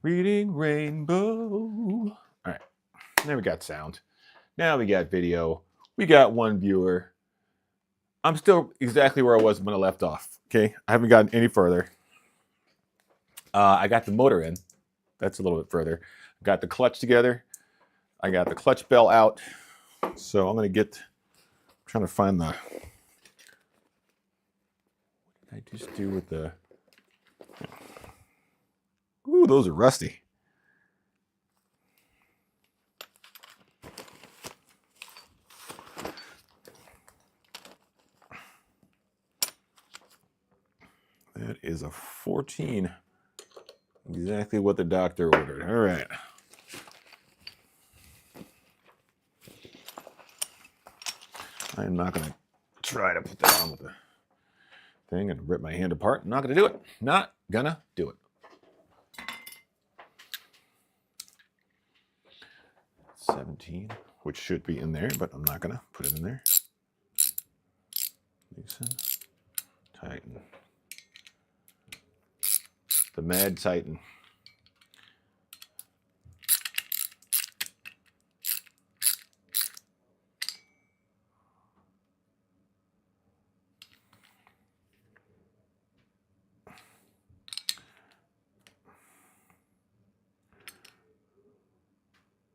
Reading Rainbow. All right. Now we got sound. Now we got video. We got one viewer. I'm still exactly where I was when I left off. Okay. I haven't gotten any further. I got the motor in. That's a little bit further. Got the clutch together. I got the clutch bell out. So I'm going to trying to find what did I just do with the, ooh, those are rusty. That is a 14. Exactly what the doctor ordered. All right. I'm not going to try to put that on with the thing and rip my hand apart. I'm not going to do it. Not gonna do it. 17, which should be in there, but I'm not going to put it in there. Loosen, tighten. The Mad Titan.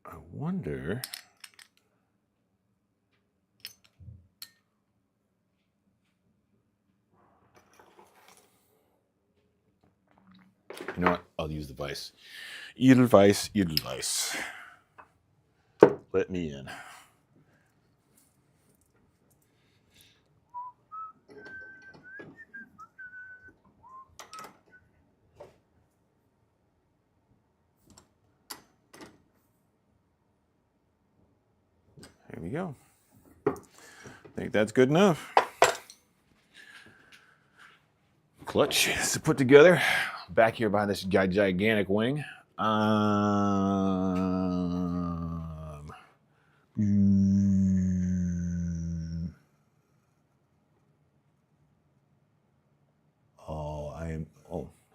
I wonder. You know what? I'll use the vise. Edelweiss, Edelweiss. Let me in. Here we go. I think that's good enough. Clutch is put together. Back here behind this gigantic wing. Oh,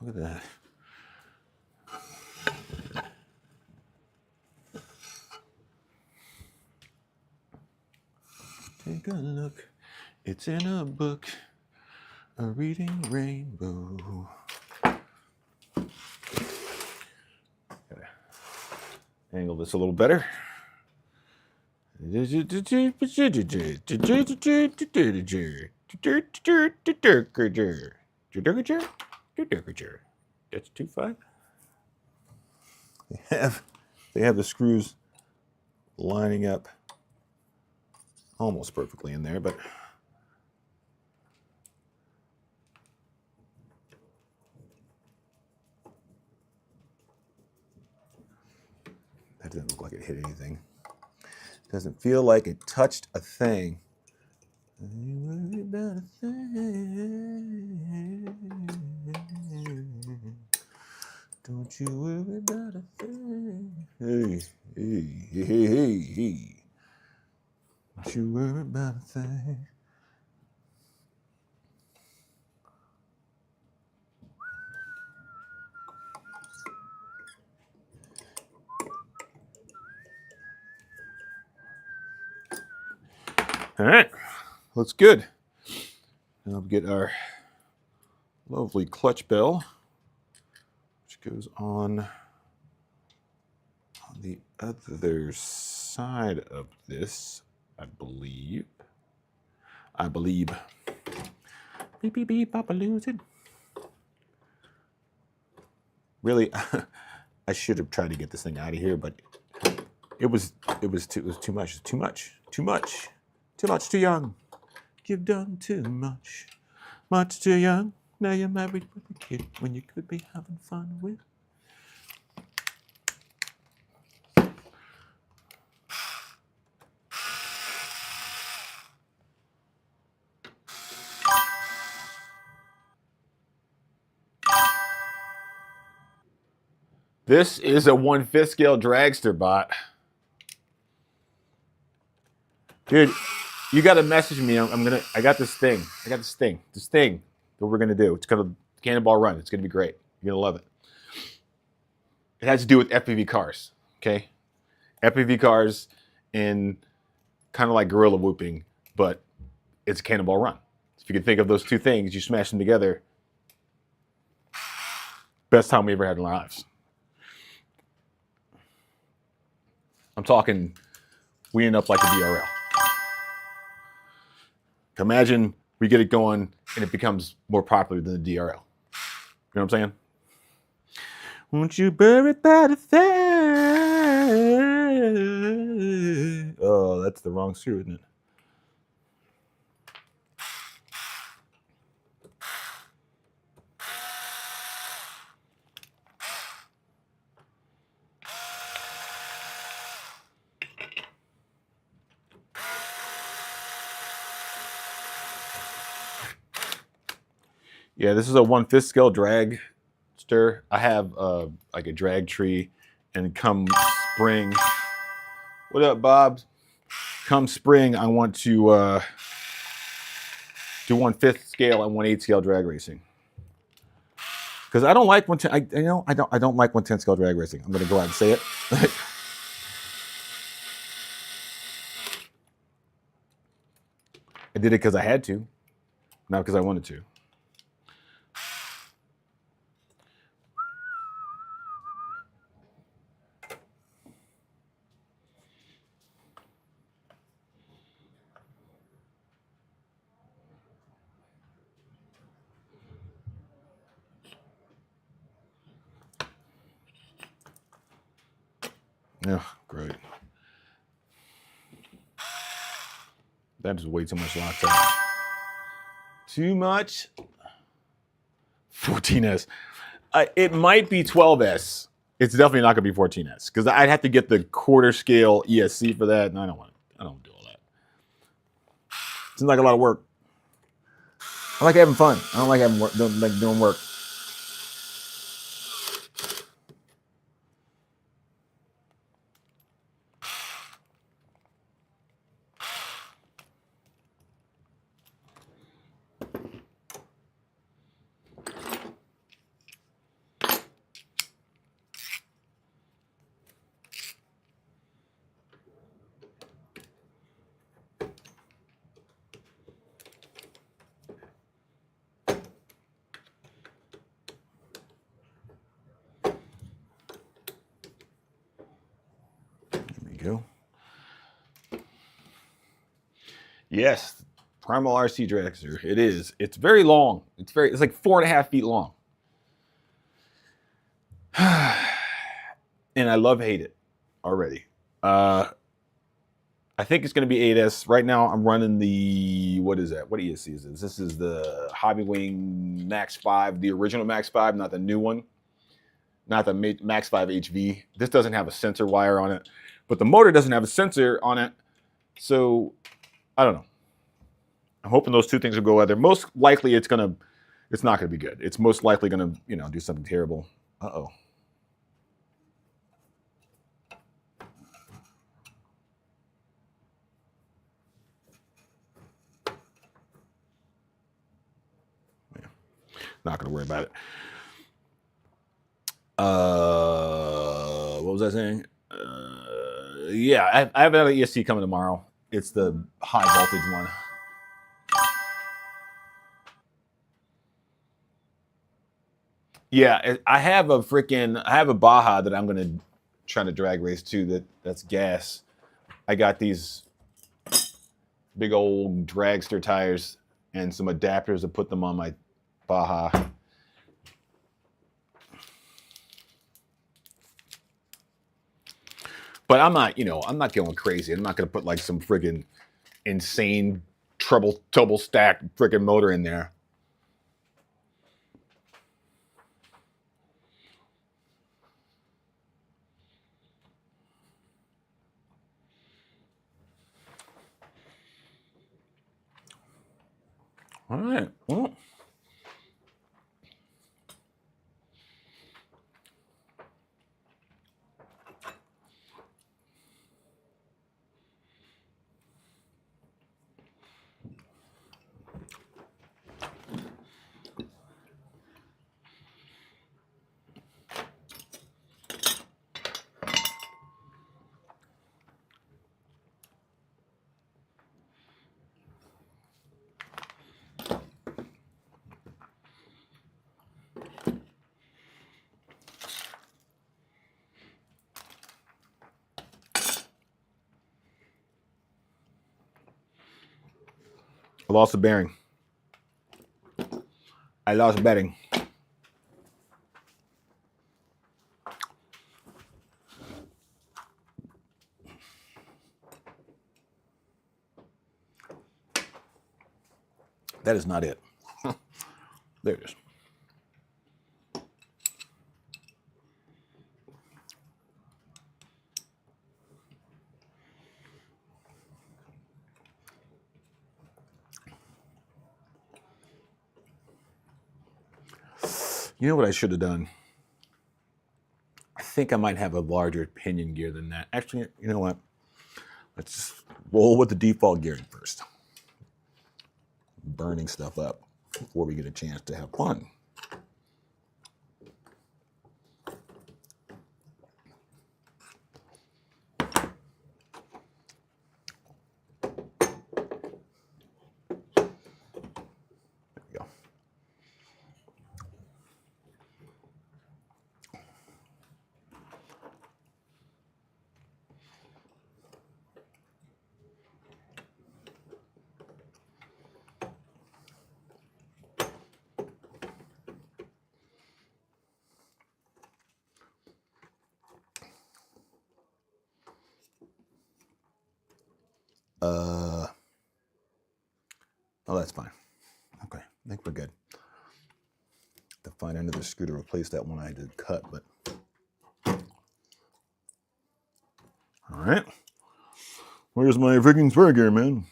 look at that. Take a look. It's in a book. A Reading Rainbow. Gotta angle this a little better. That's 2.5. They have the screws lining up almost perfectly in there, but that doesn't look like it hit anything. Doesn't feel like it touched a thing. Don't you worry about a thing. Don't you worry about a thing. Hey. Don't you worry about a thing. All right, looks good. Now we'll get our lovely clutch bell, which goes on the other side of this, I believe. Beep, beep, beep, Papa lose it. Really, I should have tried to get this thing out of here, but it was too much. Too much, too young. You've done too much. Much too young. Now you're married with a kid when you could be having fun with. This is a 1/5 scale dragster bot. Dude, you got to message me. I got this thing. This thing that we're going to do. It's called Cannonball Run. It's going to be great. You're going to love it. It has to do with FPV cars. Okay, FPV cars and kind of like gorilla whooping, but it's a Cannonball Run. So if you can think of those two things, you smash them together. Best time we ever had in our lives. I'm talking, we end up like a DRL. Imagine we get it going and it becomes more popular than the DRL. You know what I'm saying? Won't you bury it by the fire? Oh, that's the wrong screw, isn't it? Yeah, this is a 1/5 scale drag stir. I have like a drag tree, and come spring, what up, Bob? Come spring, I want to do 1/5 scale and 1/8 scale drag racing. Because I don't like 110. I don't like 110 scale drag racing. I'm gonna go out and say it. I did it because I had to, not because I wanted to. Yeah, great. That is way too much Loctite. Too much. 14S. It might be 12S. It's definitely not going to be 14S because I'd have to get the quarter scale ESC for that, and I don't want it. I don't do all that. Seems like a lot of work. I like having fun. I don't like having work. Don't like doing work. Go. Yes, Primal RC dragster. It is. It's very long. It's like 4.5 feet long. And I hate it already. I think it's going to be 8S. Right now, I'm running the, what is that? What ESC is this? This is the Hobbywing Max 5, the original Max 5, not the new one. Not the Max 5 HV. This doesn't have a sensor wire on it, but the motor doesn't have a sensor on it. So, I don't know. I'm hoping those two things will go together. Most likely, it's not gonna be good. It's most likely gonna, do something terrible. Uh-oh. Yeah. Not gonna worry about it. What was I saying? Yeah, I have another ESC coming tomorrow. It's the high voltage one. Yeah, I have a Baja that I'm gonna try to drag race too. That's gas. I got these big old dragster tires and some adapters to put them on my Baja. But I'm not going crazy. I'm not gonna put like some friggin' insane double stack friggin' motor in there. All right. Well, I lost a bearing. I lost betting. That is not it. There it is. You know what I should have done? I think I might have a larger pinion gear than that. Actually, you know what? Let's just roll with the default gearing first. Burning stuff up before we get a chance to have fun. There we go. Oh, that's fine. Okay, I think we're good. To find another screw to replace that one I did cut, but all right. Where's my freaking spur gear, man?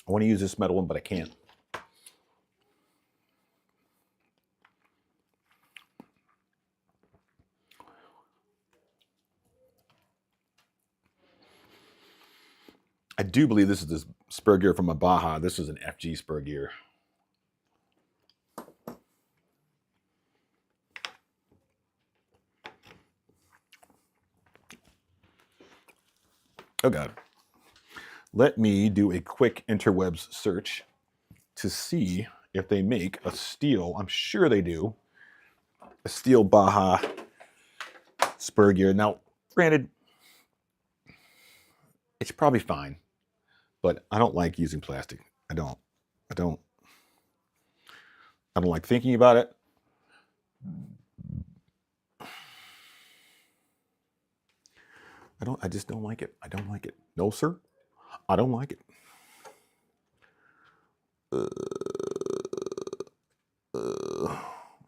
I want to use this metal one, but I can't. I do believe this is the spur gear from a Baja. This is an FG spur gear. Oh God. Let me do a quick interwebs search to see if they make a steel. I'm sure they do. A steel Baja spur gear. Now, granted, it's probably fine, but I don't like using plastic. I don't like thinking about it. I just don't like it. I don't like it. No, sir. I don't like it.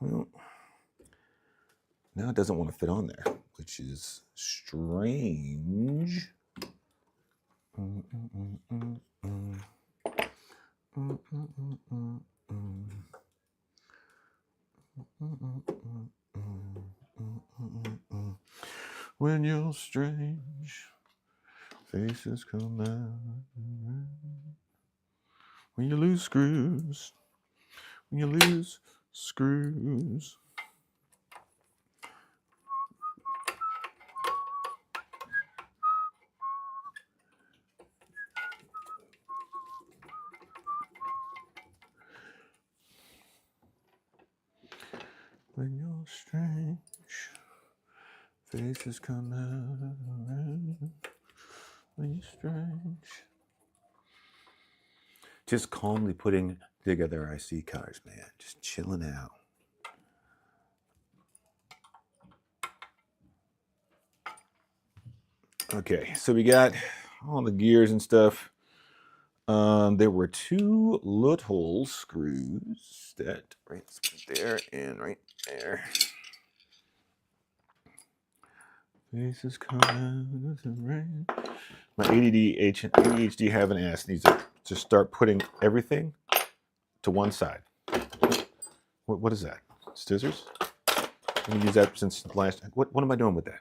Well, now it doesn't want to fit on there, which is strange. When you're strange, faces come out. When you lose screws, when you lose screws. When you're strange, faces come out. When you're strange. Just calmly putting together IC cars, man. Just chilling out. Okay, so we got all the gears and stuff. There were two little screws that right there and right there. Faces come out of the rain. My ADHD having ass needs to just start putting everything to one side. What is that? Scissors? I'm gonna use that since the last. What am I doing with that?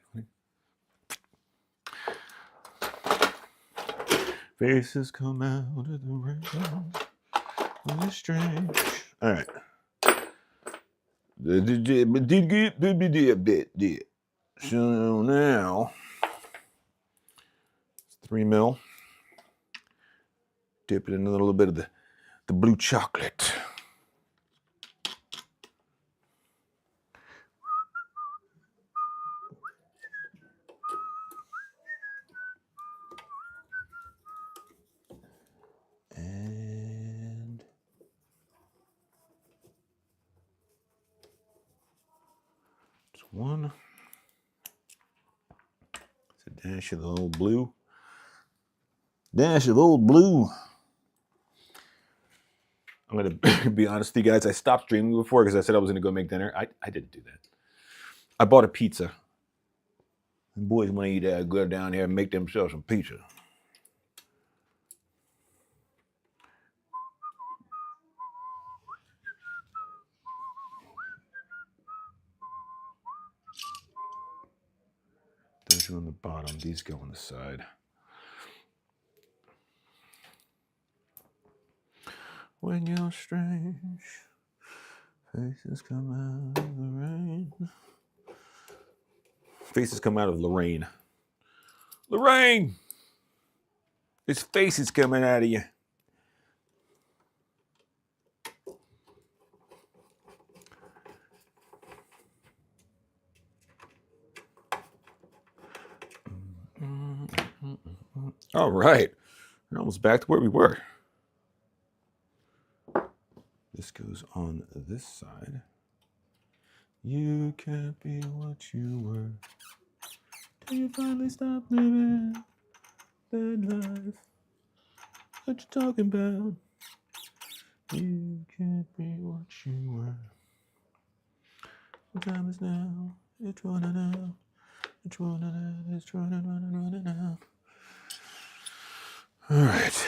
Faces come out of the rain. It's strange. All right. So now, 3 mil. Dip it in a little bit of the blue chocolate. And one. It's a dash of the old blue. Dash of old blue. I'm going to be honest with you guys. I stopped streaming before because I said I was going to go make dinner. I didn't do that. I bought a pizza. The boys want to eat that. Go down here and make themselves some pizza. Those are on the bottom. These go on the side. When you're strange, faces come out of the rain. Faces come out of Lorraine. Lorraine! There's faces coming out of you. All right. We're almost back to where we were. This goes on this side. You can't be what you were till you finally stop living that life. What you talking about? You can't be what you were. The time is now. It's running out. It's running out. It's running out. All right.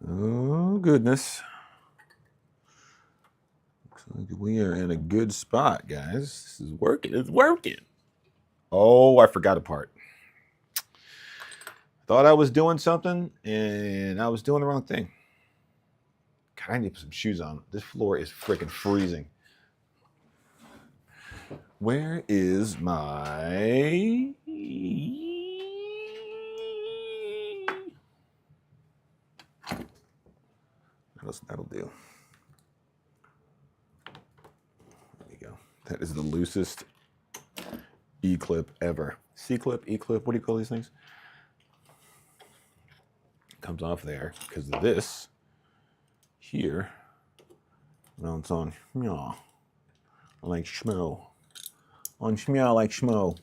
Oh, goodness. Looks like we are in a good spot, guys. This is working. It's working. Oh, I forgot a part. Thought I was doing something, and I was doing the wrong thing. God, I need to put some shoes on. This floor is freaking freezing. Where is my... That'll do. There you go. That is the loosest E-clip ever. C-clip, E-clip, what do you call these things? Comes off there because this here mounts on schmeow like schmo. On schmeow like schmo.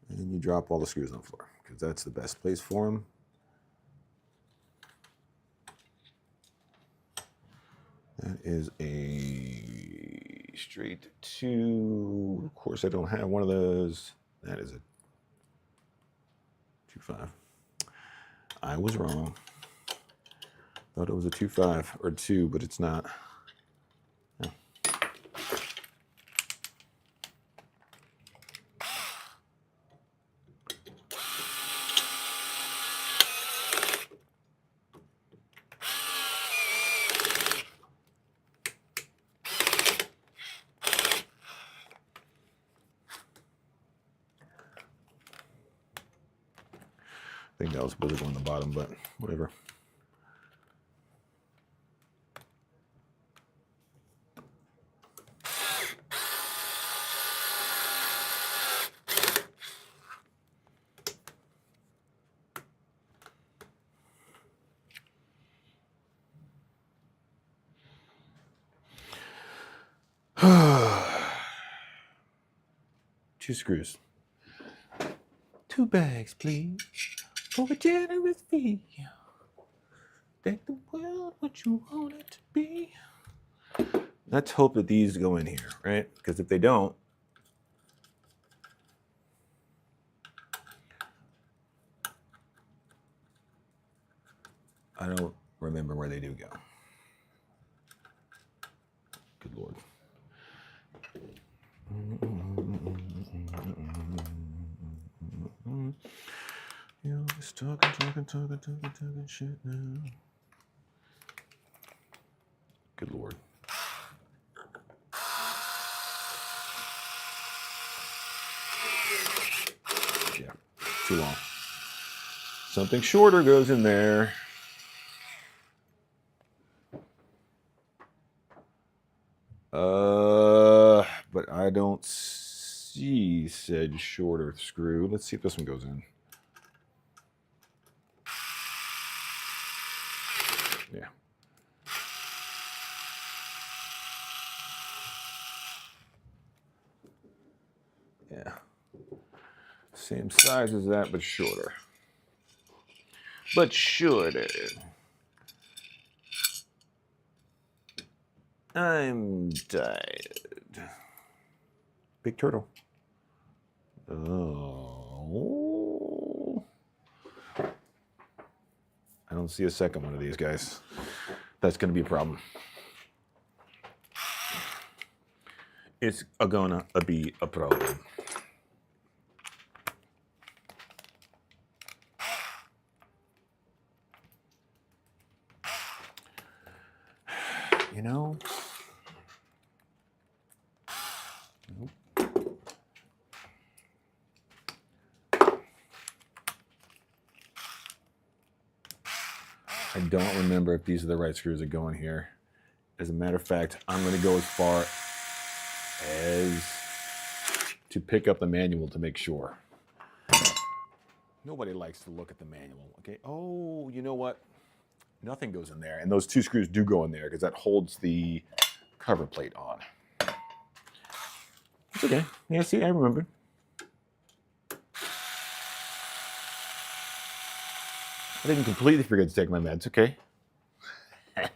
And you drop all the screws on the floor because that's the best place for them. That is a straight 2. Of course, I don't have one of those. That is a 2.5. I was wrong. Thought it was a 2.5 or 2, but it's not. Yeah. I think that was supposed to go on the bottom, but whatever. Two screws. 2 bags, please, for a generous fee. Make the world what you want it to be. Let's hope that these go in here, right? Because if they don't, I don't remember where they do go. Good Lord. You're always talking shit now. Good Lord. Yeah, too long. Something shorter goes in there. But I don't see said shorter screw. Let's see if this one goes in. Yeah. Yeah. Same size as that, but shorter. But shorter. I'm tired. Big turtle. Oh. I don't see a second one of these guys. That's going to be a problem. It's gonna be a problem. You know? Nope. I don't remember if these are the right screws that go in here. As a matter of fact, I'm going to go as far as to pick up the manual to make sure. Nobody likes to look at the manual, okay? Oh, you know what? Nothing goes in there, and those two screws do go in there because that holds the cover plate on. It's okay. Yeah, see, I remember. I didn't completely forget to take my meds, okay? Where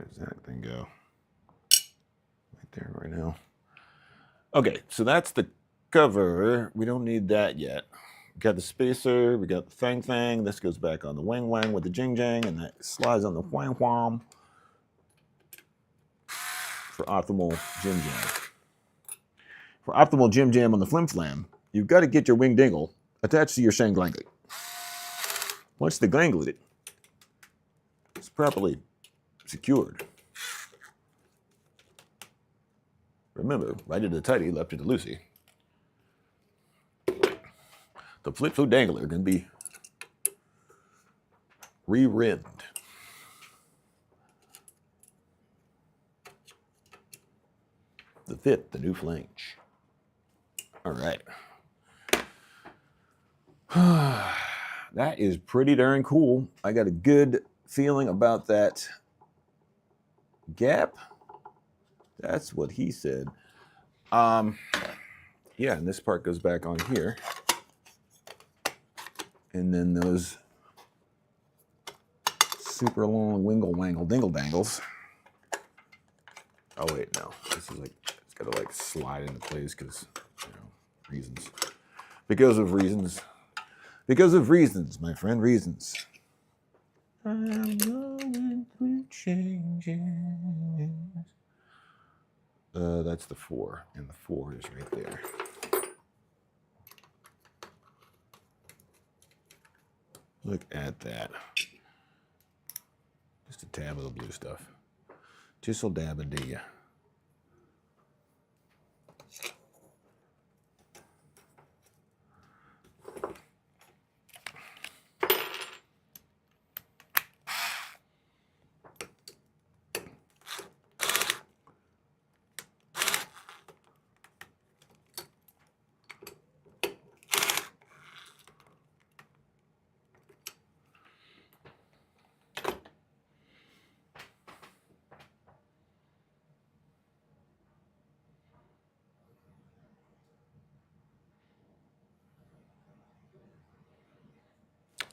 does that thing go? Right there, right now. Okay, so that's the cover. We don't need that yet. We got the spacer, we got the thing. This goes back on the wang with the jing, and that slides on the wham for optimal jim jam. For optimal jim jam on the flim flam, you've got to get your wing dingle attached to your Shang glanglet. Once the glanglet is properly secured, remember, right to the tighty, left to the loosey. The flip flow dangler can be re-rimmed. The fifth, the new flange. All right. That is pretty darn cool. I got a good feeling about that gap. That's what he said. Yeah, and this part goes back on here. And then those super long wingle wangle dingle dangles. Oh wait, no. This is like, it's gotta like slide into place because, you know, reasons. Because of reasons. Because of reasons, my friend, reasons. I'm going through changes. That's the 4, and the 4 is right there. Look at that. Just a tab of the blue stuff. Just a dab of D.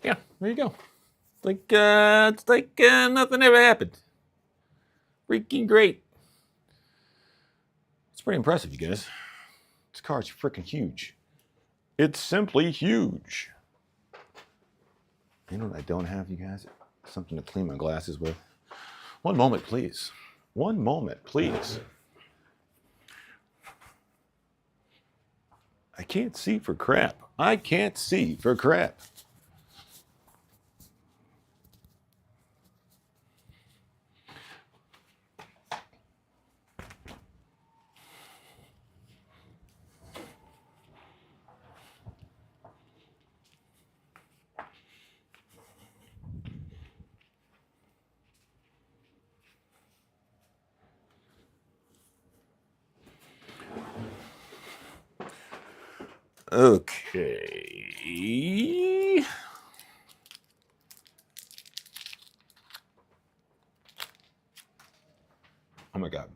Yeah, there you go. It's like nothing ever happened. Freaking great. It's pretty impressive, you guys. This car is freaking huge. It's simply huge. You know what I don't have, you guys? Something to clean my glasses with. One moment, please. One moment, please. I can't see for crap. I can't see for crap. Okay. Oh my God.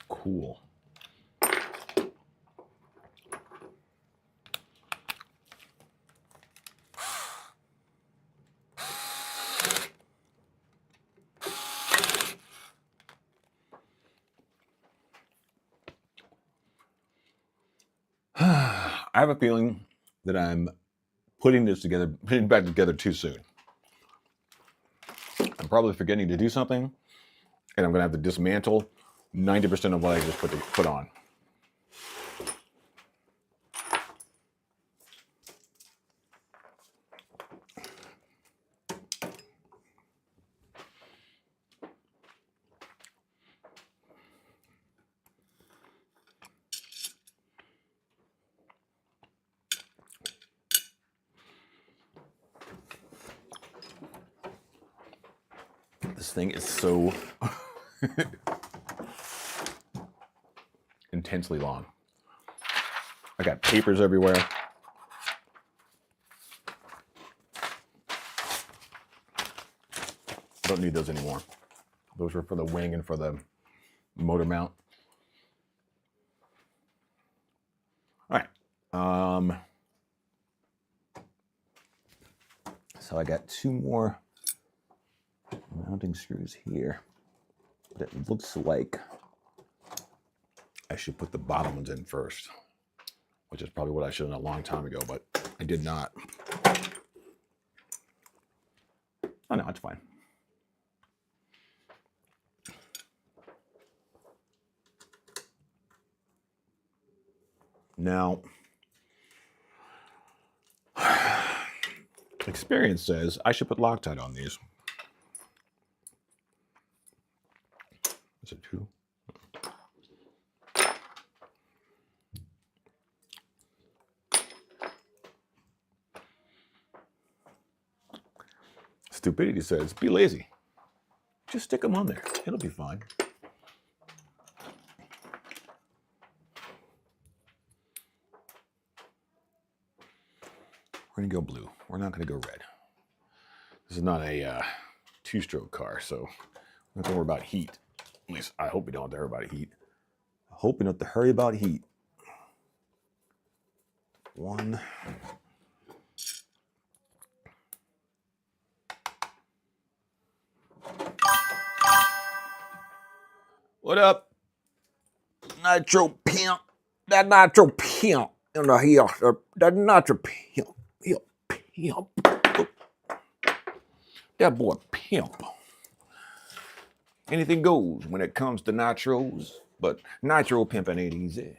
Cool. I have a feeling that I'm putting it back together too soon. I'm probably forgetting to do something, and I'm gonna have to dismantle 90% of what I just put on. This thing is so intensely long. I got papers everywhere. I don't need those anymore. Those were for the wing and for the motor mount. All right. So I got 2 more mounting screws here. But it looks like I should put the bottom ones in first, which is probably what I should have done a long time ago, but I did not. Oh no, it's fine. Now, experience says I should put Loctite on these. Is it 2? Stupidity says be lazy. Just stick them on there. It'll be fine. We're gonna go blue. We're not gonna go red. This is not a 2-stroke car, so I'm not gonna worry about heat. At least I hope we don't have to worry about heat. I hope we don't have to hurry about heat. 1. What up? Nitro pimp. That Nitro pimp in the here. That Nitro pimp. Pimp. That boy pimp. Anything goes when it comes to nitros, but nitro pimping ain't easy.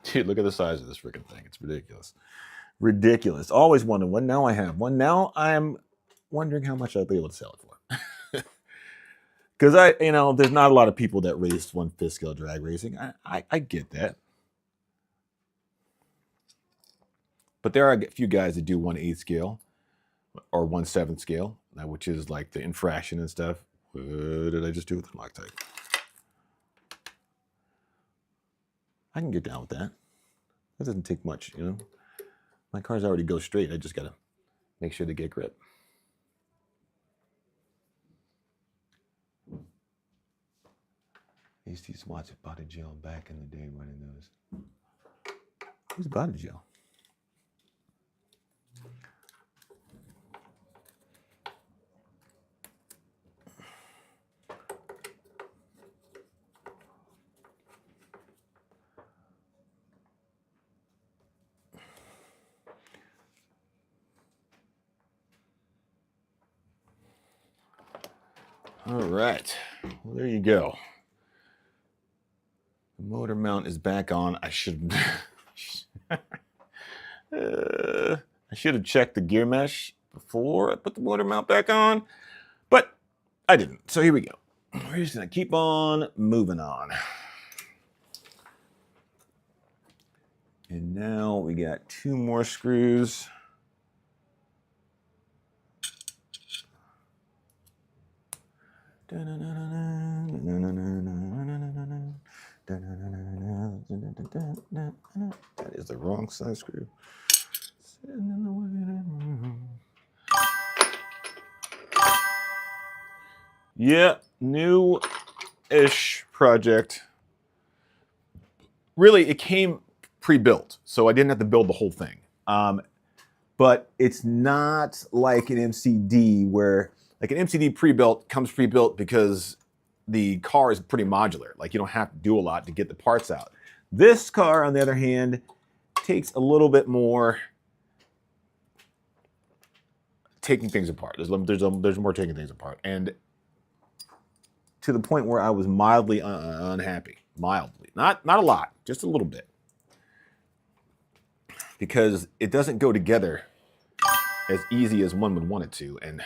Dude, look at the size of this freaking thing. It's ridiculous. Ridiculous. Always wondered one. Now I have one. Now I'm wondering how much I'll be able to sell it for. Because there's not a lot of people that race 1/5 scale drag racing. I get that. But there are a few guys that do 1/8 scale or 1/7 scale, which is like the infraction and stuff. What did I just do with the Loctite? I can get down with that. That doesn't take much, My cars already go straight. I just got to make sure to get grip. I used to watch Body Gel back in the day running those. Who's Body Gel? All right. Well, there you go. The motor mount is back on. I should I should have checked the gear mesh before I put the motor mount back on, but I didn't. So here we go. We're just gonna keep on moving on. And now we got 2 more screws. That is the wrong size screw. Yeah, new-ish project. Really, it came pre-built, so I didn't have to build the whole thing. But it's not like an MCD where, like an MCD pre-built comes pre-built because the car is pretty modular. Like you don't have to do a lot to get the parts out. This car, on the other hand, takes a little bit more taking things apart. There's more taking things apart, and to the point where I was mildly unhappy. Mildly, not a lot, just a little bit, because it doesn't go together as easy as one would want it to. And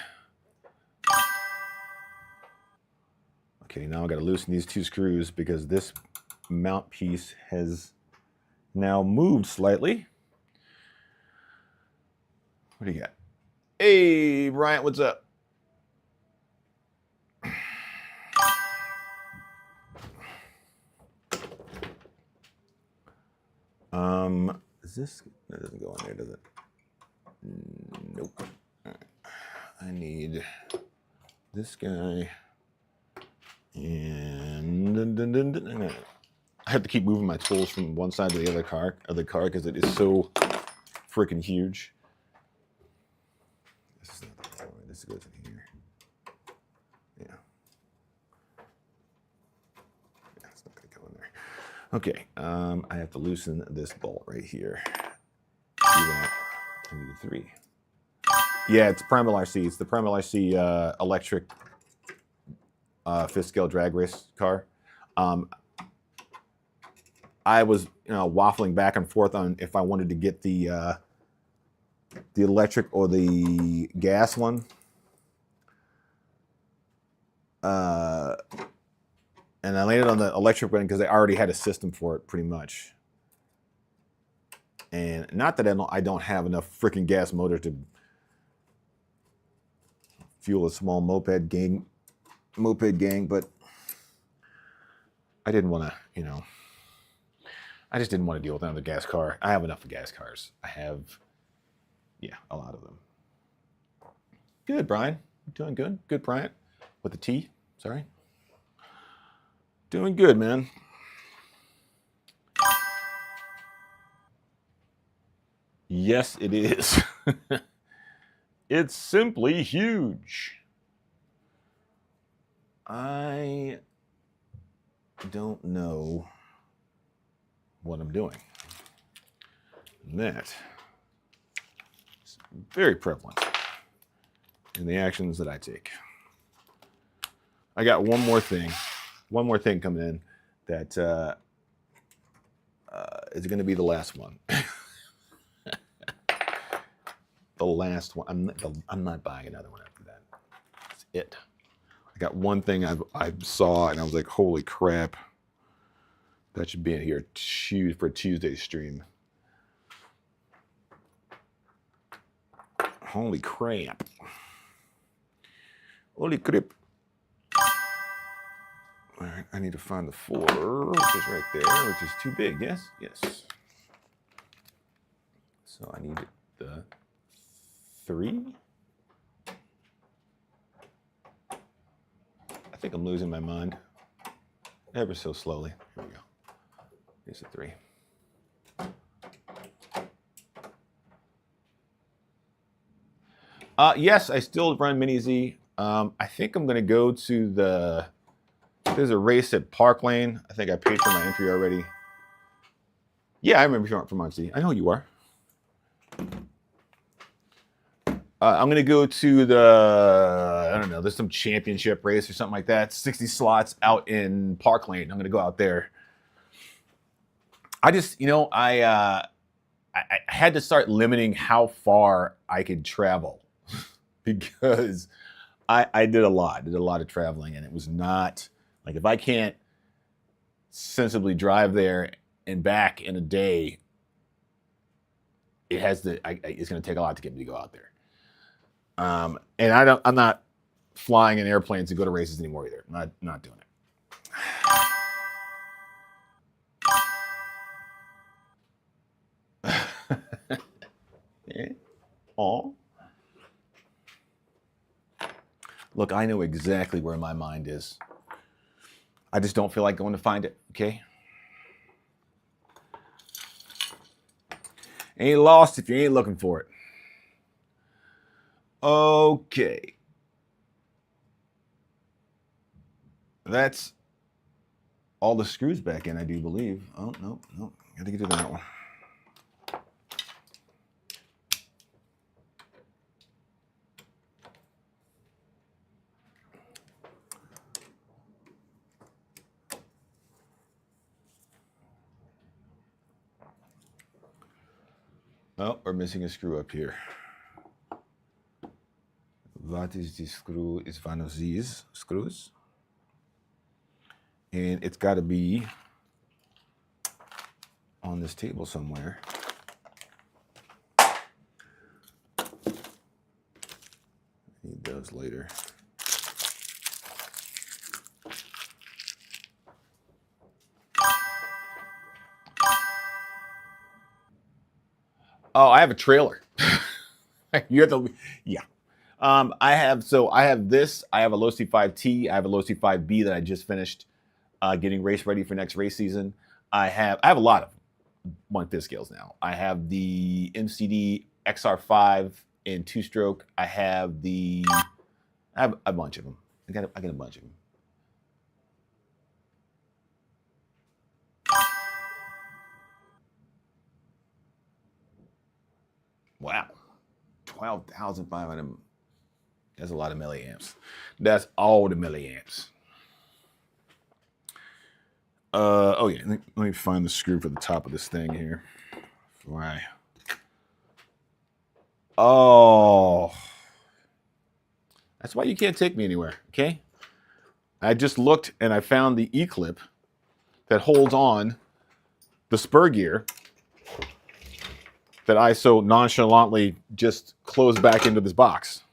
okay, now I got to loosen these 2 screws because this mount piece has now moved slightly. What do you got? Hey, Bryant, what's up? Is this, that doesn't go on there, does it? Nope. Right. I need this guy, and I have to keep moving my tools from one side to the other car because it is so freaking huge. This is not the right. This goes in here. Yeah. Yeah, it's not gonna go in there. Okay, I have to loosen this bolt right here. Do that. I need 3. Yeah, it's Primal RC. It's the Primal RC electric 5th scale drag race car. I was, waffling back and forth on if I wanted to get the electric or the gas one. And I landed on the electric one because I already had a system for it, pretty much. And not that I don't have enough freaking gas motor to fuel a small moped gang, but I didn't want to, I just didn't want to deal with another gas car. I have enough of gas cars. I have, a lot of them. Good, Brian. Doing good. Good, Brian. With the T, sorry. Doing good, man. Yes, it is. It's simply huge. I don't know what I'm doing. And that is very prevalent in the actions that I take. I got one more thing coming in that is going to be the last one. The last one. I'm not buying another one after that. That's it. I got one thing I saw and I was like, holy crap. That should be in here for Tuesday's stream. Holy crap. Holy crap. All right, I need to find the 4, which is right there, which is too big. Yes, yes. So I need the 3. I think I'm losing my mind ever so slowly. Here we go. Here's the 3. Yes, I still run Mini Z. I think I'm going to go to there's a race at Park Lane. I think I paid for my entry already. Yeah, I remember you from Muncie. I know who you are. I'm going to go to the, I don't know, there's some championship race or something like that. 60 slots out in Park Lane. I'm going to go out there. I just, I had to start limiting how far I could travel because I did a lot. I did a lot of traveling, and it was not like, if I can't sensibly drive there and back in a day, it's going to take a lot to get me to go out there. And I'm not flying in airplanes to go to races anymore either. I'm not doing it. Yeah. Aw. Look, I know exactly where my mind is. I just don't feel like going to find it, okay? Ain't lost if you ain't looking for it. Okay. That's all the screws back in, I do believe. Oh, no. Gotta get to that one. Oh, we're missing a screw up here. What is the screw? It's one of these screws. And it's got to be on this table somewhere. Need those later. Oh, I have a trailer. You have to, yeah. I have this. I have a Losi 5T. I have a Losi 5B that I just finished getting race ready for next race season. I have a lot of 1/5 scales now. I have the MCD XR5 in 2-stroke. I have a bunch of them. I got a bunch of them. Wow, 12,500. That's a lot of milliamps. That's all the milliamps. Oh yeah, let me find the screw for the top of this thing here. Why? Oh, that's why you can't take me anywhere, okay? I just looked and I found the E-clip that holds on the spur gear that I so nonchalantly just closed back into this box.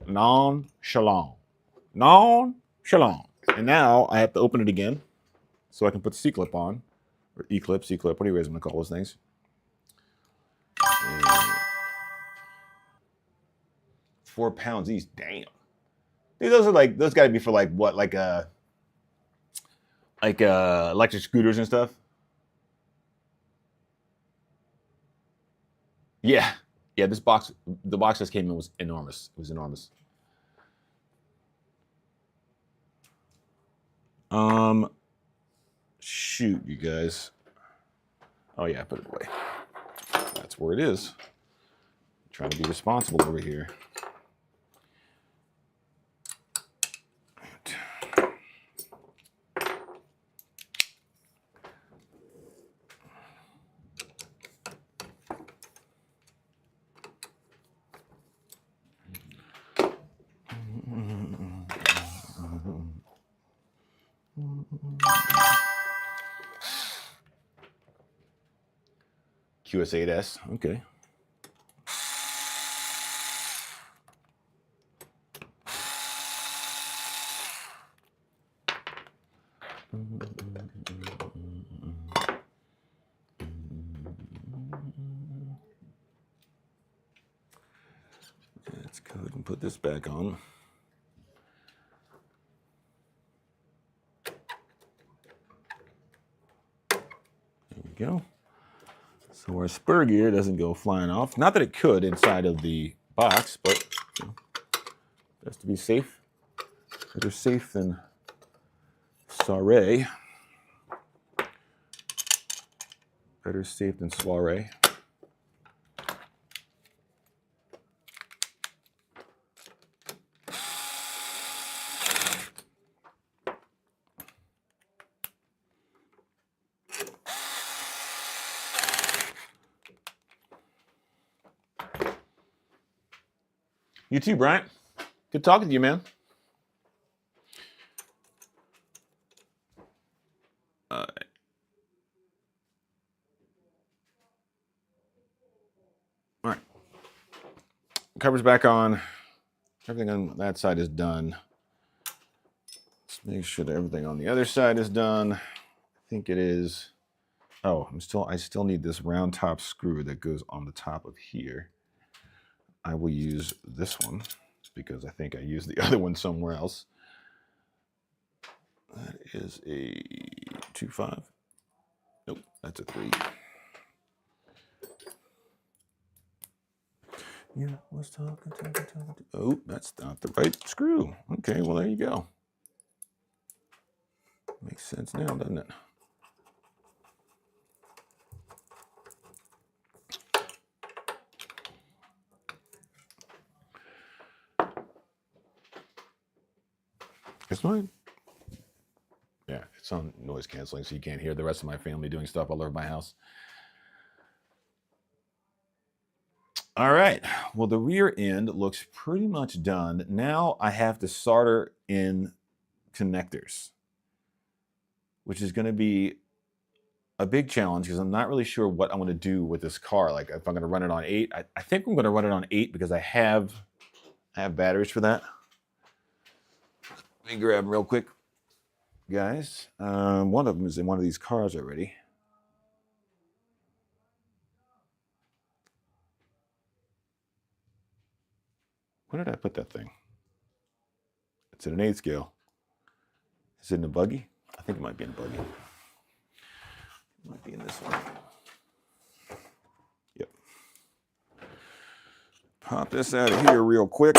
Nonchalant. And now I have to open it again so I can put the C-clip on. Or E-clip, C-clip, whatever you guys want to call those things. And 4 pounds each, damn. Dude, those gotta be for like what, like electric scooters and stuff. Yeah, the box that came in was enormous. It was enormous. Shoot, you guys. Oh yeah, put it away. That's where it is. I'm trying to be responsible over here. QS8S, okay. Let's go ahead and put this back on. There we go. So our spur gear doesn't go flying off. Not that it could inside of the box, but just to be safe. Better safe than sorry. Better safe than soiree. You too, Bryant. Good talking to you, man. All right. Cover's back on. Everything on that side is done. Let's make sure that everything on the other side is done. I think it is. Oh, I still need this round top screw that goes on the top of here. I will use this one because I think I used the other one somewhere else. That is a 2.5. Nope, that's a 3. Yeah, was talking. Oh, that's not the right screw. Okay, well, there you go. Makes sense now, doesn't it? It's fine. Yeah, it's on noise canceling, so you can't hear the rest of my family doing stuff all over my house. All right. Well, the rear end looks pretty much done. Now I have to solder in connectors, which is going to be a big challenge because I'm not really sure what I'm going to do with this car. Like if I'm going to run it on 8, I think I'm going to run it on 8 because I have batteries for that. Let me grab them real quick, guys. One of them is in one of these cars already. Where did I put that thing? It's in an 8 scale. Is it in a buggy? I think it might be in a buggy. It might be in this one. Yep. Pop this out of here real quick.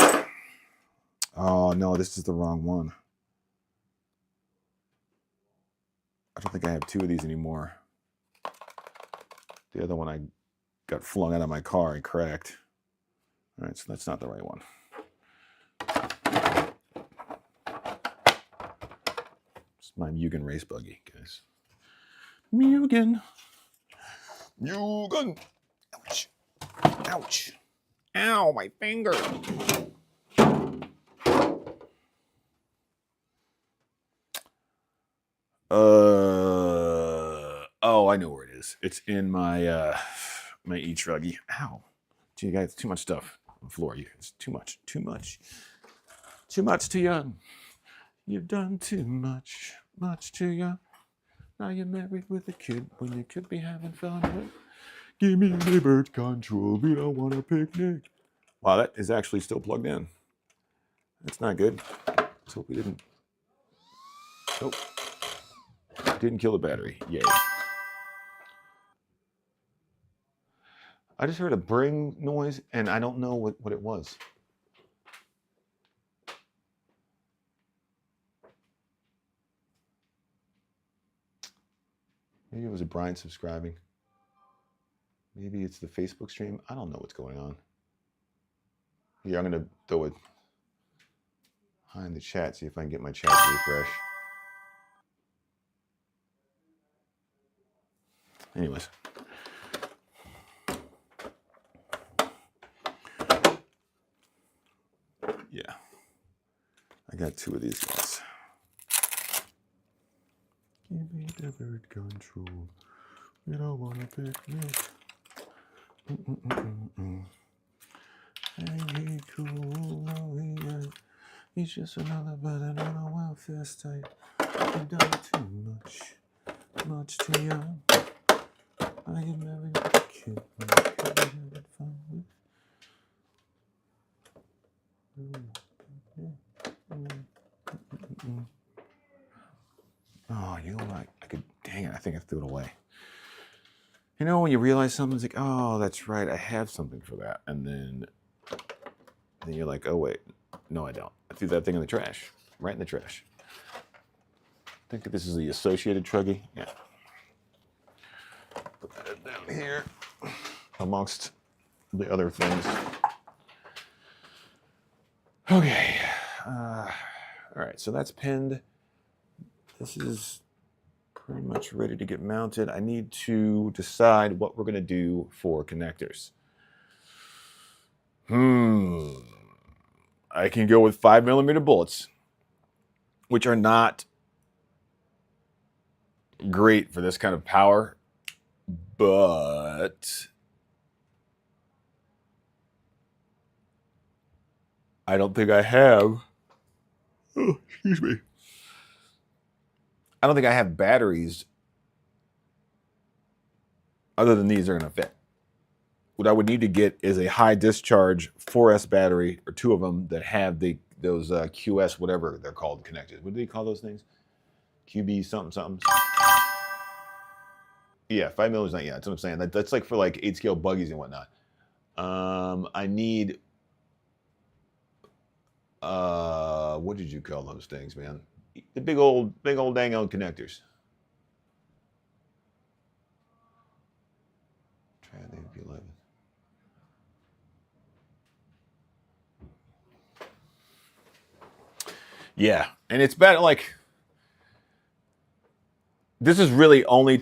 Oh, no, this is the wrong one. I don't think I have 2 of these anymore. The other one I got flung out of my car and cracked. All right, so that's not the right one. It's my Mugen race buggy, guys. Mugen. Ouch. Ouch. Ow, my finger. Oh, I know where it is. It's in my my e-truggy. Ow. Gee, you guys, too much stuff on the floor. It's too much. Too much. Too much too young. You've done too much. Much too young. Now you're married with a kid when you could be having fun. Give me neighbor's control. We don't want a picnic. Wow, that is actually still plugged in. That's not good. Let's hope we didn't. Nope. Didn't kill the battery. Yay. I just heard a bring noise, and I don't know what it was. Maybe it was a Brian subscribing. Maybe it's the Facebook stream. I don't know what's going on. Here, I'm going to throw it behind the chat, see if I can get my chat to refresh. Anyways. Yeah. I got 2 of these guys. Give me the bird control. We don't want a picnic. Hey, cool. No, he's just another button on a welfare state. You've done too much. Much too young. I get married with a kid. When you could be having fun with. Oh, you know what? I could. Dang it! I think I threw it away. You know when you realize something's like, oh, that's right, I have something for that, and then you're like, oh wait, no, I don't. I threw that thing in the trash, right in the trash. I think this is the Associated Truggy. Yeah. Put that down here amongst the other things. Okay. All right, so that's pinned. This is pretty much ready to get mounted. I need to decide what we're going to do for connectors. I can go with 5mm bullets, which are not great for this kind of power, but I don't think I have. Oh, excuse me. I don't think I have batteries other than these are going to fit. What I would need to get is a high discharge 4S battery, or two of them that have those QS, whatever they're called, connected. What do they call those things? QB something something. Yeah, 5mm is not. Yeah, that's what I'm saying. That's like for like 8-scale buggies and whatnot. I need. What did you call those things, man? The big old dang old connectors. Try the AP11. Yeah, and it's better. Like, this is really only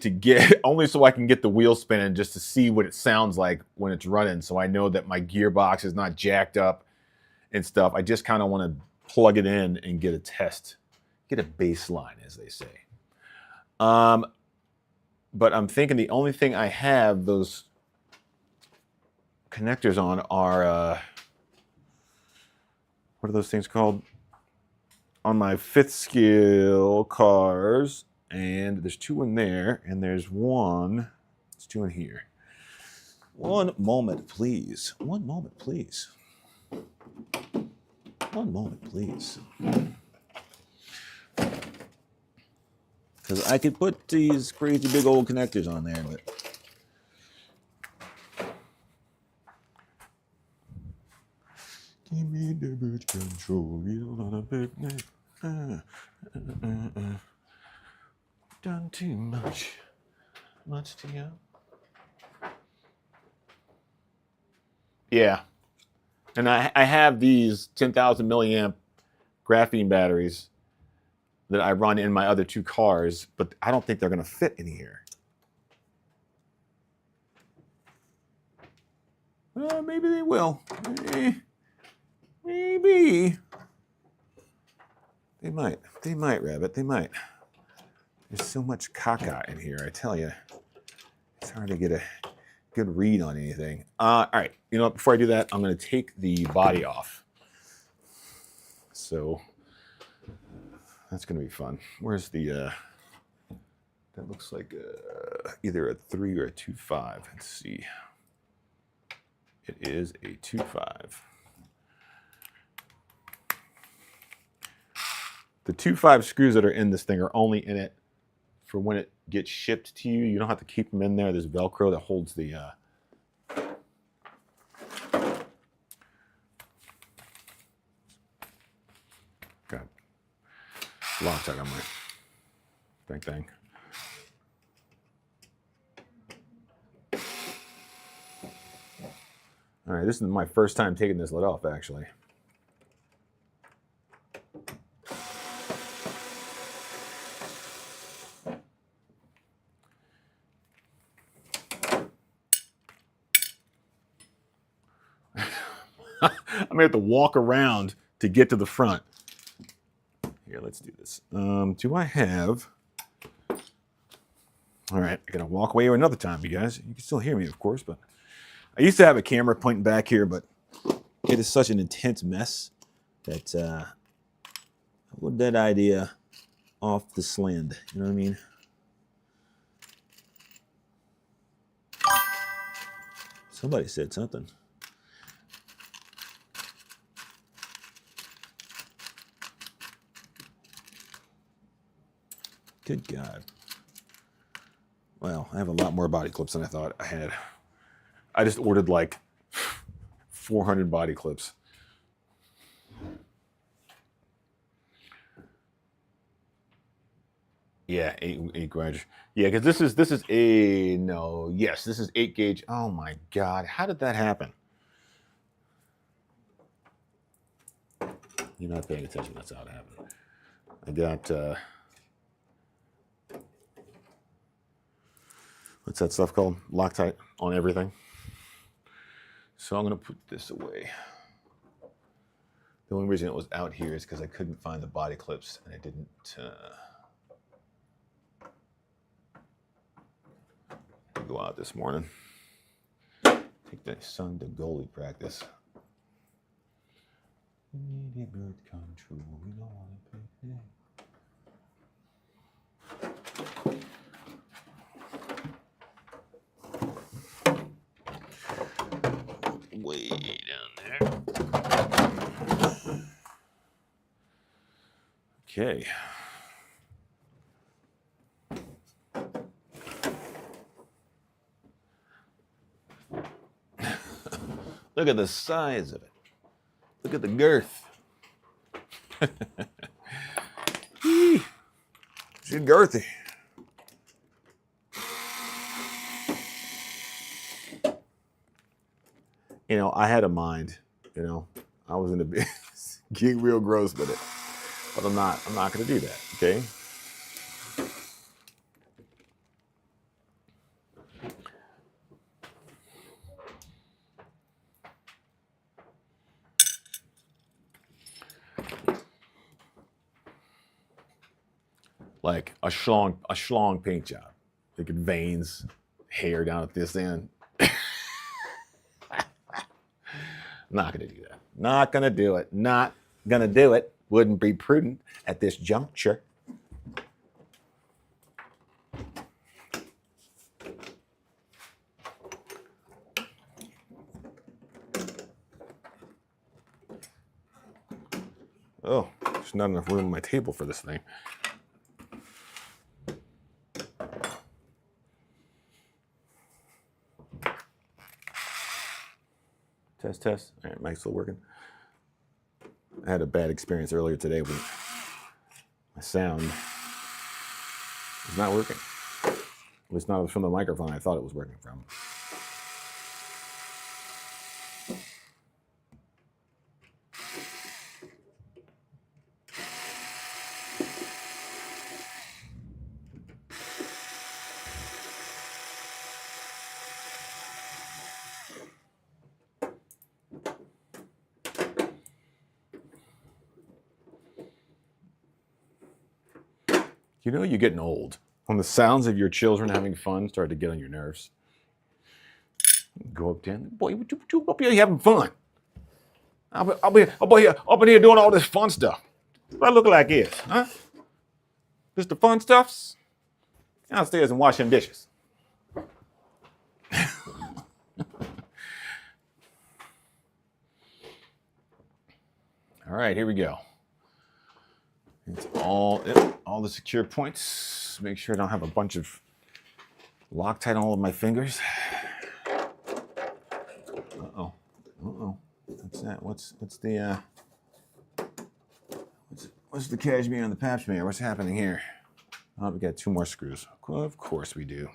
so I can get the wheel spinning, just to see what it sounds like when it's running, so I know that my gearbox is not jacked up and stuff. I just kind of want to plug it in and get a test, get a baseline, as they say. But I'm thinking the only thing I have those connectors on are what are those things called? On my 5th scale cars, and there's 2 in there, and there's one. It's 2 in here. One moment, please. One moment, please. One moment, please. Because I could put these crazy big old connectors on there, but give me the bird control. You on a big neck. Done too much. Much to you. Yeah. And I have these 10,000 milliamp graphene batteries that I run in my other 2 cars, but I don't think they're going to fit in here. Maybe they will. Maybe. They might. They might, Rabbit. They might. There's so much caca in here, I tell you. It's hard to get a good read on anything. All right. You know what? Before I do that, I'm going to take the body off. So that's going to be fun. Where's the... that looks like either a 3 or a 2.5. Let's see. It is a 2.5. The 2.5 screws that are in this thing are only in it for when it gets shipped to you. You don't have to keep them in there. There's Velcro that holds the... got Loctite on my thing. All right, this is my first time taking this lid off, actually. I'm gonna have to walk around to get to the front. Here, let's do this. Do I have... All right, I gotta walk away another time, you guys. You can still hear me, of course, but I used to have a camera pointing back here, but it is such an intense mess that I put that idea off the sland. You know what I mean? Somebody said something. Good God. Well, I have a lot more body clips than I thought I had. I just ordered like 400 body clips. Yeah, 8 gauge. Yeah, because this is a no. Yes, this is 8 gauge. Oh my God, how did that happen? You're not paying attention. That's how it happened. I got what's that stuff called? Loctite on everything. So I'm gonna put this away. The only reason it was out here is because I couldn't find the body clips and I didn't go out this morning. Take the son to goalie practice. We need a bird come true. We don't want to pick way down there. Okay. Look at the size of it. Look at the girth. She's girthy. You know, I had a mind. You know, I was in the business, getting real gross with it, but I'm not going to do that. Okay. Like a schlong paint job. Like veins, hair down at this end. Not gonna do that. Not gonna do it. Not gonna do it. Wouldn't be prudent at this juncture. Oh, there's not enough room on my table for this thing. Test, test. All right, mic's still working. I had a bad experience earlier today with my sound is not working. At least not from the microphone I thought it was working from. You know you're getting old when the sounds of your children having fun start to get on your nerves. Go up to him, boy, what you up here having fun? I'll be up in here doing all this fun stuff. What I look like is, huh? This the fun stuffs? Downstairs and wash them dishes. All right, here we go. It's all the secure points. Make sure I don't have a bunch of Loctite on all of my fingers. Uh-oh. Uh-oh. What's that? What's the cashmere and the pap smear? What's happening here? Oh, we got 2 more screws. Well, of course we do.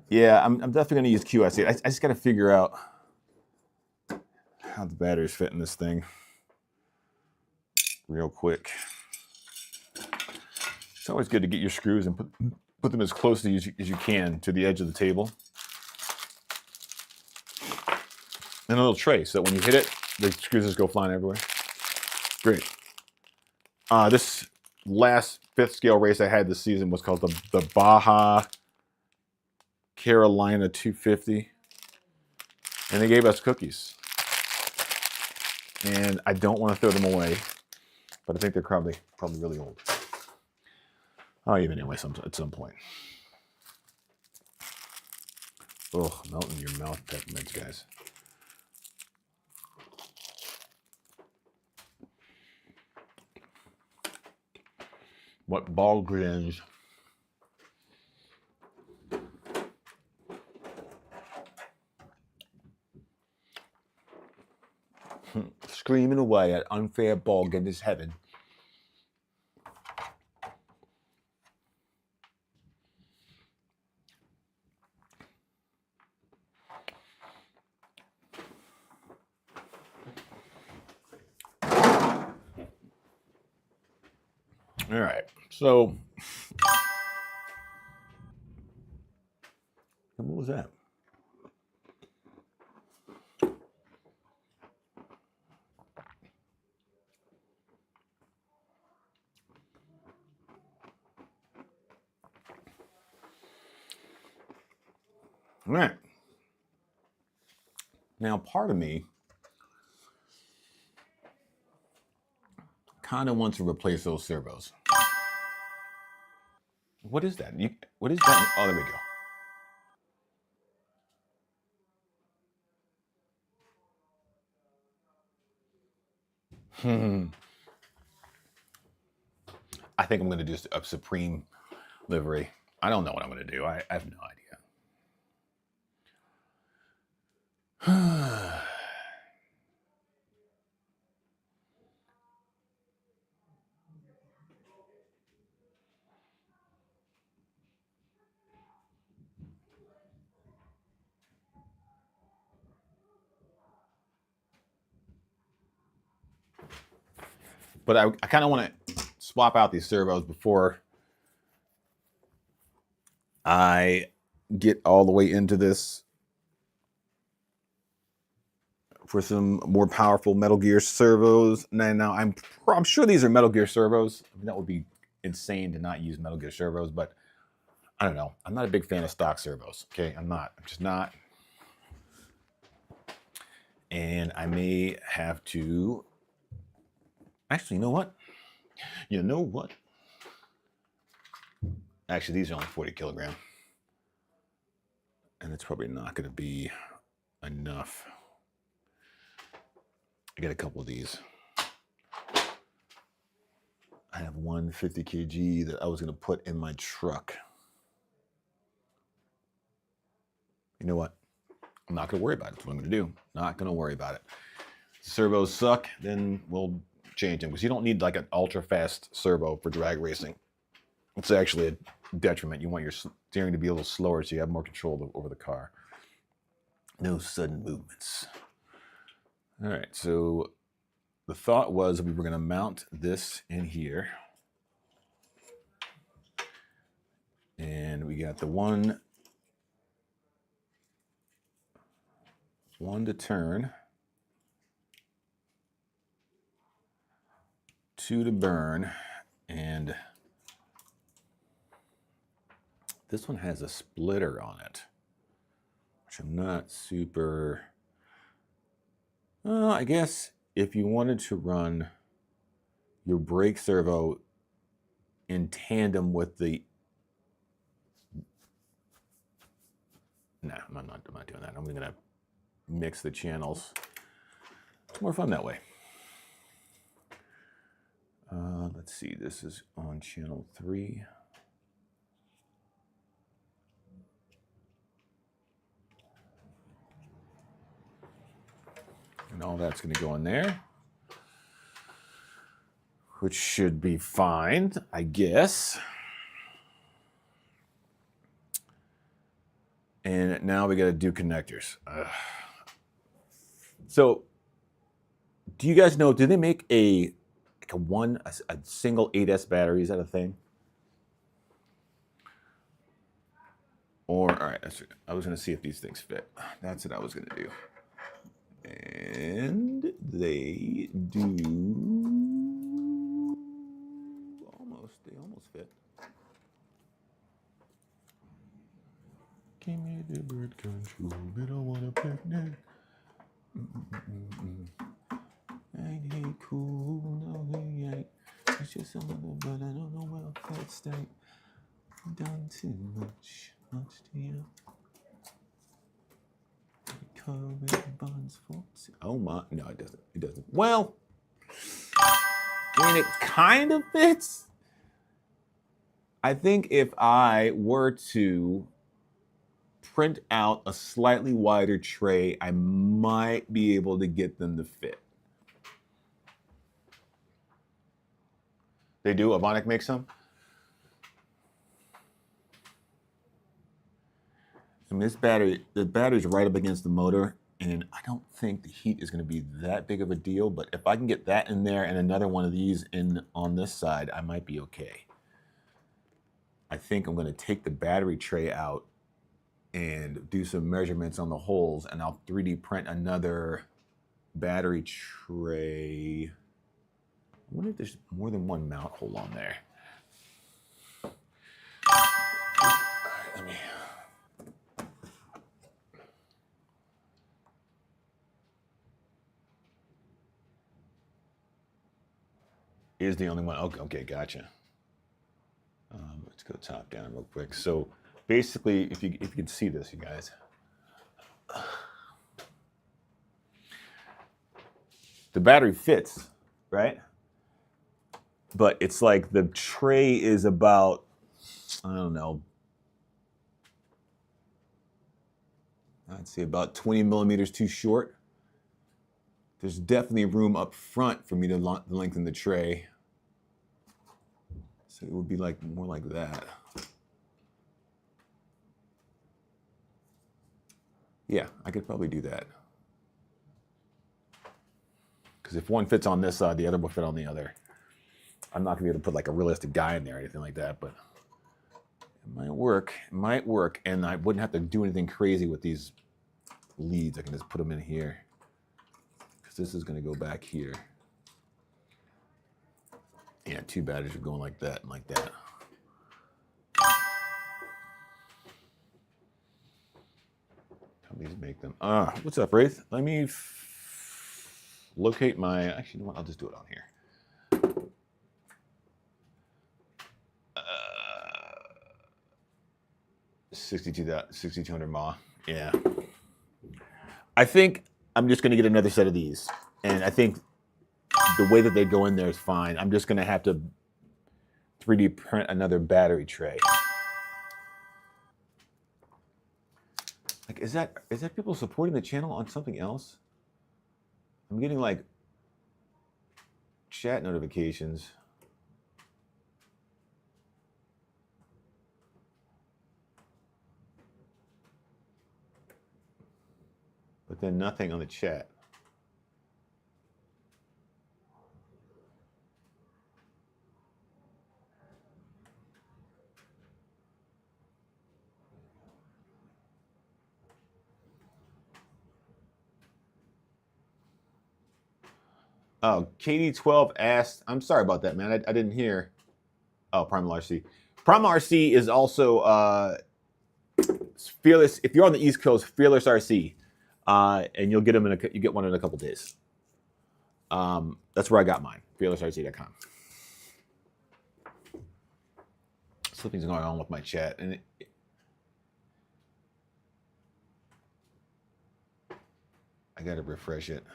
Yeah, I'm definitely going to use QS8. I just got to figure out how the batteries fit in this thing real quick. It's always good to get your screws and put them as close as you can to the edge of the table. And a little tray so that when you hit it, the screws just go flying everywhere. Great. This last 5th scale race I had this season was called the Baja Carolina 250. And they gave us cookies. And I don't want to throw them away, but I think they're probably really old. I'll eat anyway at some point. Ugh, melting in your mouth, peppermints, guys. What ball grins. Screaming away at unfair ball in his heaven. All right, so what was that? All right. Now, part of me kind of wants to replace those servos. What is that? What is that? Oh, there we go. I think I'm going to do a Supreme livery. I don't know what I'm going to do. I have no idea. But I kind of want to swap out these servos before I get all the way into this for some more powerful Metal Gear servos. Now I'm sure these are Metal Gear servos. I mean, that would be insane to not use Metal Gear servos, but I don't know. I'm not a big fan of stock servos. Okay, I'm just not. And I may have to. Actually, you know what? Actually, these are only 40 kilogram. And it's probably not going to be enough. I got a couple of these. I have 150 kg that I was going to put in my truck. You know what? I'm not going to worry about it. That's what I'm going to do. Not going to worry about it. If the servos suck, then we'll change them. Because you don't need like an ultra fast servo for drag racing. It's actually a detriment. You want your steering to be a little slower so you have more control over the car. No sudden movements. All right, so the thought was we were going to mount this in here. And we got the one to turn, 2 to burn, and this one has a splitter on it, which I'm not super. I guess if you wanted to run your brake servo in tandem with the. No, I'm not doing that. I'm going to mix the channels. It's more fun that way. Let's see. This is on channel 3. And all that's going to go in there, which should be fine, I guess. And now we got to do connectors. So, do you guys know? Do they make a single 8S battery? Is that a thing? Or all right, I was going to see if these things fit. That's what I was going to do. And they do they almost fit. Give me the bird control, I don't want a picnic. Ain't he cool? No, he ain't. It's just another, but I don't know what that state. Done too much to you. Oh my, no, it doesn't. It doesn't. Well, I mean, it kind of fits. I think if I were to print out a slightly wider tray, I might be able to get them to fit. They do? Avonic makes some? I mean, the battery's right up against the motor, And I don't think the heat is going to be that big of a deal, but if I can get that in there and another one of these in on this side, I might be okay. I think I'm going to take the battery tray out and do some measurements on the holes, and I'll 3D print another battery tray. I wonder if there's more than one mount hole on there. All right, let me... Is the only one. Okay, gotcha. Let's go top down real quick. So basically, if you can see this, you guys, the battery fits, right? But it's like the tray is about, I don't know, I'd say about 20 millimeters too short. There's definitely room up front for me to lengthen the tray. So it would be like more like that. Yeah, I could probably do that. Because if one fits on this side, the other will fit on the other. I'm not gonna be able to put like a realistic guy in there or anything like that, but it might work. It might work, and I wouldn't have to do anything crazy with these leads. I can just put them in here. Because this is gonna go back here. Yeah, two batteries are going like that and like that. Companies make them. What's up, Wraith? Let me locate my. Actually, you know what? I'll just do it on here. 6200 mAh. Yeah. I think I'm just going to get another set of these, and I think the way that they go in there is fine. I'm just going to have to 3D print another battery tray. Like, is that people supporting the channel on something else? I'm getting like chat notifications. But then nothing on the chat. Oh, KD12 asked, I'm sorry about that, man. I didn't hear. Oh, Primal RC. Primal RC is also Fearless. If you're on the East Coast, Fearless RC, and you'll get them you get one in a couple days. That's where I got mine. FearlessRC.com. Something's going on with my chat, and I gotta refresh it.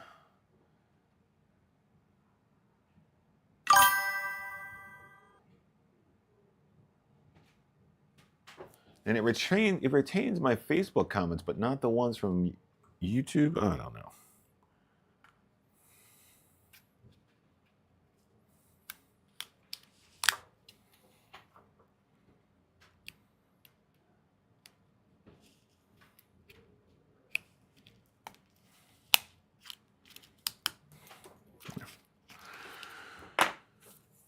And it retains my Facebook comments, but not the ones from YouTube. I don't know.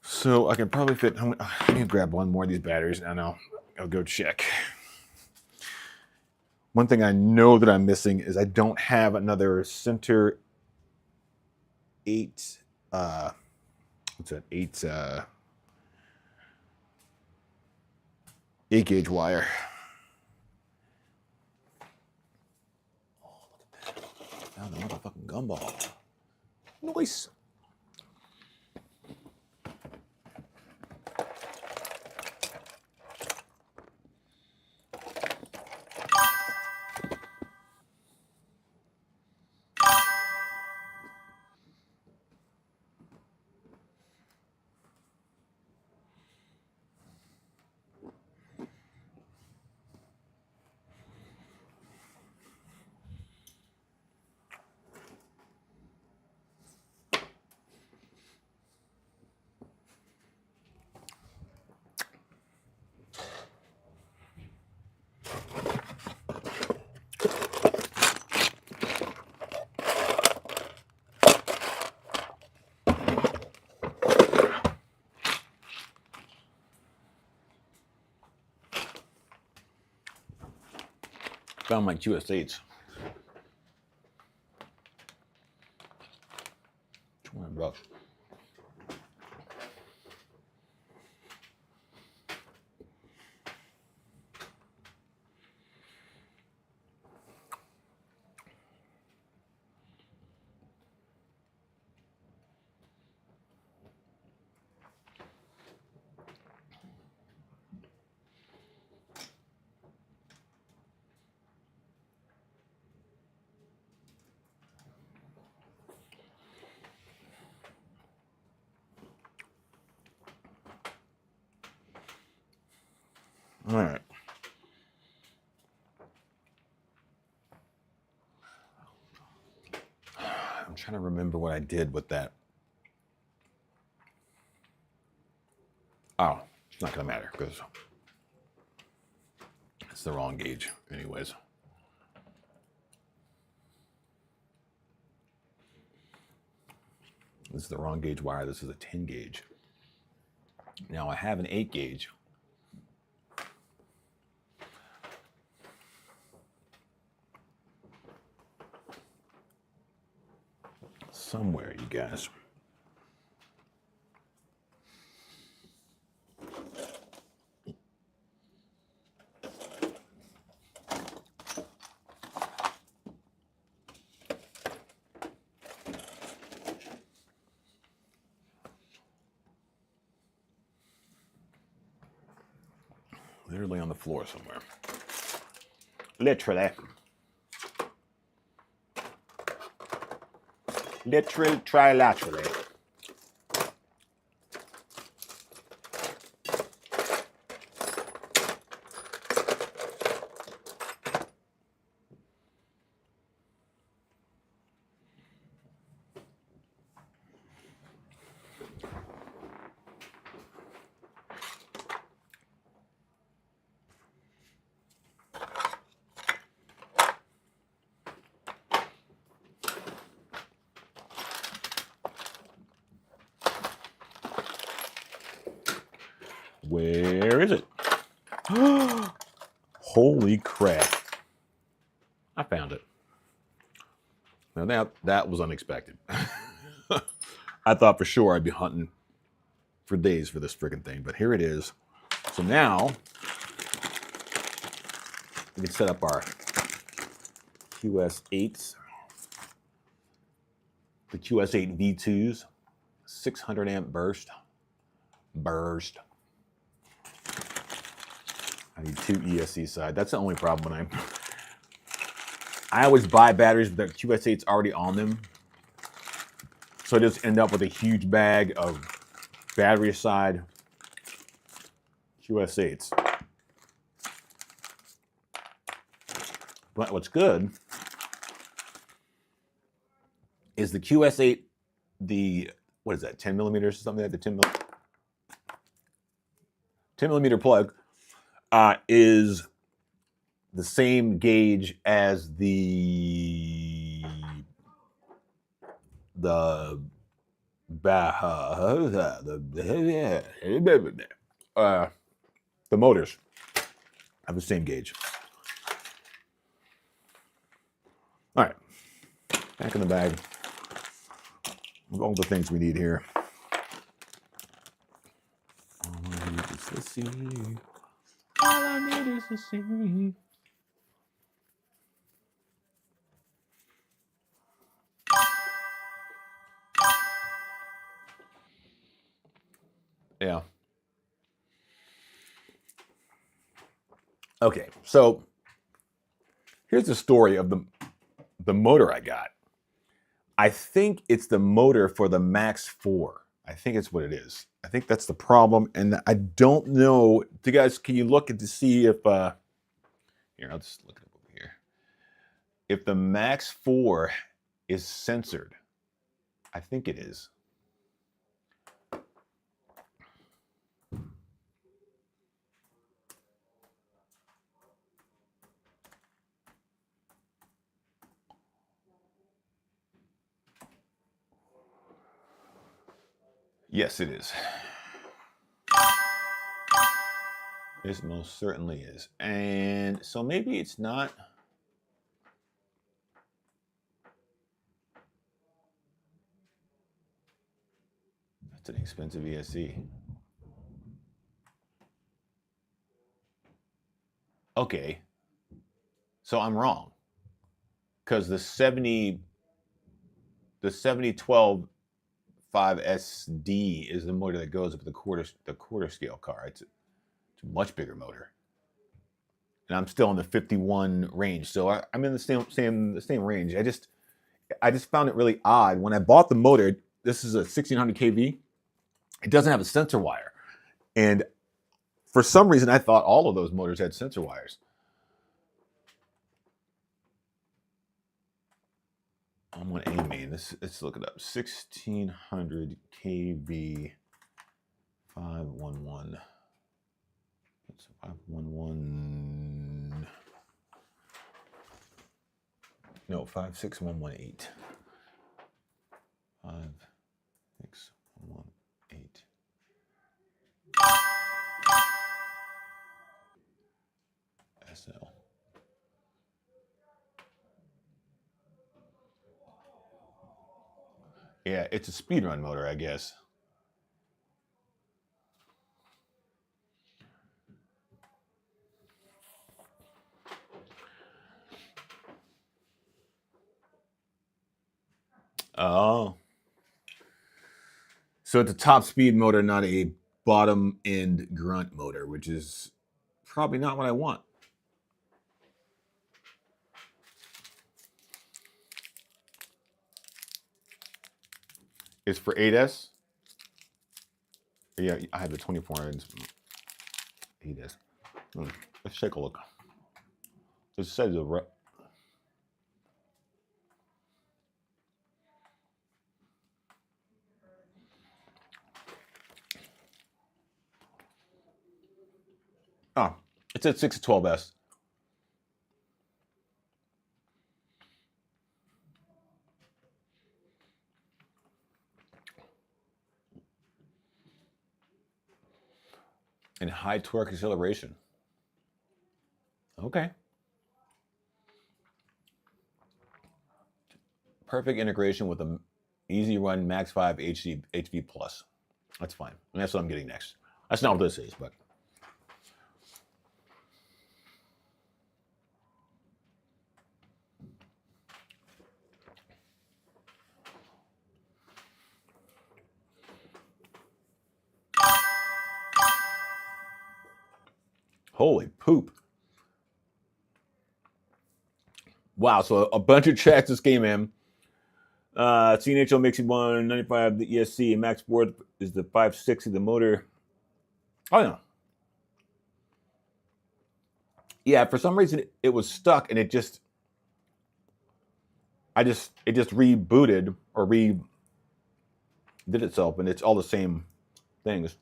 So I can probably fit. I need to grab one more of these batteries, and I'll go check. One thing I know that I'm missing is I don't have another center 8. What's that? 8 gauge wire. Oh, look at that! Found the motherfucking gumball. Nice. Found my QS8s. $200. All right. I'm trying to remember what I did with that. Oh, it's not going to matter because it's the wrong gauge anyways. This is the wrong gauge wire. This is a 10 gauge. Now I have an 8 gauge. Somewhere, you guys. Literally on the floor somewhere. Literally. Literal, trilaterally. Where is it? Holy crap. I found it. Now that was unexpected. I thought for sure I'd be hunting for days for this freaking thing, but here it is. So now we can set up our QS8s. The QS8 V2s, 600 amp burst. I need 2 ESC side. That's the only problem when I always buy batteries with the QS8s already on them. So I just end up with a huge bag of battery side QS8s. But what's good is the QS8, what is that, 10 millimeters or something like that? The 10 millimeter plug is the same gauge as the motors have the same gauge. All right, back in the bag with all the things we need here. All I need is to see. All I need is to see. Yeah. Okay, so here's the story of the motor I got. I think it's the motor for the Max 4. I think it's what it is. I think that's the problem, and I don't know. You guys, can you look at to see if here? I'll just look it up over here. If the Max 4 is censored, I think it is. Yes, it is. This most certainly is. And so maybe it's not. It's an expensive ESC. Okay. So I'm wrong. Because the 7012 5SD is the motor that goes with the quarter scale car. It's a much bigger motor. And I'm still in the 51 range. So I'm in the same range. I just found it really odd. When I bought the motor, this is a 1600 kV. It doesn't have a sensor wire. And for some reason, I thought all of those motors had sensor wires. I'm on A main. Let's look it up. 1600 kV 511. That's 511. No, 56118. 56118. SL. Yeah, it's a speedrun motor, I guess. Oh. So it's a top speed motor, not a bottom end grunt motor, which is probably not what I want. It's for 8S. Yeah, I have the 24-inch 8S. Let's take a look. It says the it said 6 to 12S. And high torque acceleration. Okay. Perfect integration with an easy run Max 5 HV Plus. That's fine. And that's what I'm getting next. That's not what this is, but. Holy poop. Wow, so a bunch of tracks just came in. CNHL makes it 195, the ESC, and Max Board is the 560, the motor. Oh, no. Yeah, for some reason it was stuck and it just rebooted or did itself, and it's all the same things.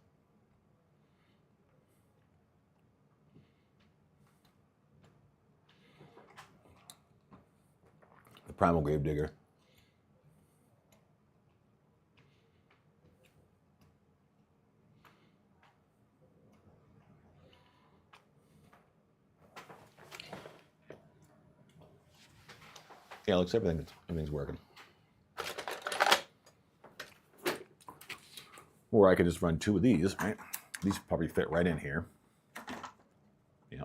The Primal Gravedigger. Yeah, looks everything's working. Or I could just run 2 of these, right? These probably fit right in here. Yeah.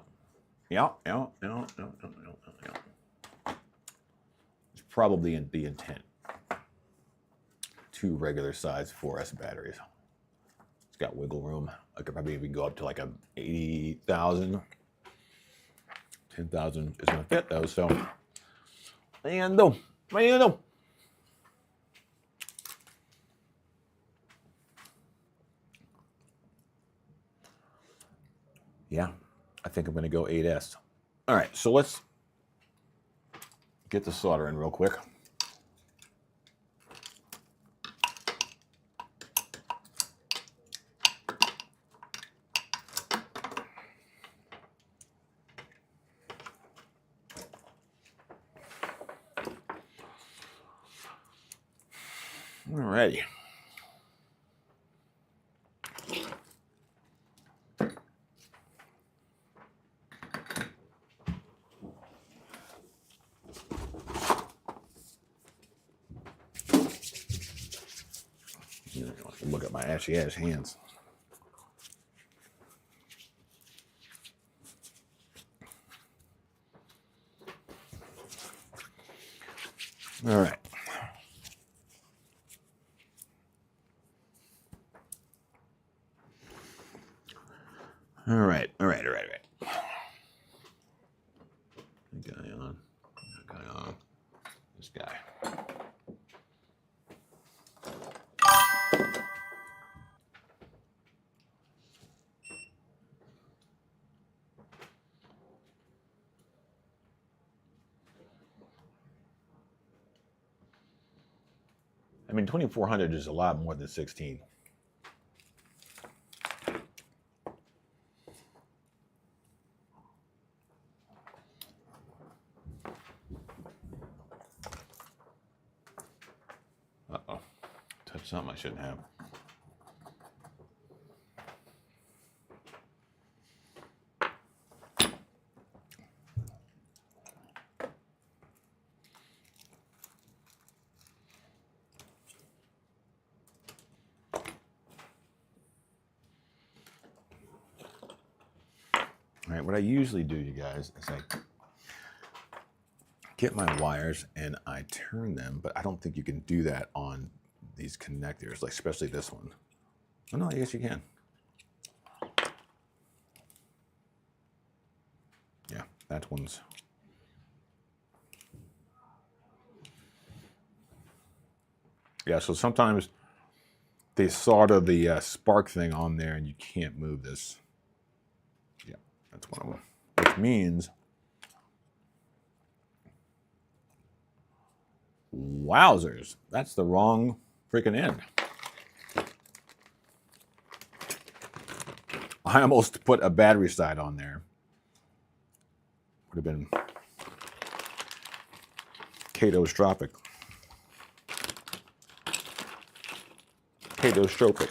It's probably the intent. 2 regular size 4S batteries. It's got wiggle room. I could probably even go up to like a 80,000. 10,000 is gonna fit those, so. And no. Yeah, I think I'm gonna go 8S. All right, so let's get the solder in real quick. Alrighty. Look at my ashy ass hands. All right. All right. Guy on. This guy. I mean, 2400 is a lot more than 16. Uh-oh. Touched something I shouldn't have. All right, what I usually do, you guys, is I get my wires and I turn them, but I don't think you can do that on these connectors, like especially this one. Oh no, I guess you can. Yeah, that one's. Yeah, so sometimes they solder the spark thing on there and you can't move this. Yeah, that's one of them. Which means, wowzers, that's the wrong freaking end. I almost put a battery side on there. Would have been catastrophic. Catastrophic.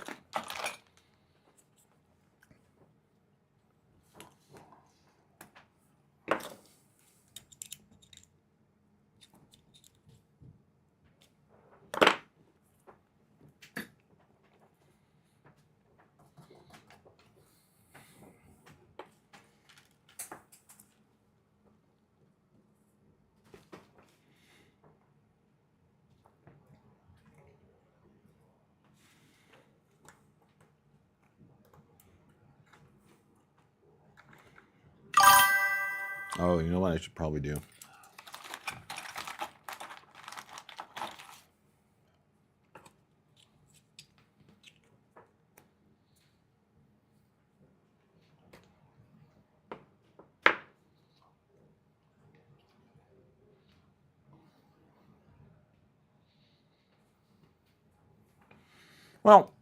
Oh, you know what I should probably do? Well,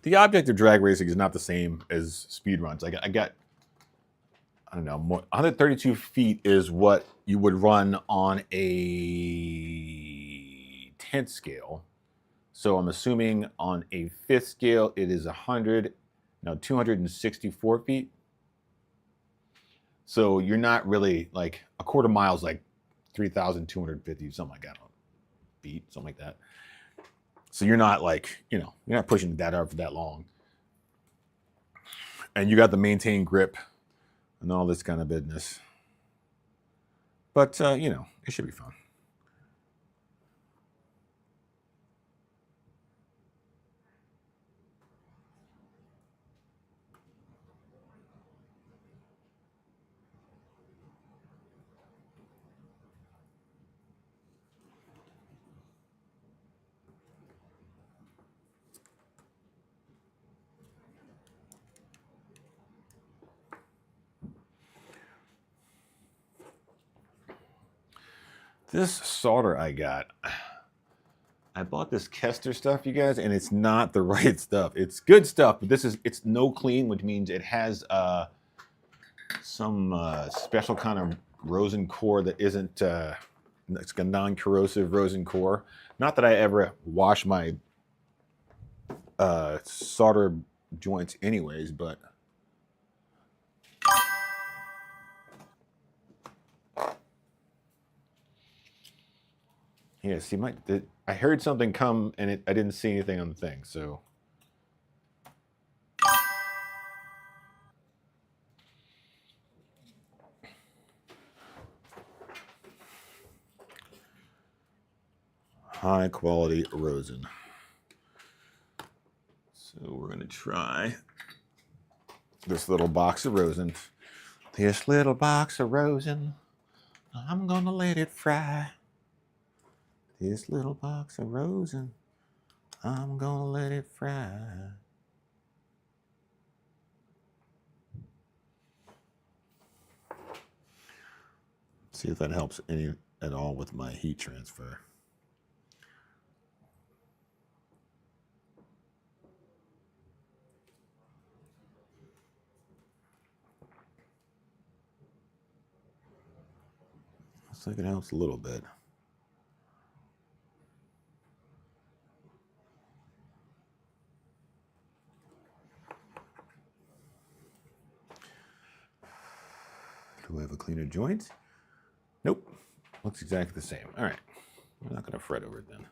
the object of drag racing is not the same as speed runs. I got I don't know, 132 feet is what you would run on a 10th scale. So I'm assuming on a 5th scale, it is 264 feet. So you're not really like a quarter mile is like 3,250, something like that, feet, something like that. So you're not like, you're not pushing that up for that long. And you got the maintain grip and all this kind of business. But, it should be fun. This solder I bought this Kester stuff, you guys, and it's not the right stuff. It's good stuff, but it's no clean, which means it has some special kind of rosin core that isn't, it's a non-corrosive rosin core. Not that I ever wash my solder joints anyways, but Yeah, see, I heard something come and I didn't see anything on the thing, so. High quality rosin. So we're going to try this little box of rosin. This little box of rosin, I'm going to let it fry. This little box of rosin, I'm going to let it fry. See if that helps any at all with my heat transfer. Looks like it helps a little bit. Do I have a cleaner joint? Nope. Looks exactly the same. All right. We're not going to fret over it then.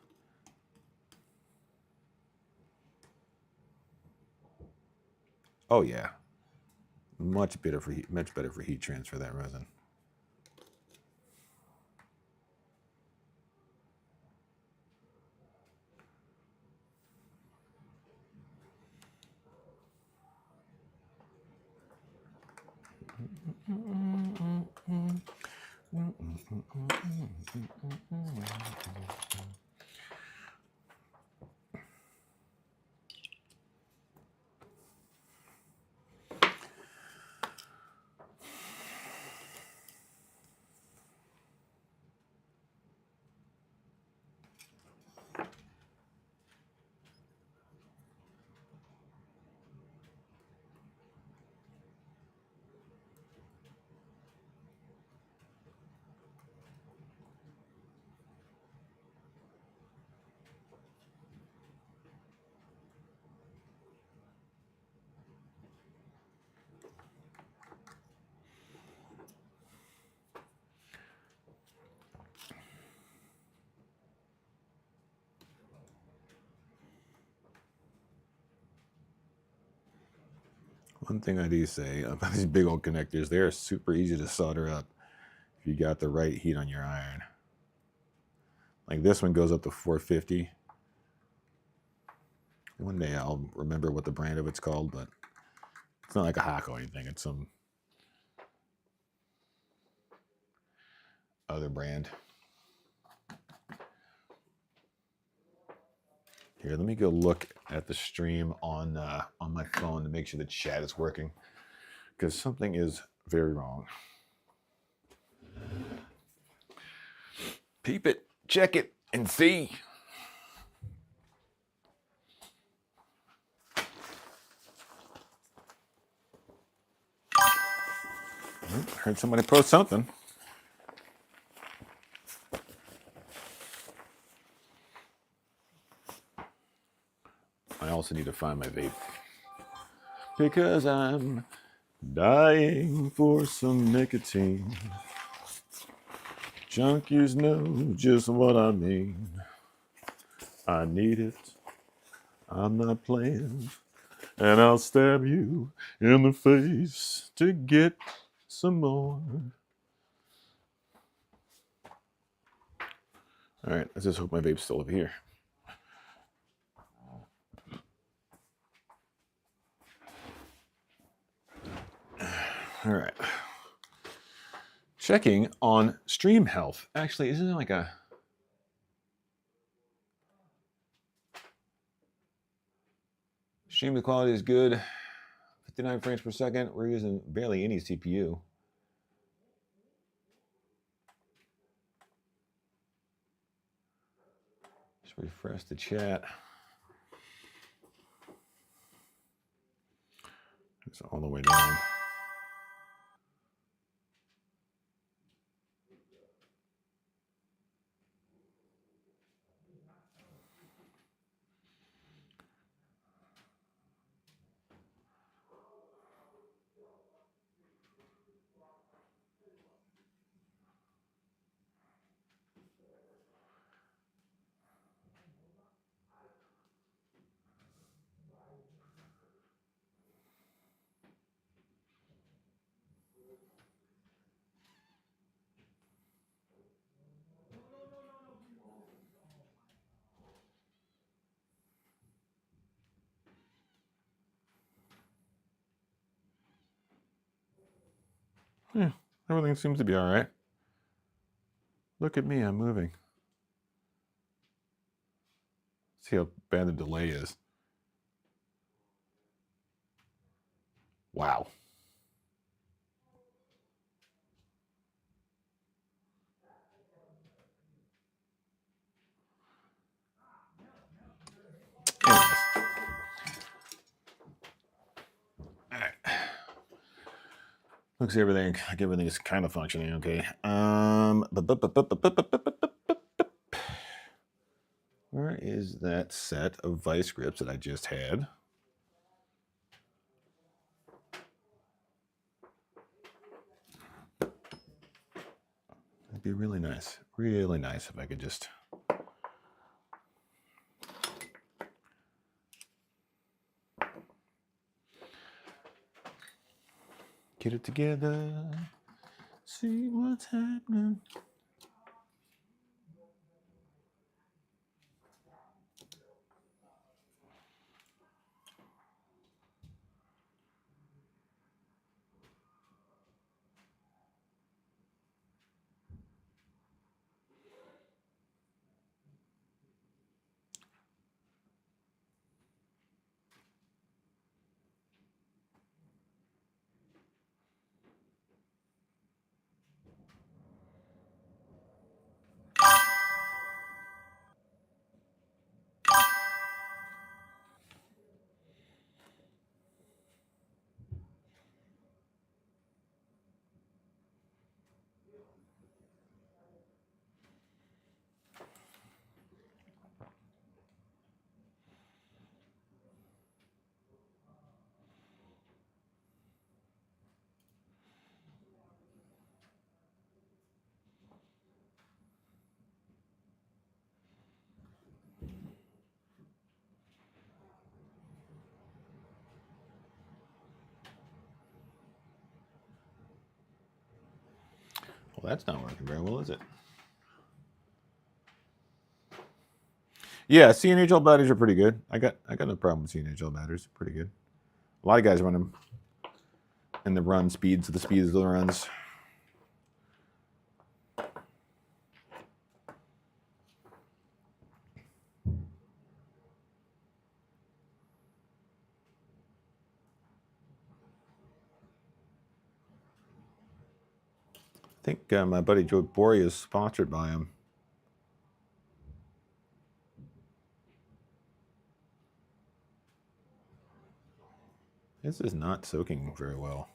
Oh yeah. Much better for heat transfer, that resin. One thing I do say about these big old connectors, they are super easy to solder up if you got the right heat on your iron. Like this one goes up to 450. One day I'll remember what the brand of it's called, but it's not like a Hako or anything. It's some other brand. Here, let me go look at the stream on my phone to make sure the chat is working, because something is very wrong. Peep it, check it, and see. Heard somebody post something. I also need to find my vape, because I'm dying for some nicotine. Junkies know just what I mean. I need it. I'm not playing. And I'll stab you in the face to get some more. All right, let's just hope my vape's still over here. All right. Checking on stream health. Actually, isn't it like a... Stream quality is good. 59 frames per second. We're using barely any CPU. Just refresh the chat. It's all the way down. Yeah, everything seems to be all right. Look at me, I'm moving. See how bad the delay is. Wow. Anyways. All right. Looks like everything is kind of functioning okay. Where is that set of vice grips that I just had? It'd be really nice if I could just get it together, see what's happening. Well, that's not working very well, is it? Yeah, CNHL batteries are pretty good. I got no problem with CNHL batteries. Pretty good. A lot of guys run them in the run speeds, the speeds of the runs. I think my buddy Joe Bory is sponsored by him. This is not soaking very well.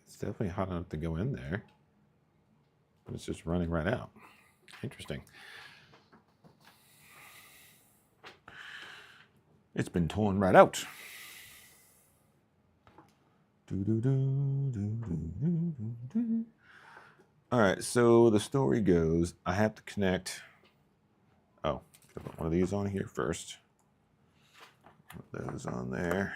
It's definitely hot enough to go in there, but it's just running right out. Interesting. It's been torn right out. All right, so the story goes, I have to connect. Oh, put one of these on here first. Put those on there.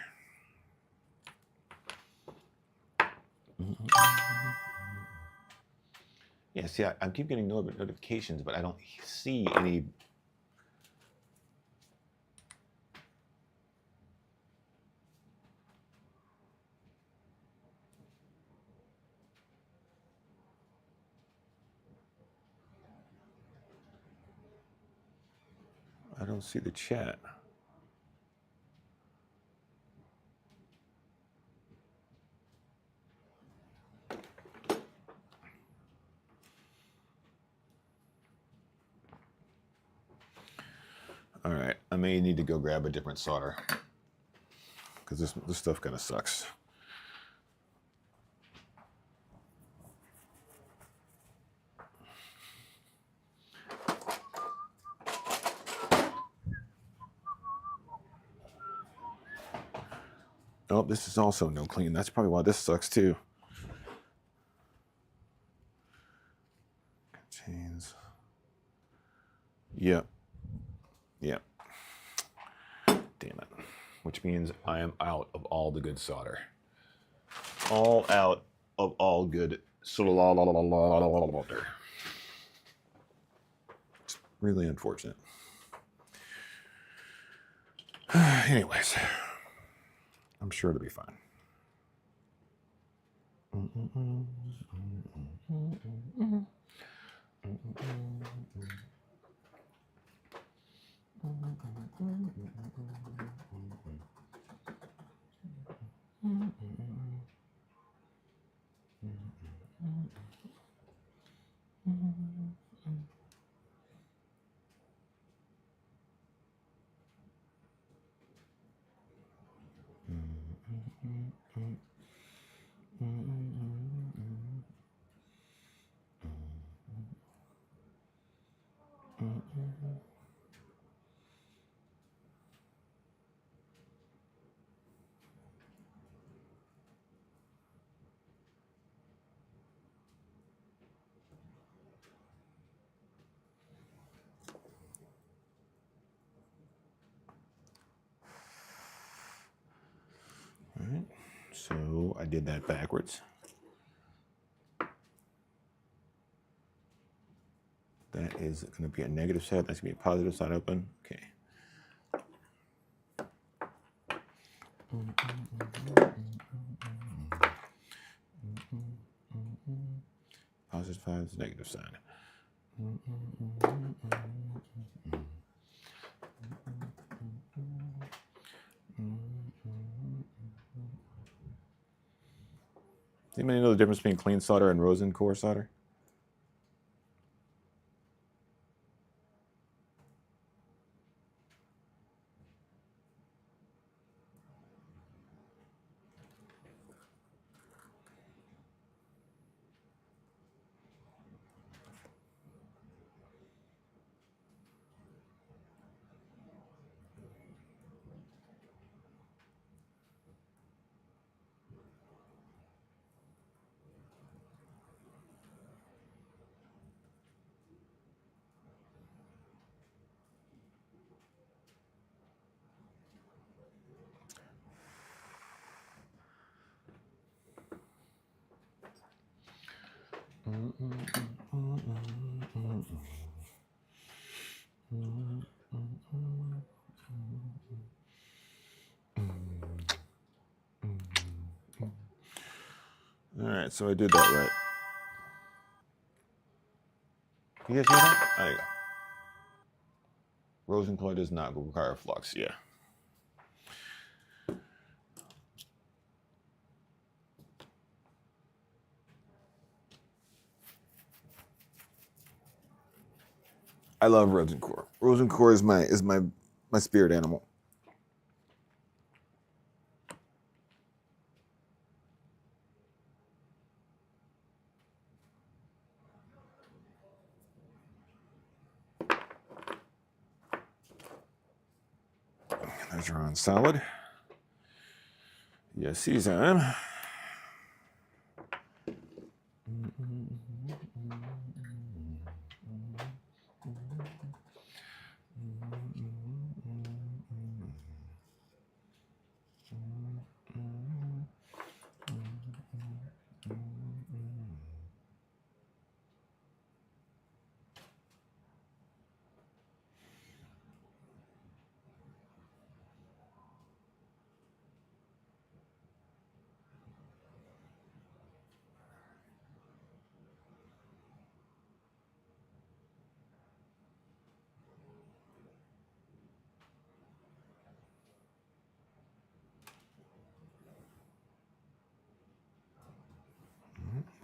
Yeah, see, I keep getting notifications, but I don't see any. I don't see the chat. All right, I may need to go grab a different solder because this stuff kind of sucks. Oh, this is also no clean. That's probably why this sucks too. Contains. Yep. Yep. Damn it. Which means I am out of all the good solder. All out of all good solder. It's really unfortunate. Anyways, I'm sure it'll be fine. All right, so I did that backwards. That is going to be a negative side. That's going to be a positive side open. Okay. Positive side is negative side. Does anybody know the difference between clean solder and rosin core solder? All right, so I did that right. You guys hear that? There you go. Rosin core does not require flux. Yeah. I love rosin core. Rosin core is my spirit animal. There's your on solid. Yes, he's on. A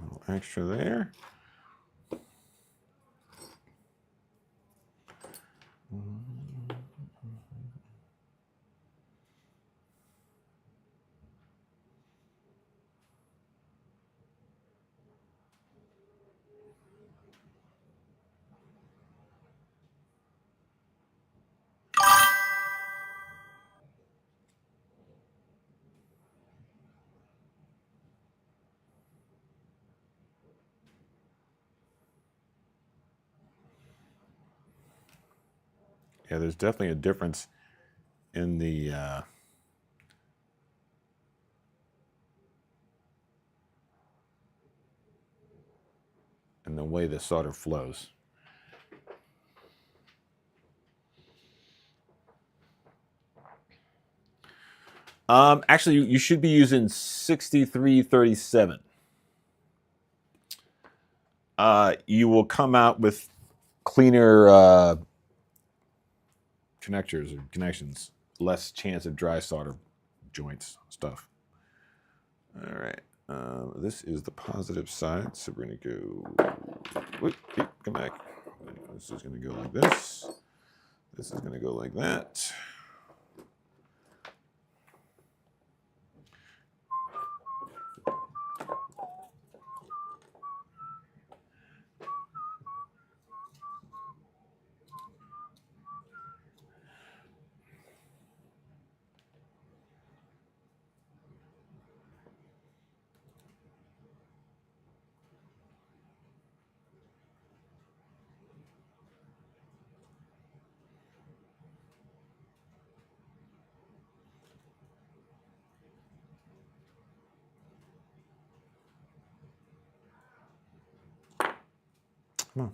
little extra there. Yeah, there's definitely a difference in the way the solder flows. Actually, you should be using 6337. you will come out with cleaner connectors or connections, less chance of dry solder joints stuff. All right, this is the positive side, so we're gonna go. Whoop, come back. This is gonna go like this. This is gonna go like that. Come on.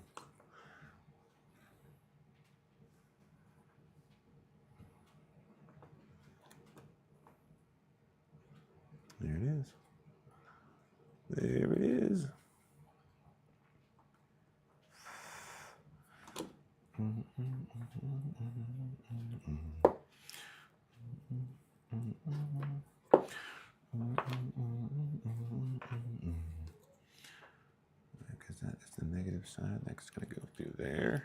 There it is. There it is. Because that is the negative side. That's going to go through there.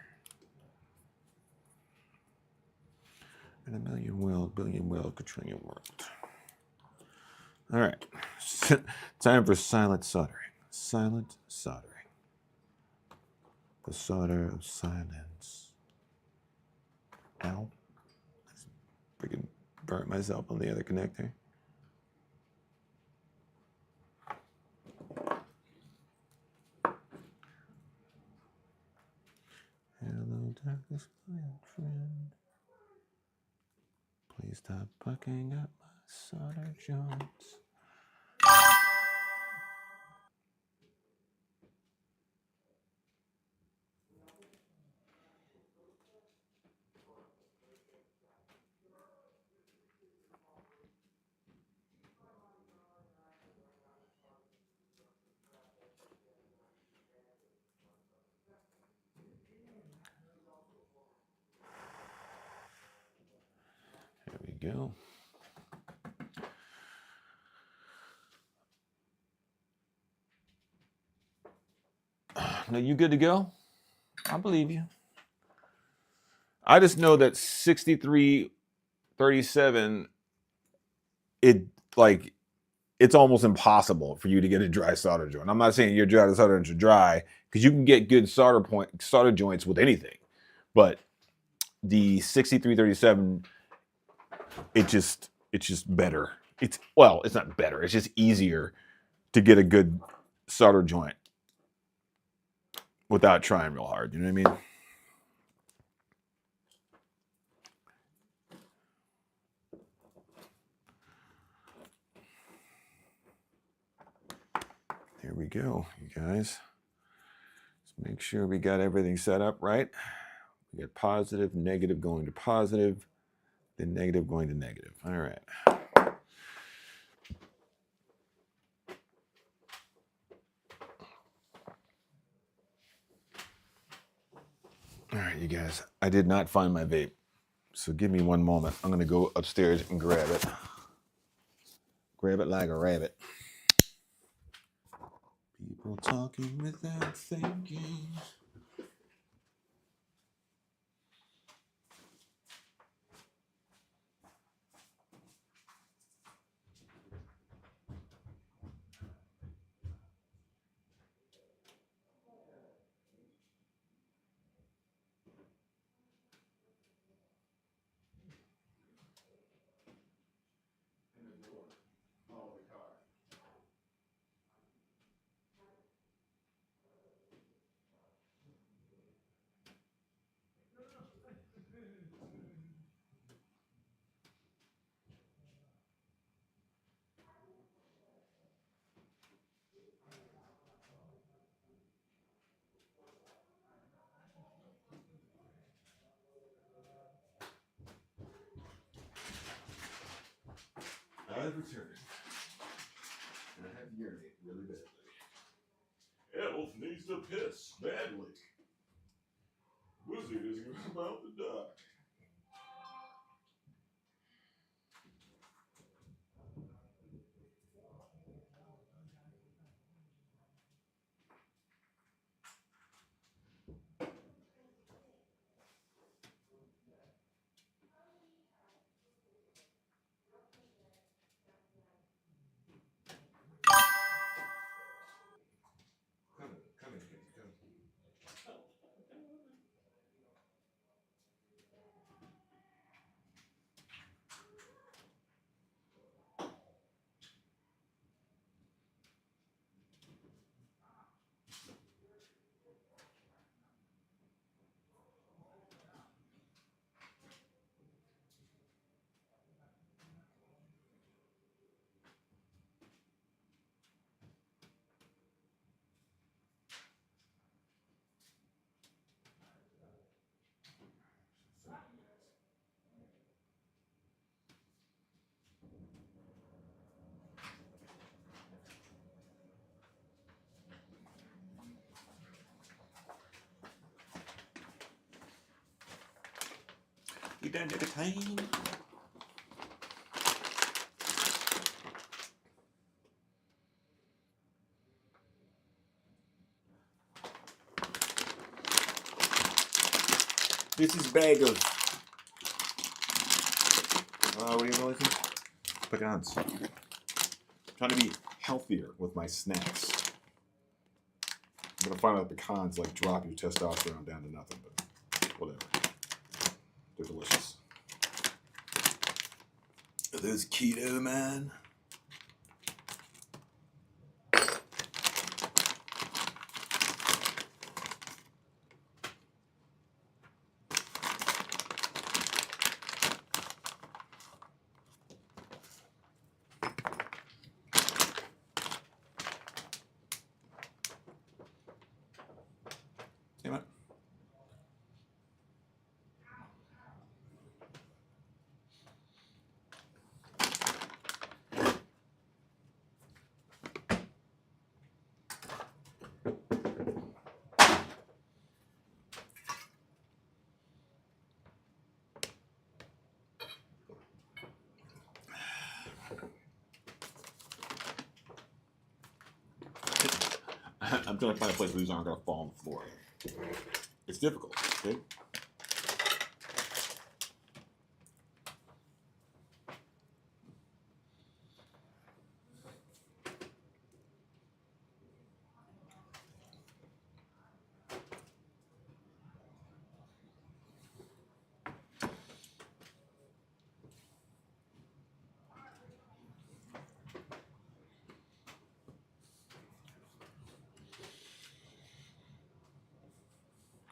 And a million world, billion world, quadrillion world. All right. Time for silent soldering. Silent soldering. The solder of silence. Ow. I just freaking burnt myself on the other connector. Hello, darkness, my old friend. Please stop bucking up my solder joints. There we go. Now you good to go? I believe you. I just know that 6337, it's almost impossible for you to get a dry solder joint. I'm not saying your dry solder joints are dry, because you can get good solder joints with anything, but the 6337, it's just better. It's not better. It's just easier to get a good solder joint without trying real hard. You know what I mean? There we go, you guys. Let's make sure we got everything set up right. We got positive, negative going to positive, then negative going to negative. All right. All right, you guys. I did not find my vape, so give me one moment. I'm gonna go upstairs and grab it. Grab it like a rabbit. People talking without thinking. I've returned. And I have to urinate really badly. Yeah, well, needs to piss badly. Wizard is about to die. Come here, Kitty, come. You done took a time? This is bagels. What do you really think? Pecans. I'm trying to be healthier with my snacks. I'm gonna find out pecans like drop your testosterone down to nothing, but whatever. They're delicious. Are those keto, man? Damn it. I'm trying to find a place where these aren't gonna fall on the floor. It's difficult, okay?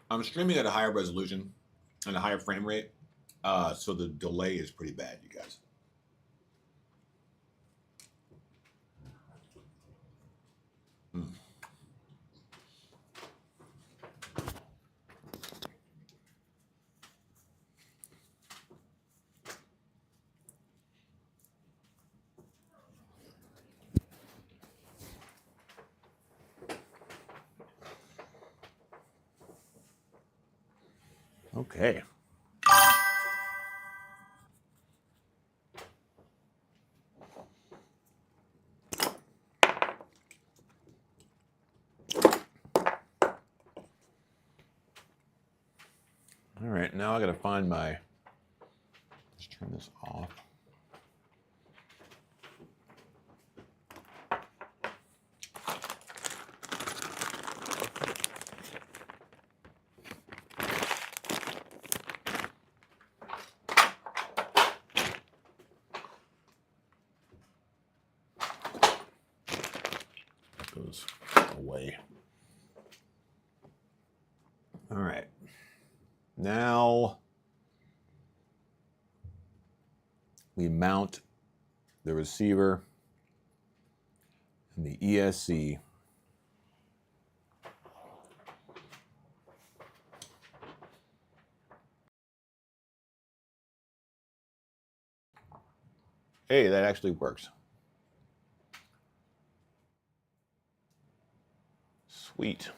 I'm streaming at a higher resolution and a higher frame rate, so the delay is pretty bad, you guys. Okay. All right, now I gotta find my, let's turn this off. Goes away. All right. Now we mount the receiver and the ESC Hey, that actually works. Sweet.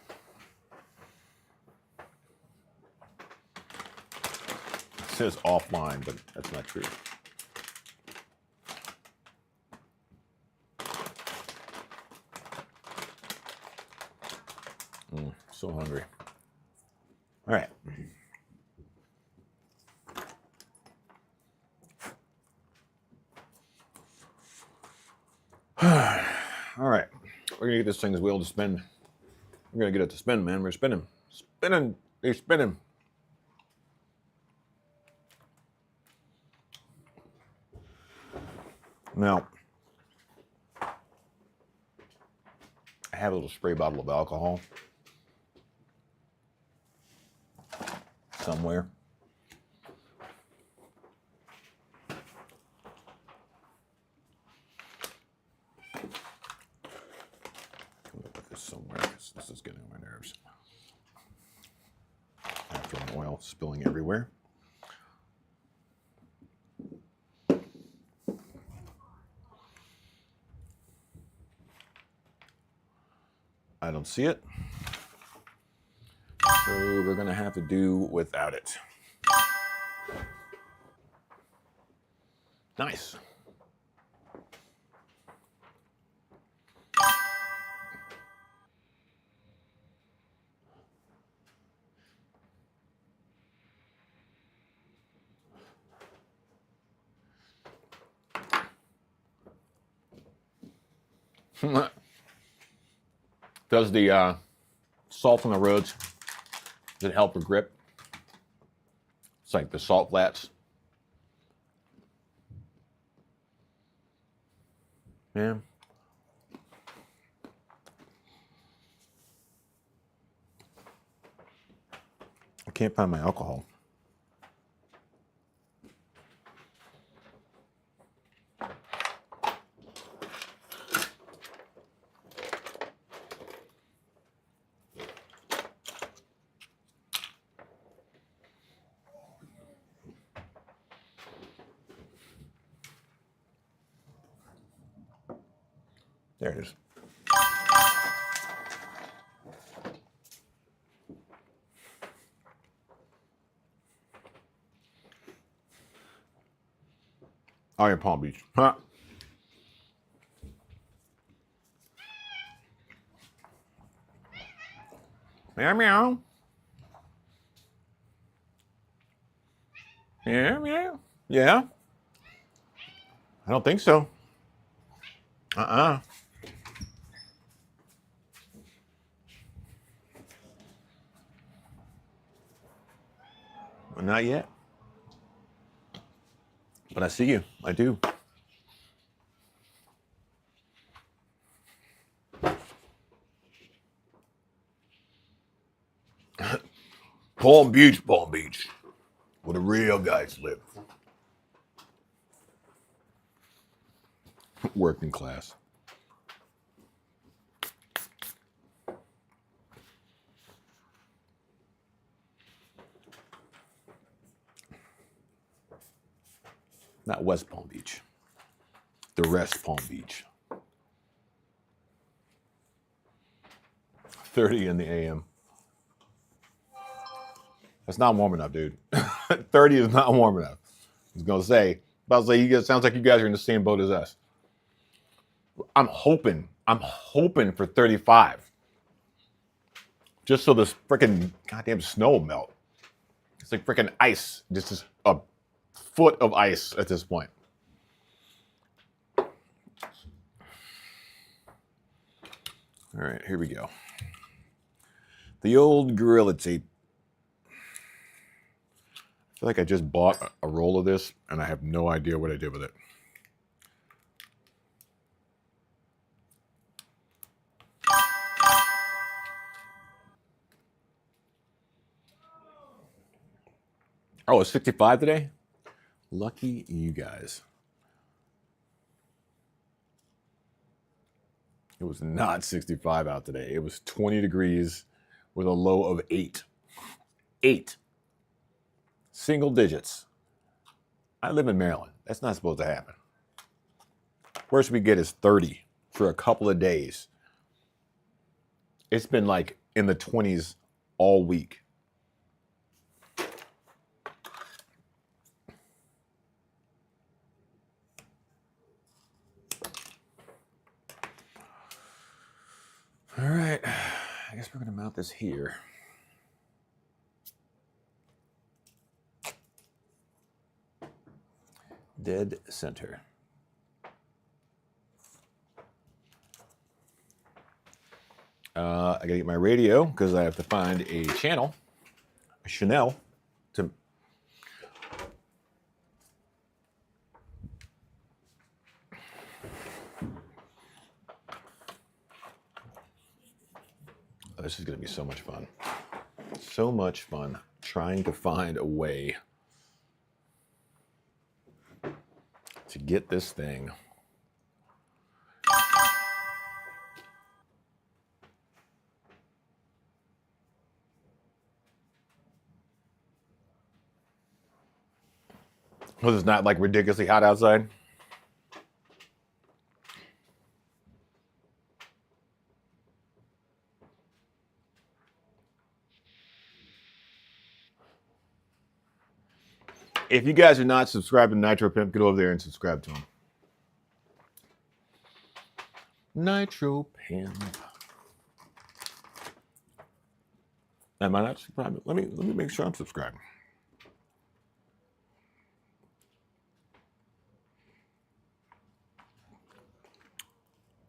It says offline, but that's not true. So hungry. All right. All right. We're gonna get this thing's wheel to spin. We're gonna get it to spin, man. We're spinning. Spinning. They're spinning. Now, I have a little spray bottle of alcohol somewhere. Put this somewhere. This is getting on my nerves. After an oil spilling everywhere. I don't see it. So we're gonna have to do without it. Nice. Does the salt on the roads, does it help with grip? It's like the salt flats. Yeah. I can't find my alcohol. There it is. Oh, yeah, Palm Beach. Huh? Meow, meow. Yeah, meow. Yeah. I don't think so. Uh-uh. Well, not yet. But I see you. I do. Palm Beach, where the real guys live. Working class. Not West Palm Beach. The rest Palm Beach. 30 in the AM. That's not warm enough, dude. 30 is not warm enough. I was gonna say, you guys sounds like you guys are in the same boat as us. I'm hoping for 35. Just so this freaking goddamn snow will melt. It's like freaking ice. Just a foot of ice at this point. All right, here we go. The old Gorilla Tape. I feel like I just bought a roll of this and I have no idea what I did with it. Oh, it's 65 today? Lucky you guys. It was not 65 out today. It was 20 degrees with a low of 8. 8. Single digits. I live in Maryland. That's not supposed to happen. Worst we get is 30 for a couple of days. It's been like in the 20s all week. All right, I guess we're gonna mount this here. Dead center. I gotta get my radio because I have to find a channel, a Chanel, to. Oh, this is gonna be so much fun. So much fun trying to find a way to get this thing. Was it not like ridiculously hot outside? If you guys are not subscribed to Nitro Pimp, get over there and subscribe to him. Nitro Pimp. Am I not subscribed? Let me make sure I'm subscribed.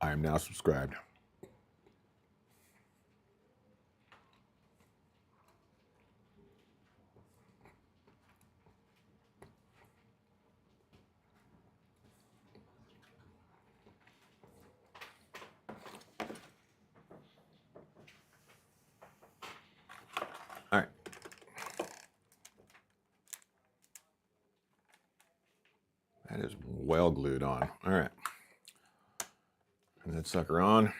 I am now subscribed. All right. That is well glued on. All right. And that sucker on.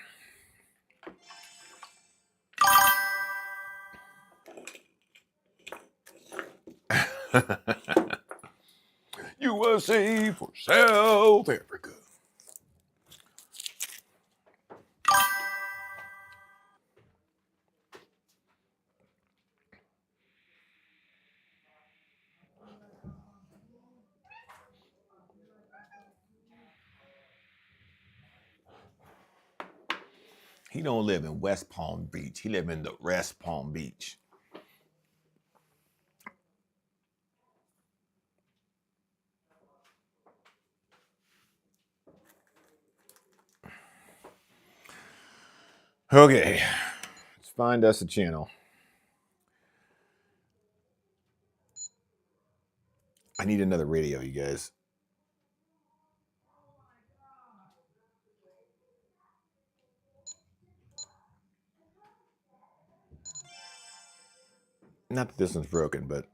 USA for South Africa. He don't live in West Palm Beach. He live in the West Palm Beach. Okay, let's find us a channel. I need another radio, you guys. Not that this one's broken, but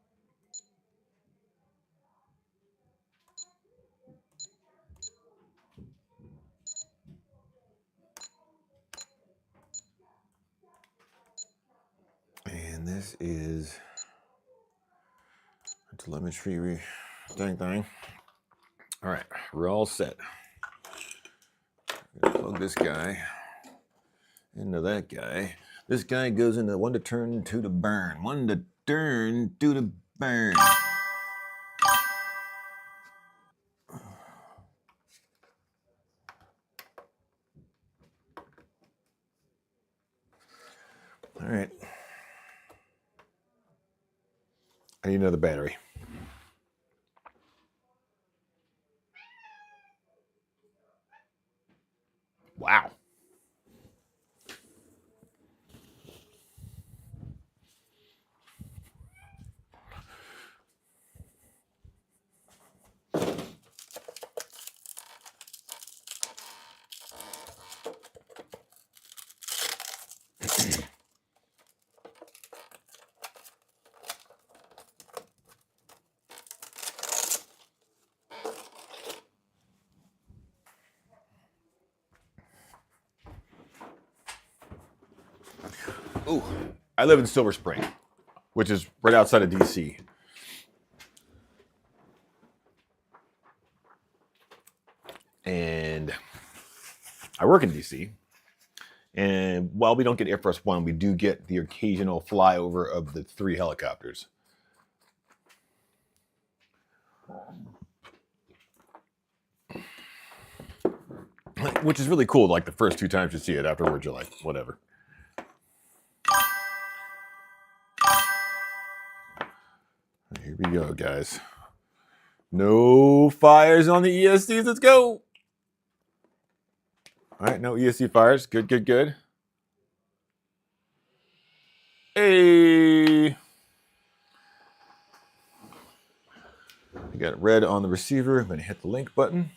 and this is a telemetry thing. All right, we're all set. Plug this guy into that guy. This guy goes into one to turn, two to burn. One to turn, two to burn. All right. I need another battery. Wow. Ooh, I live in Silver Spring, which is right outside of DC. And I work in DC. And while we don't get Air Force One, we do get the occasional flyover of the 3 helicopters. Which is really cool, like the first 2 times you see it. Afterwards, you're like, whatever. Here we go, guys. No fires on the ESCs. Let's go. All right, no ESC fires. Good, good, good. Hey. I got red on the receiver. I'm going to hit the link button.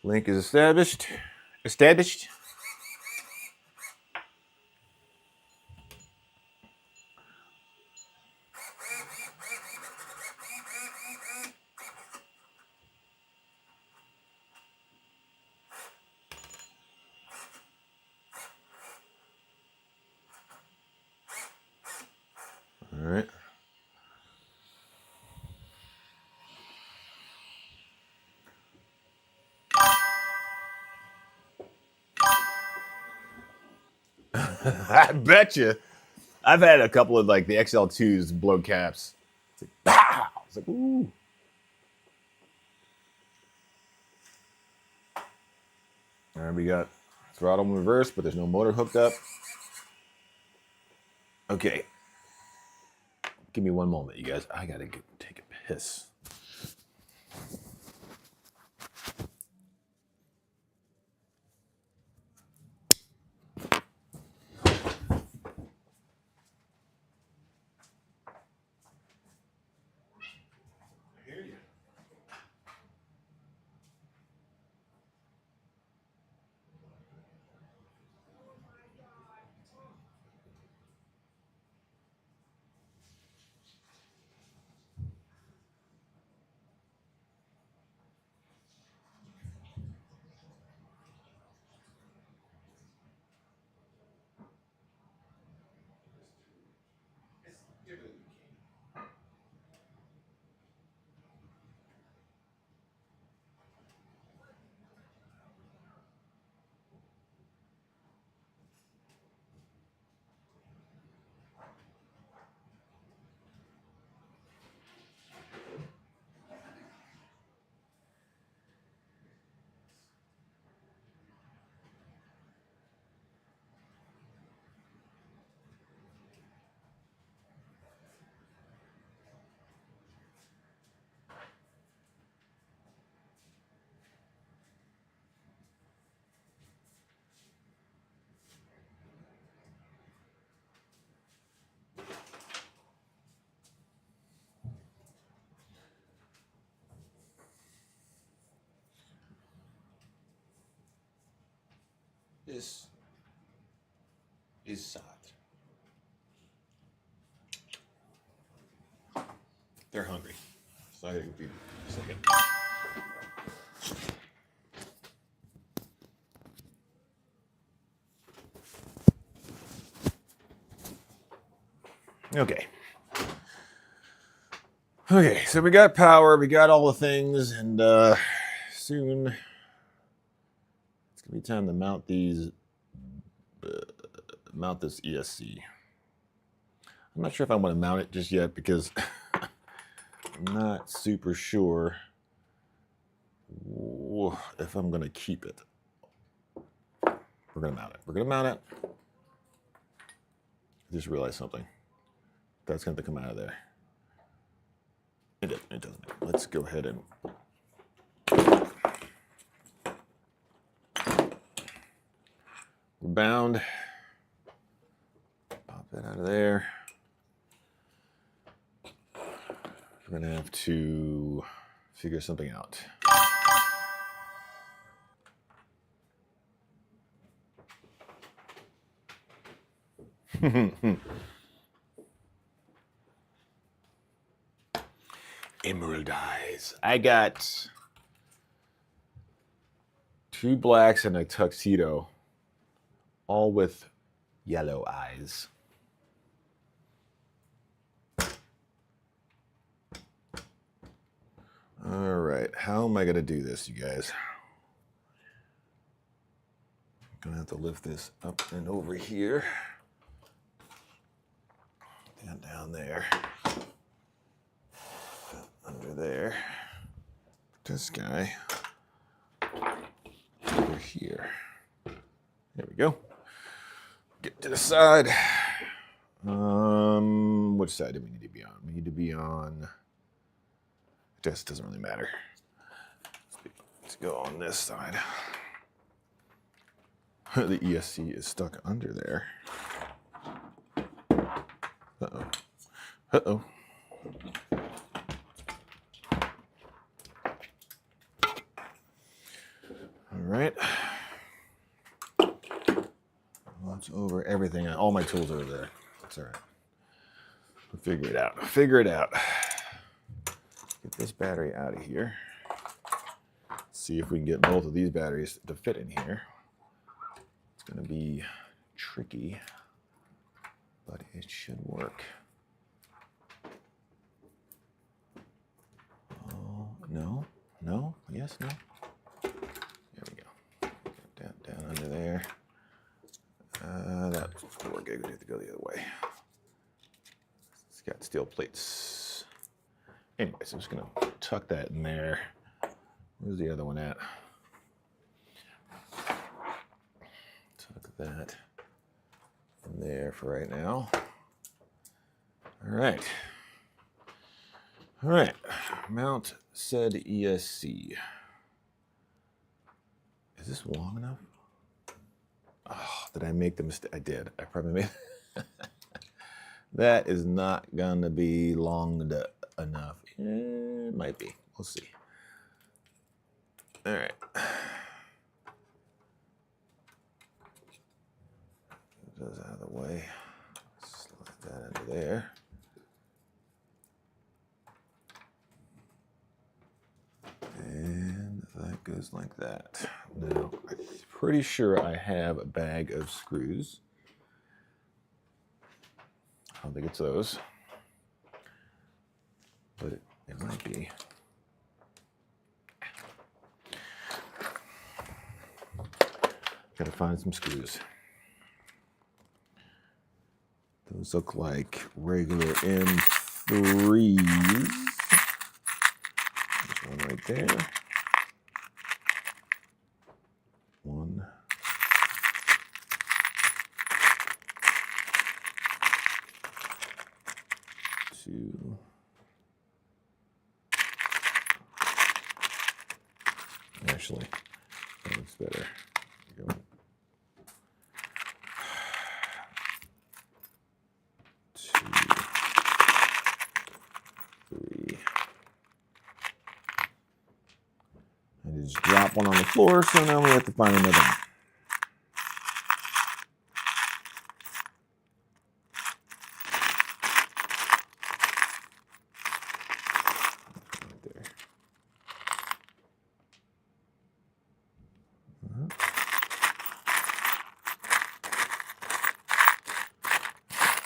Link is established. Established. All right. I bet you. I've had a couple of like the XL2s blow caps. It's like, pow! It's like, ooh. All right, we got throttle in reverse, but there's no motor hooked up. Okay. Give me one moment, you guys. I gotta take a piss. This is sad. They're hungry. So I gotta be a second. Okay. Okay, so we got power, we got all the things, and soon it's gonna be time to mount these. Mount this ESC. I'm not sure if I want to mount it just yet because I'm not super sure if I'm gonna keep it. We're gonna mount it. We're gonna mount it. I just realized something. That's gonna have to come out of there. It doesn't. Let's go ahead and we're bound. Pop that out of there. We're gonna have to figure something out. Emerald eyes. I got 2 blacks and a tuxedo, all with yellow eyes. All right, how am I gonna do this, you guys? I'm gonna have to lift this up and over here. And down there. Under there. This guy over here. There we go. Get to the side. Which side do we need to be on? We need to be on. Just doesn't really matter. Let's go on this side. The ESC is stuck under there. Uh-oh. Uh-oh. All right. Well, it's over everything. All my tools are over there. That's all right. We'll figure it out. Figure it out. Get this battery out of here. See if we can get both of these batteries to fit in here. It's going to be tricky, but it should work. Oh, no, no, yes, no. There we go. Get down under there. That will work. We have to go the other way. It's got steel plates. Anyways, I'm just going to tuck that in there. Where's the other one at? Tuck that in there for right now. All right. All right. Mount said ESC. Is this long enough? Oh, did I make the mistake? I did. I probably made that is not gonna be long enough. It might be. We'll see. All right. Get those out of the way. Slide that under there. And that goes like that. Now, I'm pretty sure I have a bag of screws. I don't think it's those, but it might be. Gotta find some screws. Those look like regular M3s. There's one right there. One. Two. Actually, that looks better. There you go. Two. Three. I just dropped one on the floor, so now we have to find another one.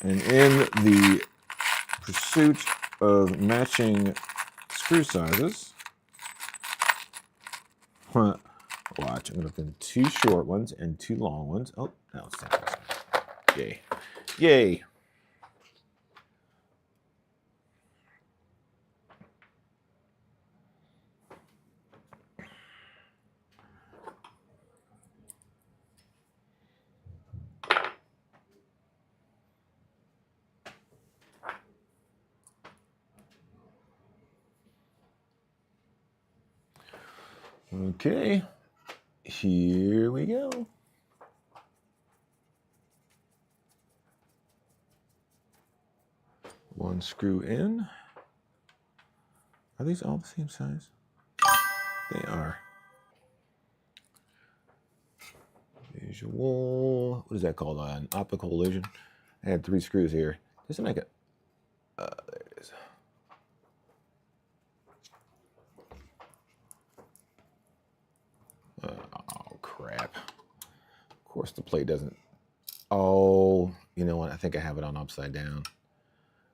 And in the pursuit of matching screw sizes, watch, I'm going to put in 2 short ones and 2 long ones. Oh, no, it's not. Yay. Yay. Okay, here we go. One screw in. Are these all the same size? They are. Visual, what is that called? An optical illusion. I had 3 screws here. Just to make it. There it is. Oh, crap. Of course the plate doesn't. Oh, you know what? I think I have it on upside down.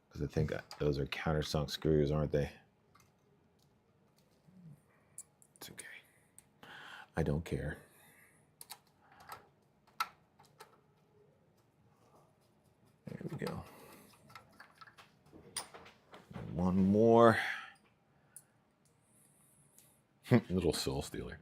Because I think those are countersunk screws, aren't they? I don't care. There we go. One more. Little soul stealer.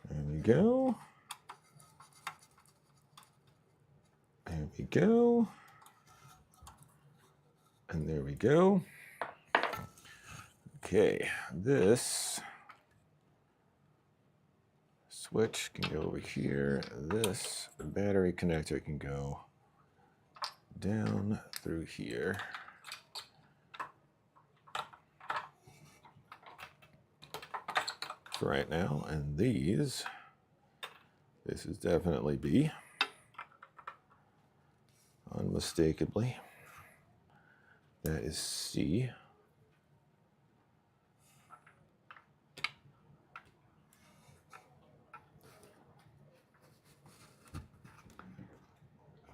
There we go. There we go. And there we go. Okay, this switch can go over here. This battery connector can go down through here. For right now, and this is definitely B. Unmistakably. That is C.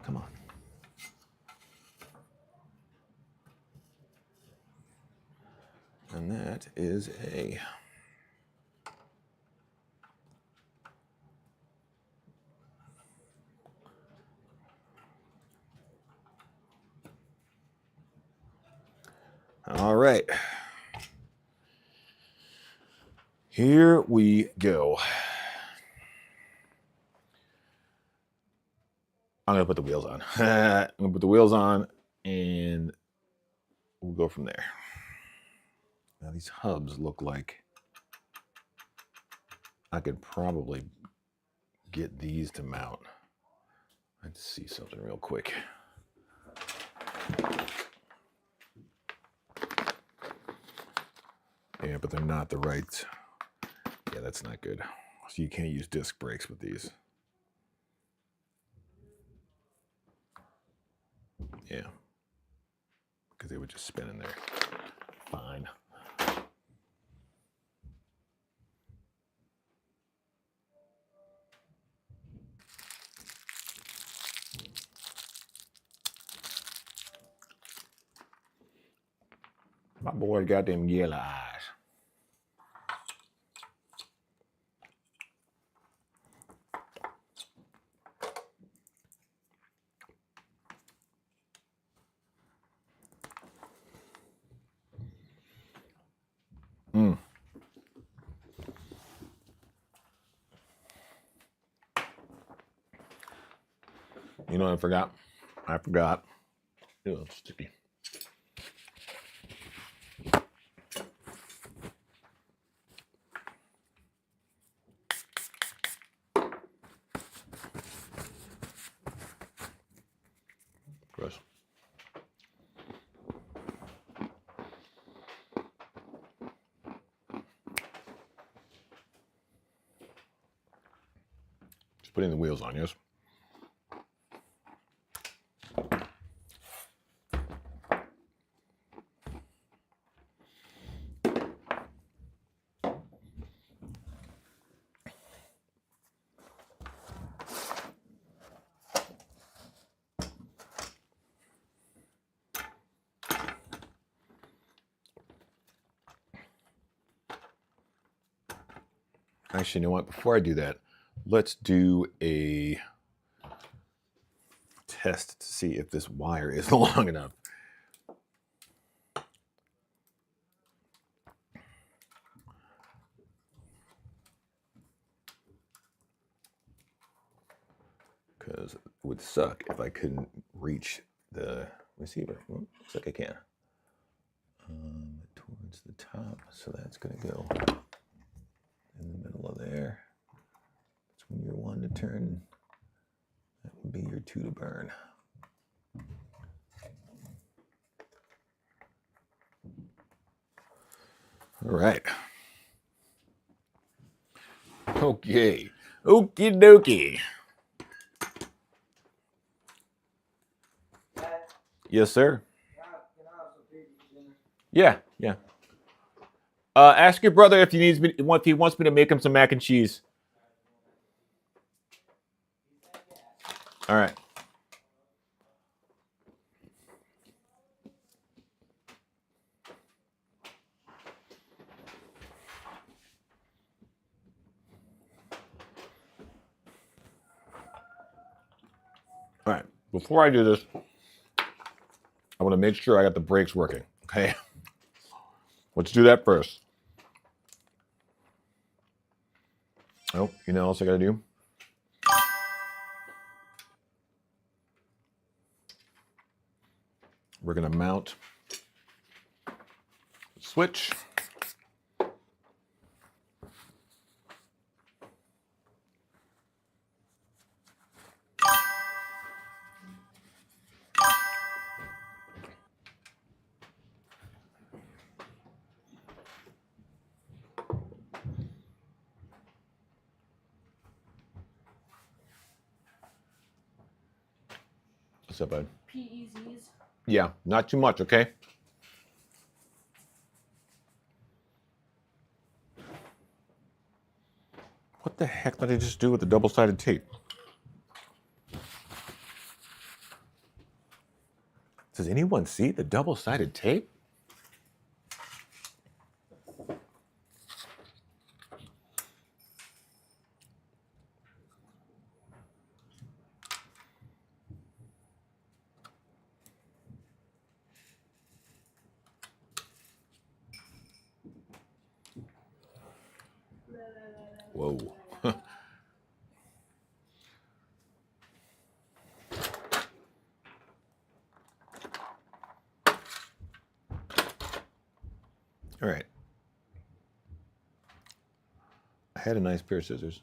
Come on. And that is A. All right. Here we go. I'm going to put the wheels on. I'm going to put the wheels on and we'll go from there. Now these hubs look like I could probably get these to mount. Let's see something real quick. Yeah, but they're not the right. Yeah, that's not good. So you can't use disc brakes with these. Yeah. Because they would just spin in there. Fine. My boy got them yellow eyes. You know what I forgot? I forgot. Ew, it's sticky. Gross. Just putting the wheels on, yes? Actually, you know what? Before I do that, let's do a test to see if this wire is long enough. Because it would suck if I couldn't reach the receiver. Well, looks like I can. Towards the top, so that's going to go in the middle of there. That's when you're 1 to turn. That would be your 2 to burn. All right. Okay. Okie dokie. Yes, sir. Yeah, yeah. Ask your brother if he wants me to make him some mac and cheese. All right. All right. Before I do this, I want to make sure I got the brakes working. Okay. Let's do that first. Oh, you know what else I got to do? We're going to mount the switch. What's up, bud? PEZs. Yeah, not too much, okay? What the heck did I just do with the double-sided tape? Does anyone see the double-sided tape? Whoa. All right. I had a nice pair of scissors.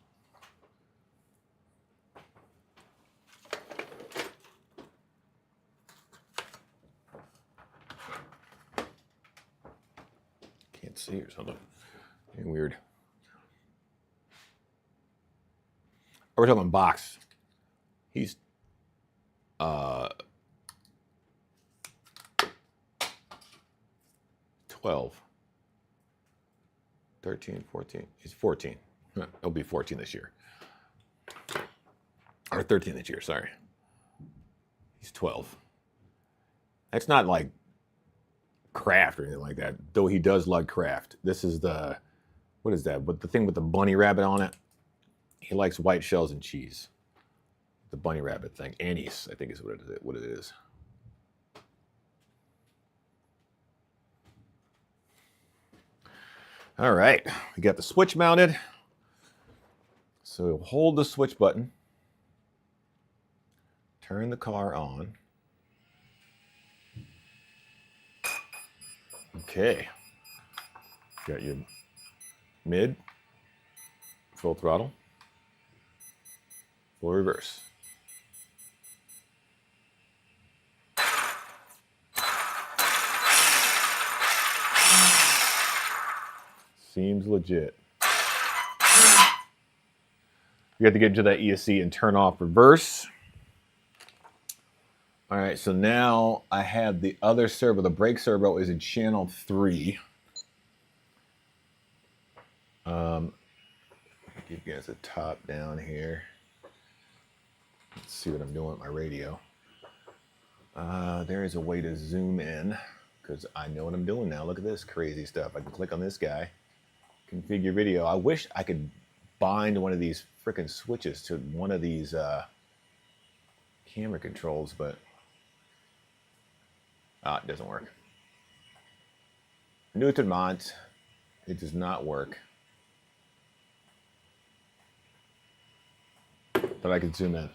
Can't see or something. Weird. We're talking box. He's 12, 13, 14. He's 14. He'll be 14 this year. Or 13 this year, sorry. He's 12. That's not like craft or anything like that, though he does like craft. This is the, what is that? But the thing with the bunny rabbit on it, he likes white shells and cheese. The bunny rabbit thing. Annie's, I think is what it is. All right, we got the switch mounted. So we'll hold the switch button, turn the car on. Okay, got your mid, full throttle, full reverse. Seems legit. You have to get into that ESC and turn off reverse. All right, so now I have the other servo. The brake servo is in channel 3. Give you guys a top down here. Let's see what I'm doing with my radio. There is a way to zoom in because I know what I'm doing now. Look at this crazy stuff. I can click on this guy, configure video. I wish I could bind one of these freaking switches to one of these camera controls, but it doesn't work. Newtonmont, it does not work. But I can zoom in.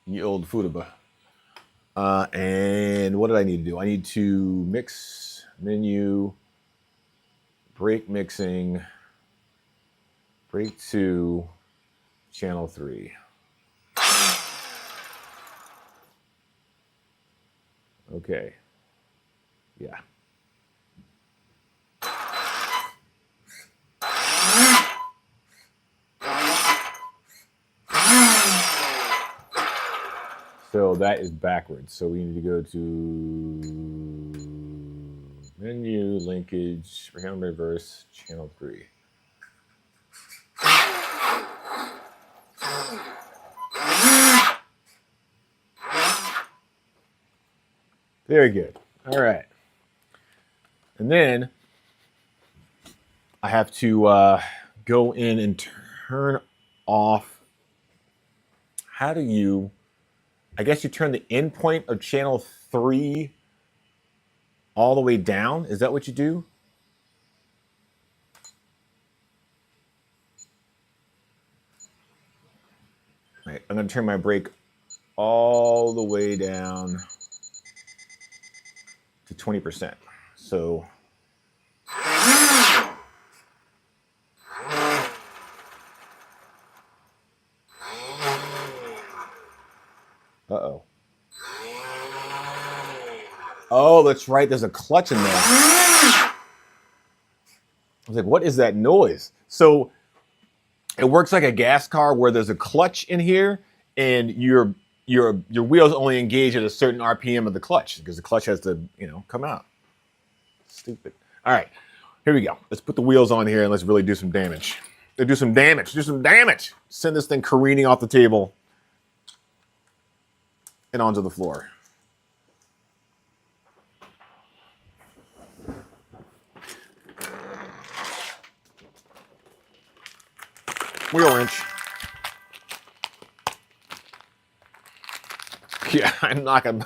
Ye old Futaba. And what did I need to do? I need to mix menu, brake mixing, brake 2, channel 3. Okay. Yeah. So that is backwards. So we need to go to menu, linkage, reverse, channel 3. Very good. All right. And then I have to go in and turn off. How do you? I guess you turn the endpoint of channel 3 all the way down. Is that what you do? Right. I'm going to turn my brake all the way down to 20%. So uh-oh. Oh, that's right. There's a clutch in there. I was like, what is that noise? So it works like a gas car where there's a clutch in here and your wheels only engage at a certain RPM of the clutch because the clutch has to, come out. Stupid. All right, here we go. Let's put the wheels on here and let's really do some damage. Do some damage. Send this thing careening off the table and onto the floor. Wheel wrench. Yeah, I'm not gonna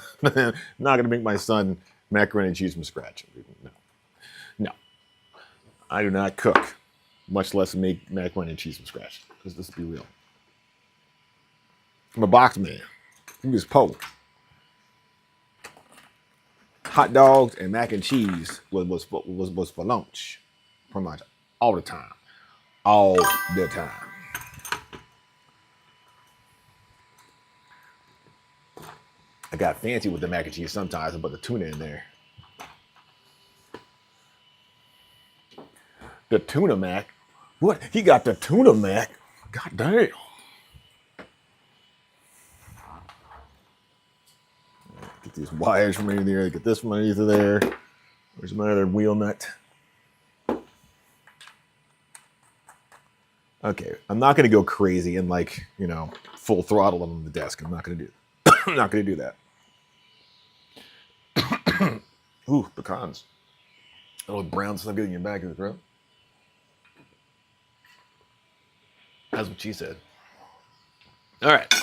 make my son macaroni and cheese from scratch. No. I do not cook, much less make macaroni and cheese from scratch. Let's be real. I'm a box man. You just po. Hot dogs and mac and cheese was for lunch, pretty much all the time. All the time. I got fancy with the mac and cheese sometimes. I put the tuna in there. The tuna mac? What? He got the tuna mac? God damn. Get these wires from underneath there. Get this from underneath there. Where's my other wheel nut? Okay, I'm not gonna go crazy and full throttle on the desk. I'm not gonna do. I'm not gonna do that. Ooh, pecans. Oh, brown stuff getting your back in the throat. That's what she said. All right.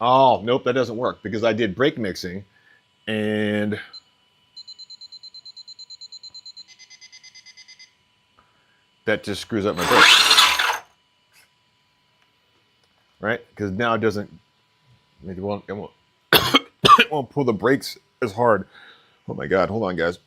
Oh, nope, that doesn't work because I did brake mixing and that just screws up my brake. Right? Because now it doesn't, it won't it won't pull the brakes as hard. Oh my God, hold on, guys.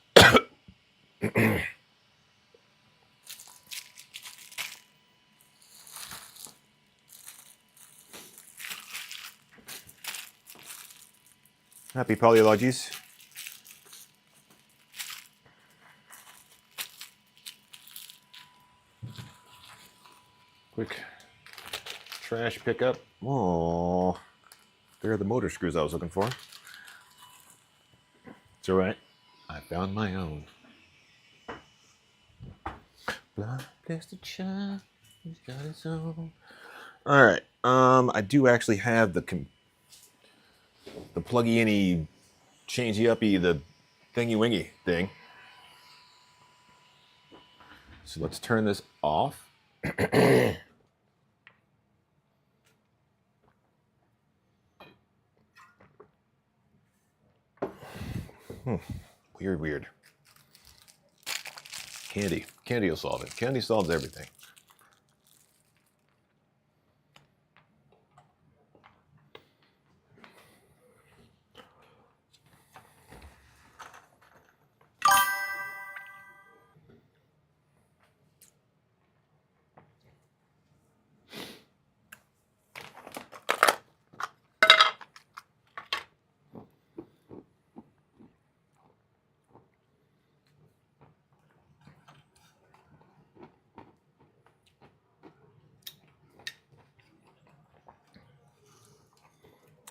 Happy polyologies. Quick trash pickup. Oh, there are the motor screws I was looking for. It's all right. I found my own. Blind plastic child, he's got his own. All right. I do actually have the pluggy-any, changey-uppy, the thingy-wingy thing. So let's turn this off. Weird. Candy will solve it. Candy solves everything.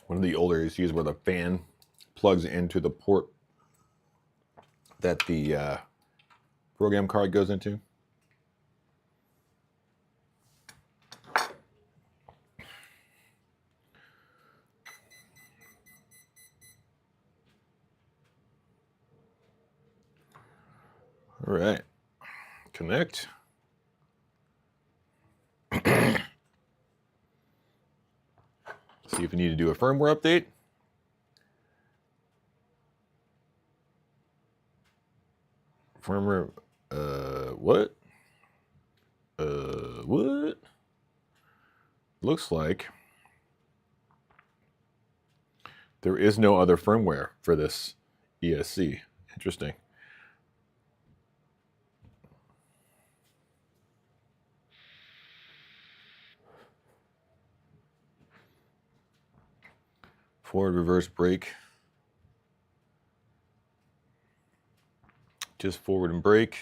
One of the older ECUs where the fan plugs into the port that the program card goes into. All right, connect. See if we need to do a firmware update. Firmware, what? What? Looks like there is no other firmware for this ESC. Interesting. Forward, reverse, brake. Just forward and brake.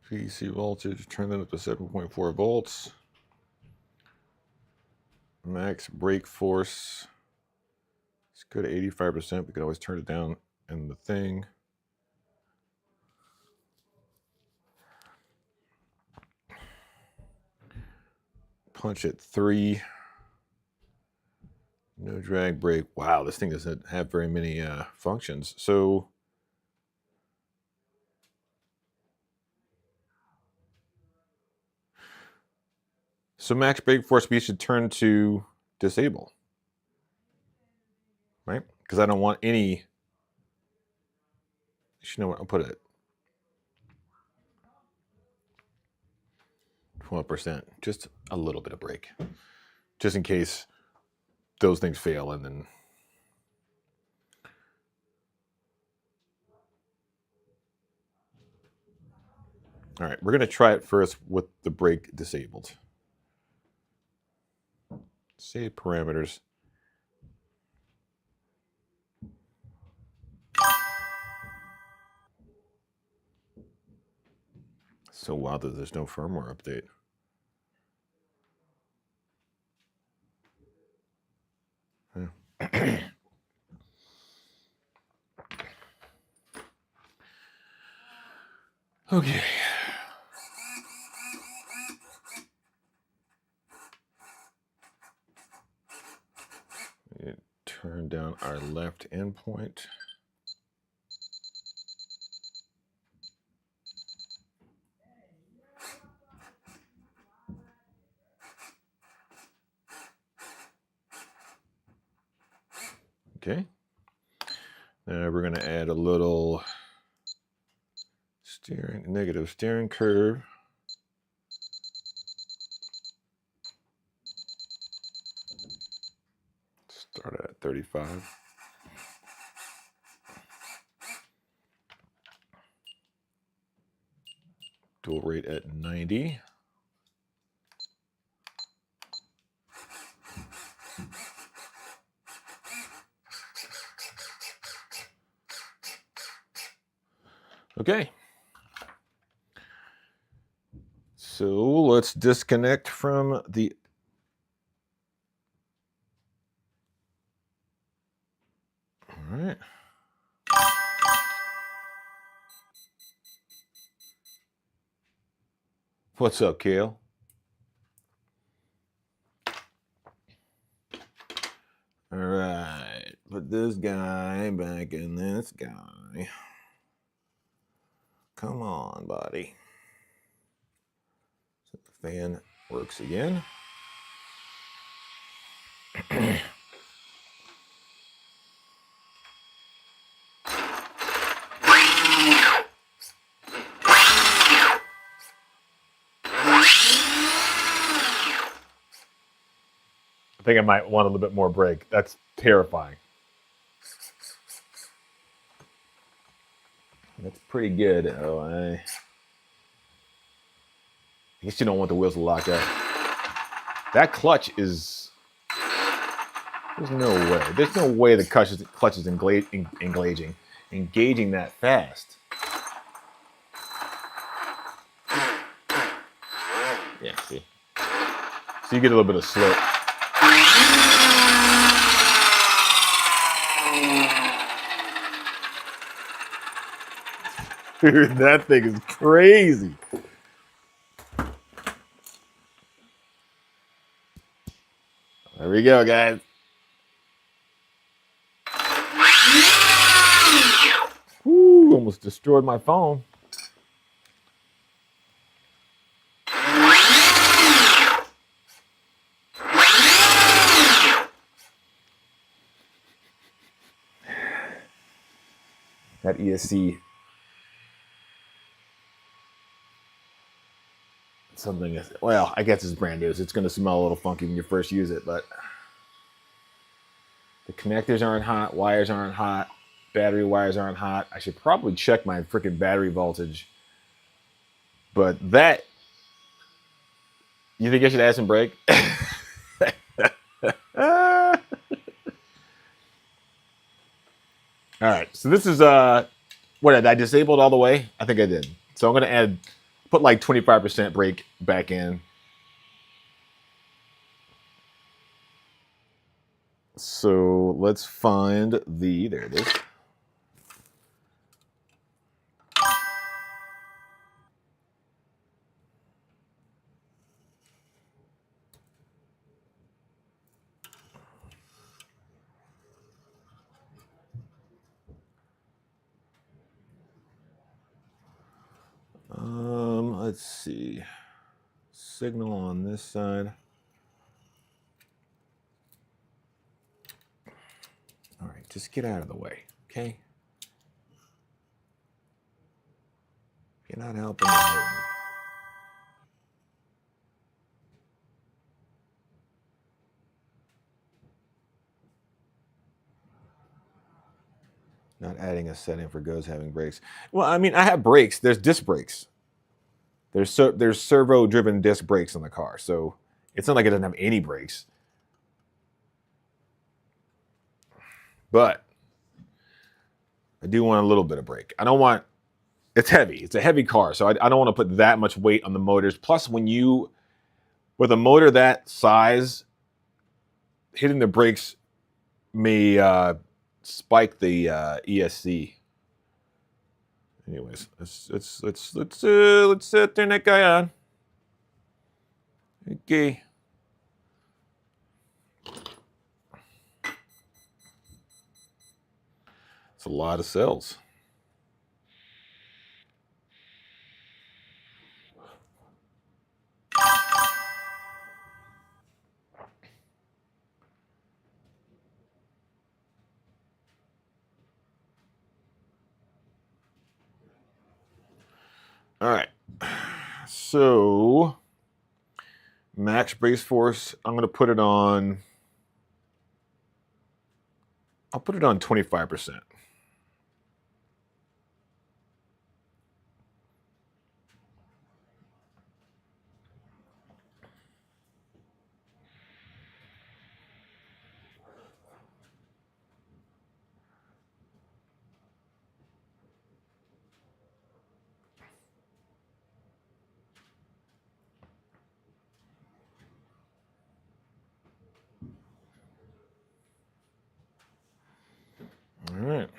VC voltage, turn that up to 7.4 volts. Max brake force. It's good at 85%. We could always turn it down in the thing. Punch at 3. No drag brake. Wow, this thing doesn't have very many functions. So max brake force we should turn to disable, right? Because I don't want any. You know what? I'll put it at 12%. Just a little bit of brake, just in case those things fail, and then. All right, we're going to try it first with the brake disabled. Save parameters. So wild that there's no firmware update. Yeah. Okay. Turn down our left endpoint. Okay. Now we're going to add a little negative steering curve. Start at 35. Dual rate at 90. Okay. So let's disconnect from the. All right. What's up, Kale? All right. Put this guy back in this guy. Come on, buddy. So the fan works again. I think I might want a little bit more brake. That's terrifying. That's pretty good. Oh, I guess you don't want the wheels to lock up. That clutch is. There's no way. There's no way the clutch is engaging that fast. Yeah, see. So you get a little bit of slip. Dude, that thing is crazy. There we go, guys. Woo, almost destroyed my phone. That ESC. Something is, well, I guess it's brand new, so it's going to smell a little funky when you first use it, but the connectors aren't hot, wires aren't hot, battery wires aren't hot. I should probably check my freaking battery voltage. But that, you think I should add some brake? All right, so this is, what, did I disable it all the way? I think I did. So I'm going to put like 25% brake back in. So let's find there it is. Let's see. Signal on this side. All right, just get out of the way, okay? You're not helping. Not adding a setting for goes having brakes. Well, I mean, I have brakes. There's disc brakes. There's servo-driven disc brakes on the car, so it's not like it doesn't have any brakes. But I do want a little bit of brake. I don't want. It's heavy. It's a heavy car, so I don't want to put that much weight on the motors. Plus, with a motor that size, hitting the brakes may spike the ESC. Anyways, let's turn that guy on. Okay. It's a lot of cells. All right, so max brace force, I'm going to put it on, I'll put it on 25%. All right.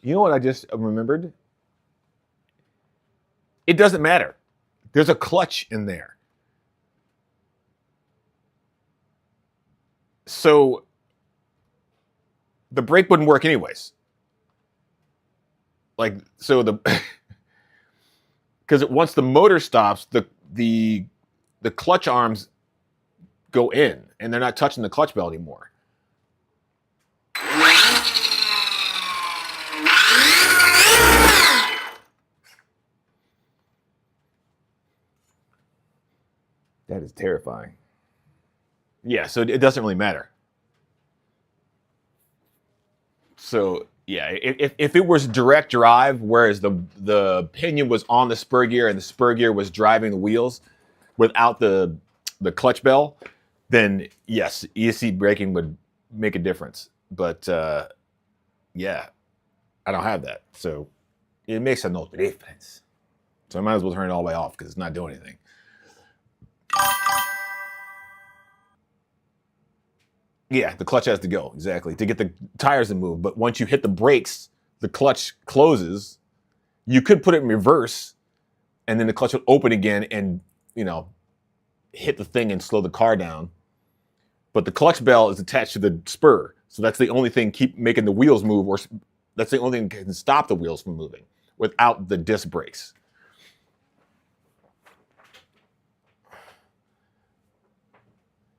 You know what I just remembered? It doesn't matter. There's a clutch in there. So the brake wouldn't work anyways. Like, so because once the motor stops, the clutch arms go in and they're not touching the clutch bell anymore. That is terrifying. Yeah, so it doesn't really matter. So yeah, if it was direct drive, whereas the pinion was on the spur gear and the spur gear was driving the wheels without the clutch bell, then yes, ESC braking would make a difference. But yeah, I don't have that, so it makes no difference. So I might as well turn it all the way off because it's not doing anything. Yeah, the clutch has to go, exactly, to get the tires to move. But once you hit the brakes, the clutch closes. You could put it in reverse, and then the clutch would open again and, hit the thing and slow the car down. But the clutch bell is attached to the spur. So that's the only thing keep making the wheels move, or that's the only thing that can stop the wheels from moving without the disc brakes.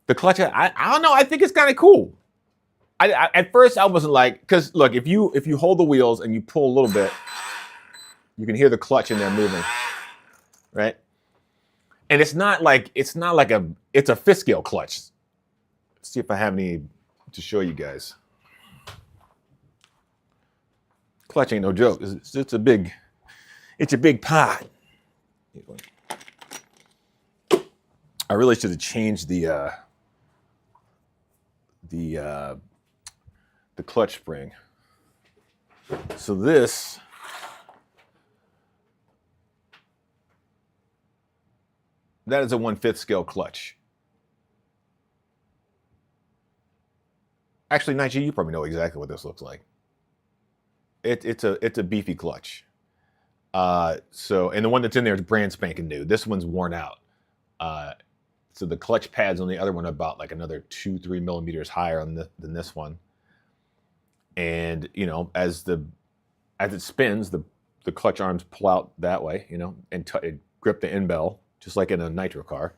The clutch, I don't know. I think it's kind of cool. At first I wasn't like, because look, if you hold the wheels and you pull a little bit, you can hear the clutch in there moving, right? And it's a fifth scale clutch. Let's see if I have any to show you guys. Clutch ain't no joke. It's a big pot. I really should have changed the clutch spring. So this that is a 1/5 scale clutch. Actually, Nigel, you probably know exactly what this looks like. It's a beefy clutch. So, and the one that's in there is brand spanking new. This one's worn out. So the clutch pads on the other one are about like another 2-3 millimeters higher than this one. And as it spins, the clutch arms pull out that way, and grip the end bell just like in a nitro car.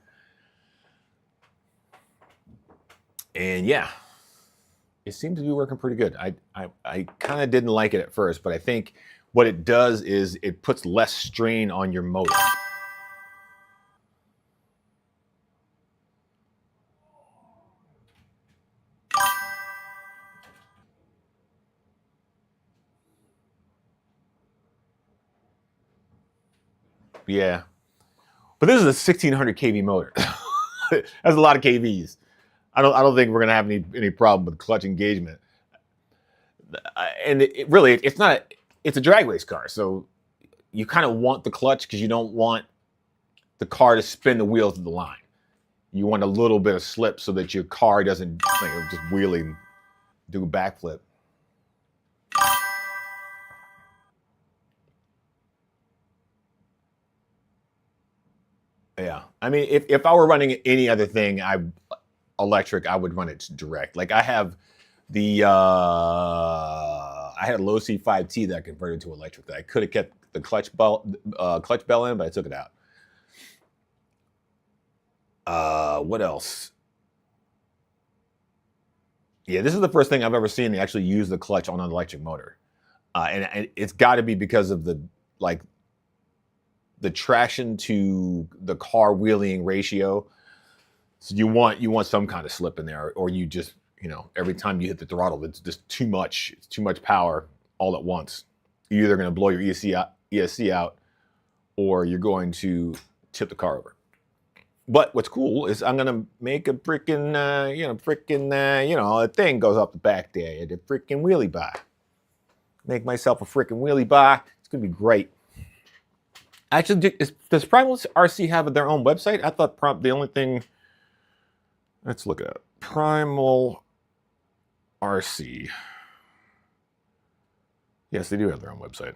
And yeah, it seems to be working pretty good. I kind of didn't like it at first, but I think what it does is it puts less strain on your motor. Yeah, but this is a 1600 kV motor. That's a lot of kVs. I don't think we're gonna have any problem with clutch engagement. And it's a drag race car, so you kind of want the clutch because you don't want the car to spin the wheels of the line. You want a little bit of slip so that your car doesn't just wheeling, do a backflip. Yeah, I mean, if I were running any other thing, electric, I would run it direct. Like I have I had a low C5T that I converted to electric. That I could have kept the clutch bell in, but I took it out. What else? Yeah, this is the first thing I've ever seen to actually use the clutch on an electric motor, and it's got to be because of the traction to the car wheeling ratio. So you want some kind of slip in there, or you just every time you hit the throttle, it's just too much. It's too much power all at once. You're either going to blow your ESC out, or you're going to tip the car over. But what's cool is I'm gonna make a freaking, a thing goes up the back there, the freaking wheelie bar. Make myself a freaking wheelie bar. It's gonna be great. Actually, does Primal RC have their own website? I thought the only thing. Let's look at Primal RC. Yes, they do have their own website.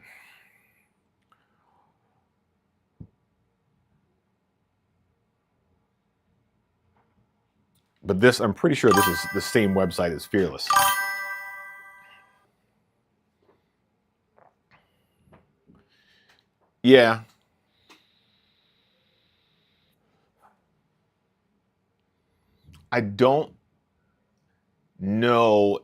But I'm pretty sure this is the same website as Fearless. Yeah. I don't know.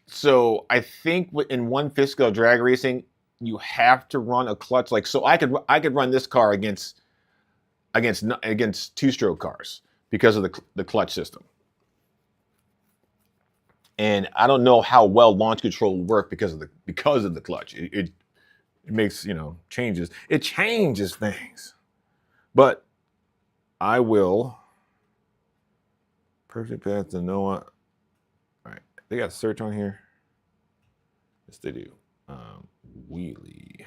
So I think in 1/5 scale drag racing, you have to run a clutch. So I could run this car against two-stroke cars because of the clutch system. And I don't know how well launch control will work because of the clutch. It makes changes. It changes things. But I will. Perfect path to Noah. All right. They got search on here. Yes, they do. Wheelie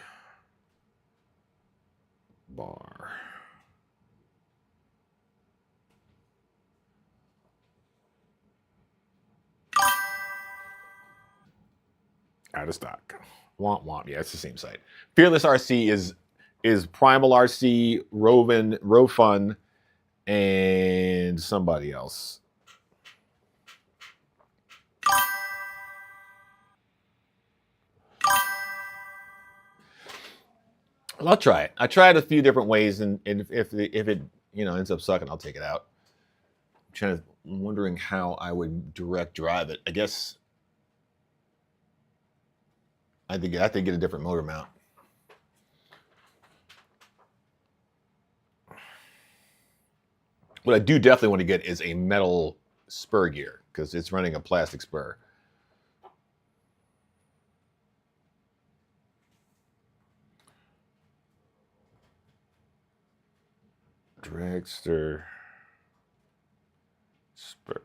bar. Out of stock. Womp womp. Yeah, it's the same site. Fearless RC is Primal RC, Rofun, and somebody else. Well, I'll try it. I tried a few different ways, and if it ends up sucking, I'll take it out. I'm wondering how I would direct drive it. I guess I think get a different motor mount. What I do definitely want to get is a metal spur gear because it's running a plastic spur. Dragster spur.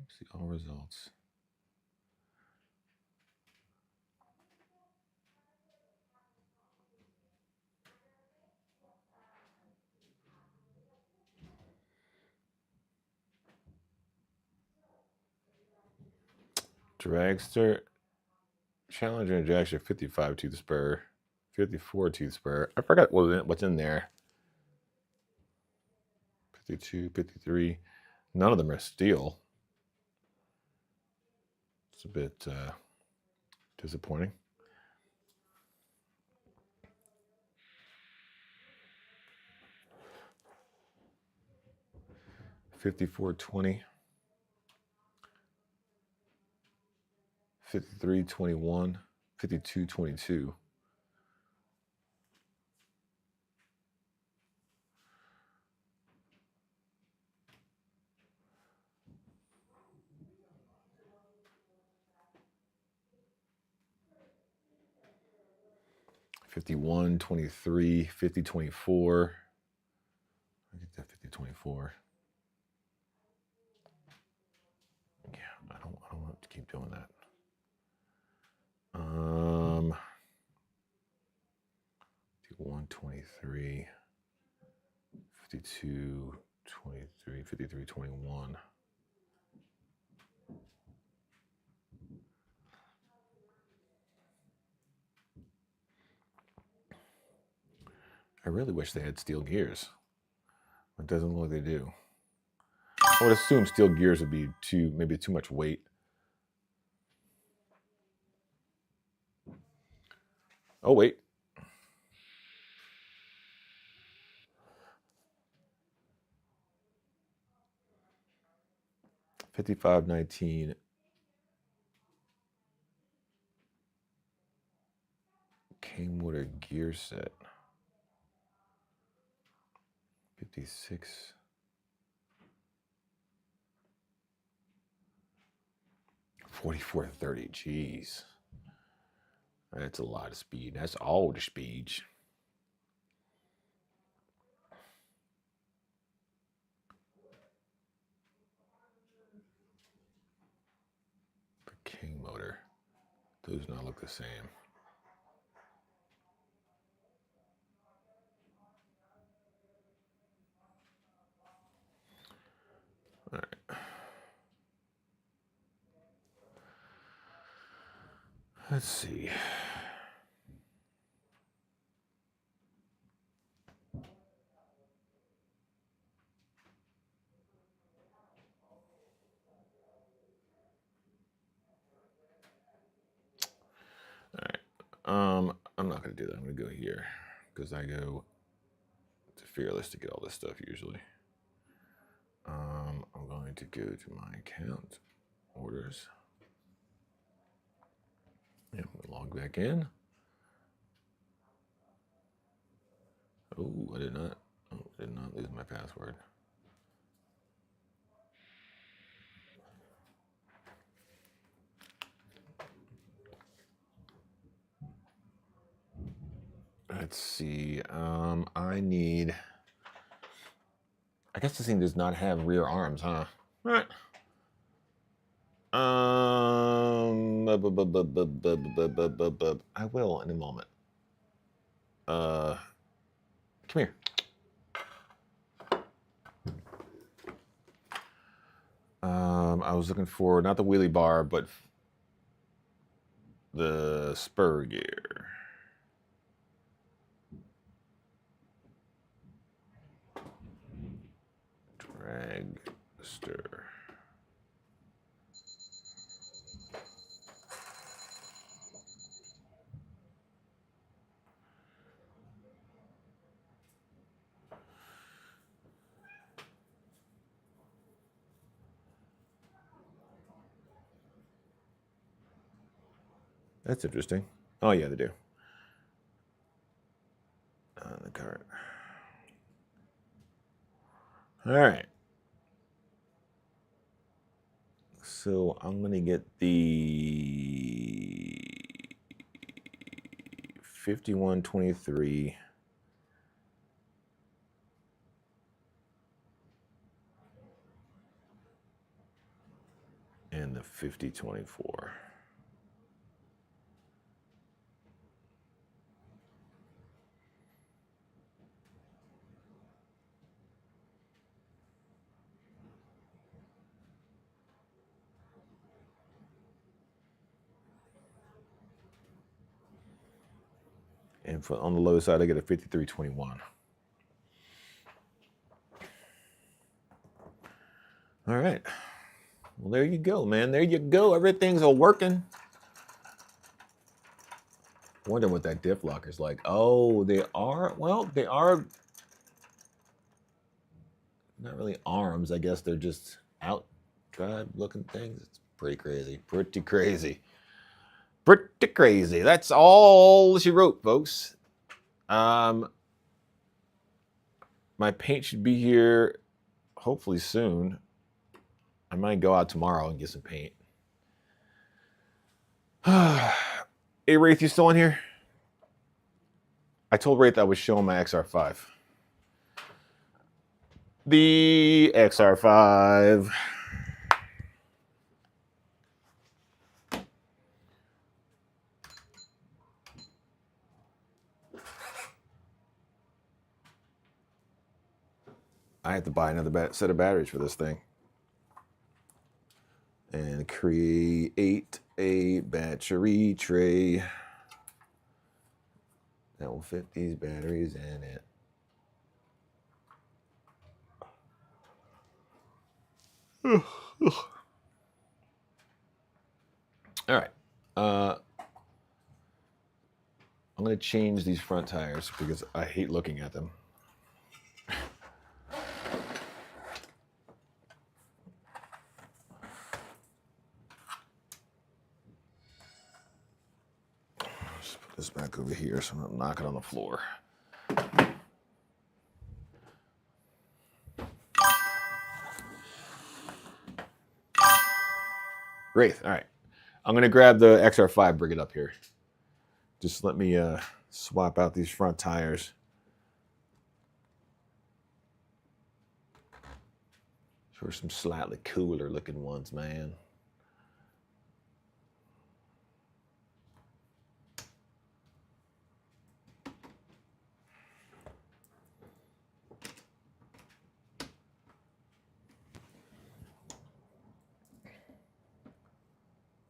See all results. Dragster Challenger and Dragster 55 tooth spur, 54 tooth spur. I forgot what's in there. 52, 53. None of them are steel. It's a bit disappointing. $54.20, $53.21, $52.22. $51.23, $50.24. I get that $50.24. Yeah, I don't want to keep doing that. 51.23, 52.23, 53.21. I really wish they had steel gears. It doesn't look like they do. I would assume steel gears would be maybe too much weight. Oh, wait. $55.19. K-motor gear set. 56. $44.30. Jeez. That's a lot of speed. That's all the speeds. The King motor. Those do not look the same. All right. Let's see. All right. I'm not going to do that. I'm going to go here because I go to Fearless to get all this stuff usually. I'm going to go to my account, orders. Yeah, I'm going to log back in. Oh, I did not. Oh, I did not lose my password. Let's see. I guess this thing does not have rear arms, huh? All right. I will in a moment. Come here. I was looking for not the wheelie bar, but the spur gear. Dragster. That's interesting. Oh yeah, they do. On the cart. All right. So I'm gonna get the 5123. And the 5024. And on the low side, I get a 5321. All right. Well, there you go, man. There you go. Everything's all working. Wonder what that diff locker's like. Oh, they are. Well, they are not really arms. I guess they're just out drive looking things. It's pretty crazy. Pretty crazy. Pretty crazy. That's all she wrote, folks. My paint should be here hopefully soon. I might go out tomorrow and get some paint. Hey, Wraith, you still on here? I told Wraith I was showing my XR5. The XR5. I have to buy another set of batteries for this thing. And create a battery tray that will fit these batteries in it. All right. I'm going to change these front tires because I hate looking at them. Just put this back over here so I'm not knocking on the floor. Wraith, all right. I'm going to grab the XR5, bring it up here. Just let me swap out these front tires. For some slightly cooler looking ones, man.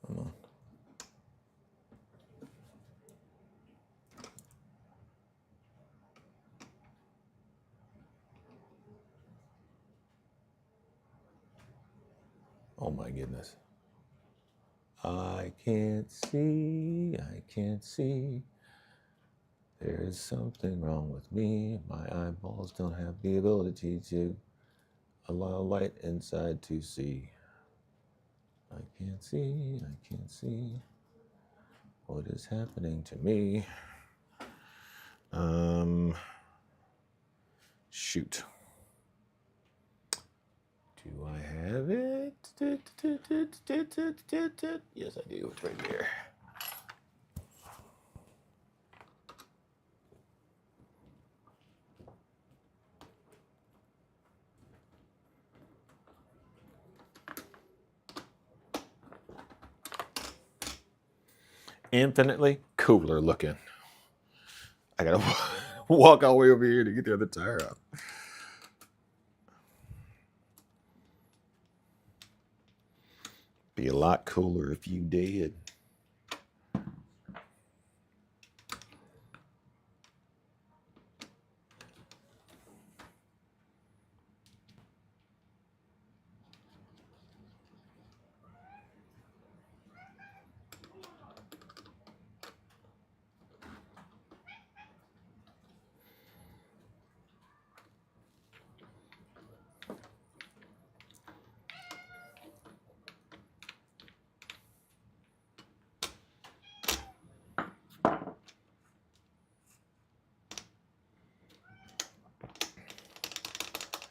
Come on. Oh my goodness. I can't see. There's something wrong with me. My eyeballs don't have the ability to allow light inside to see. I can't see what is happening to me. Shoot. Do I have it? Yes, I do. It's right there. Infinitely cooler looking. I gotta walk all the way over here to get the other tire out. Be a lot cooler if you did.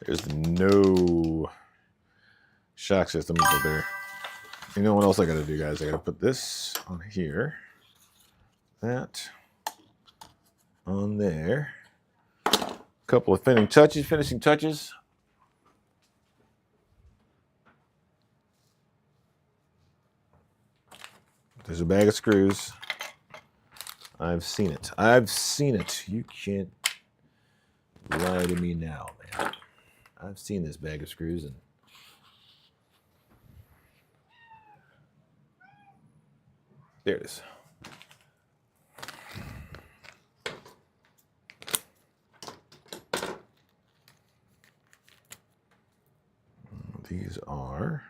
There's no shock system up there. You know what else I gotta do, guys? I gotta put this on here. That on there. A couple of finishing touches. There's a bag of screws. I've seen it. I've seen it. You can't lie to me now, man. I've seen this bag of screws, and there it is. These are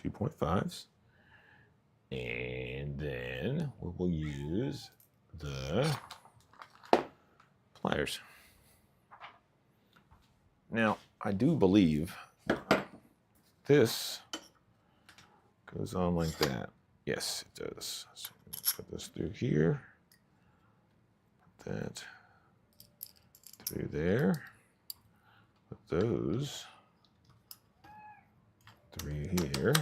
2.5s. And then we will use the pliers. Now, I do believe this goes on like that. Yes, it does. So put this through here. Put that through there. Put those through here.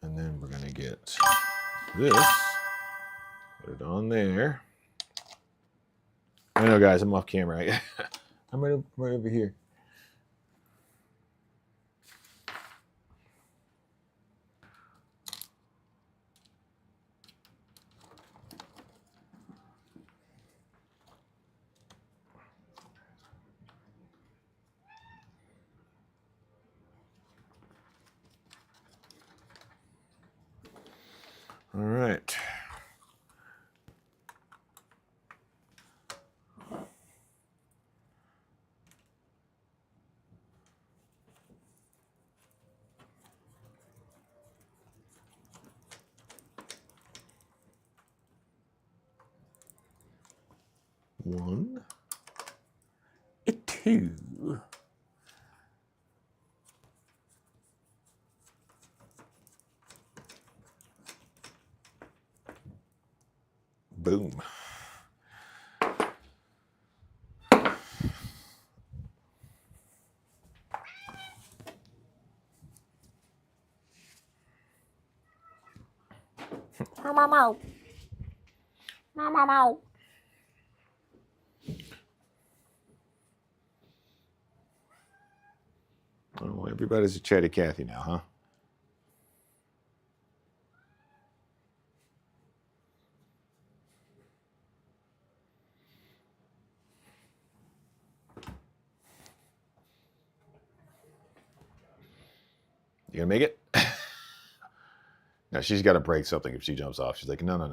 And then we're gonna get this, put it on there. I know, guys, I'm off camera. I'm right over here. All right. One, two. Boom. Meow. Meow. Oh, everybody's a chatty Cathy now, huh? You gonna make it? Now she's got to break something if she jumps off. She's like, no. If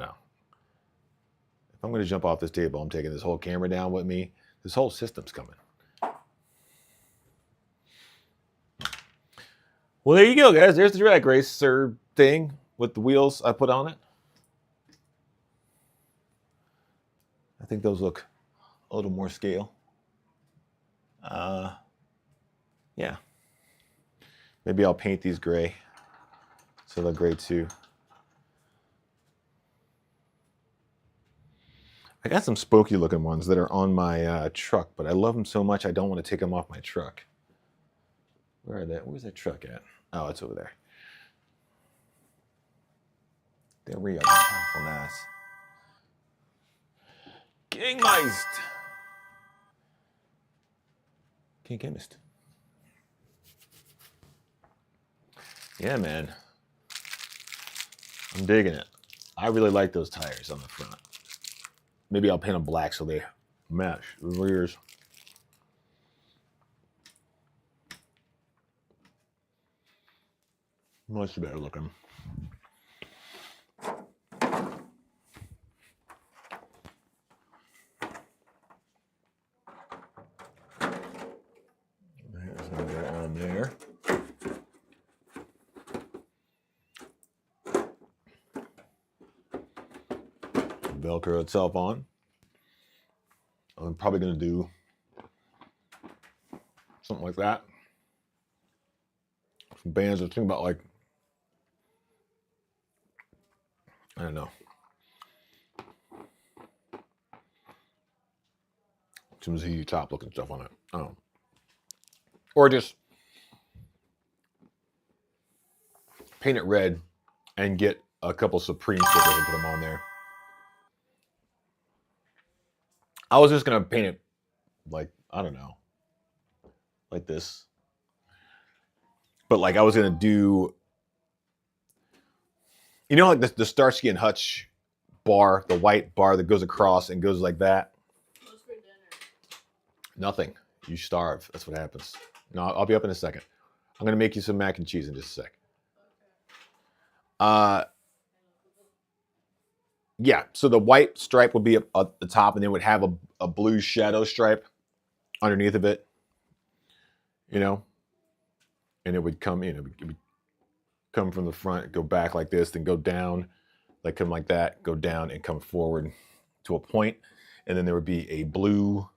I'm going to jump off this table, I'm taking this whole camera down with me. This whole system's coming. Well, there you go, guys. There's the drag racer thing with the wheels I put on it. I think those look a little more scale. Yeah. Maybe I'll paint these gray. So they're gray too. I got some spooky looking ones that are on my truck, but I love them so much I don't want to take them off my truck. Where's that truck at? Oh, it's over there. There we are. Powerful nice. Gangmeist. King Chemist. Yeah, man. I'm digging it. I really like those tires on the front. Maybe I'll paint them black so they match the rears. Much better looking. There's another on there. Velcro itself on. I'm probably going to do something like that. Some bands are thinking about, like, I don't know, some ZZ Top looking stuff on it. Or just paint it red and get a couple Supreme stickers and put them on there. I was just going to paint it like, I don't know, like this. But like I was going to do, you know, like the Starsky and Hutch bar, the white bar that goes across and goes like that. What's for dinner? Nothing. You starve. That's what happens. No, I'll be up in a second. I'm going to make you some mac and cheese in just a sec. Okay. Yeah, so the white stripe would be at the top, and then would have a blue shadow stripe underneath of it, you know, and it would come in. It would come from the front, go back like this, then go down, like come like that, go down, and come forward to a point, and then there would be a blue,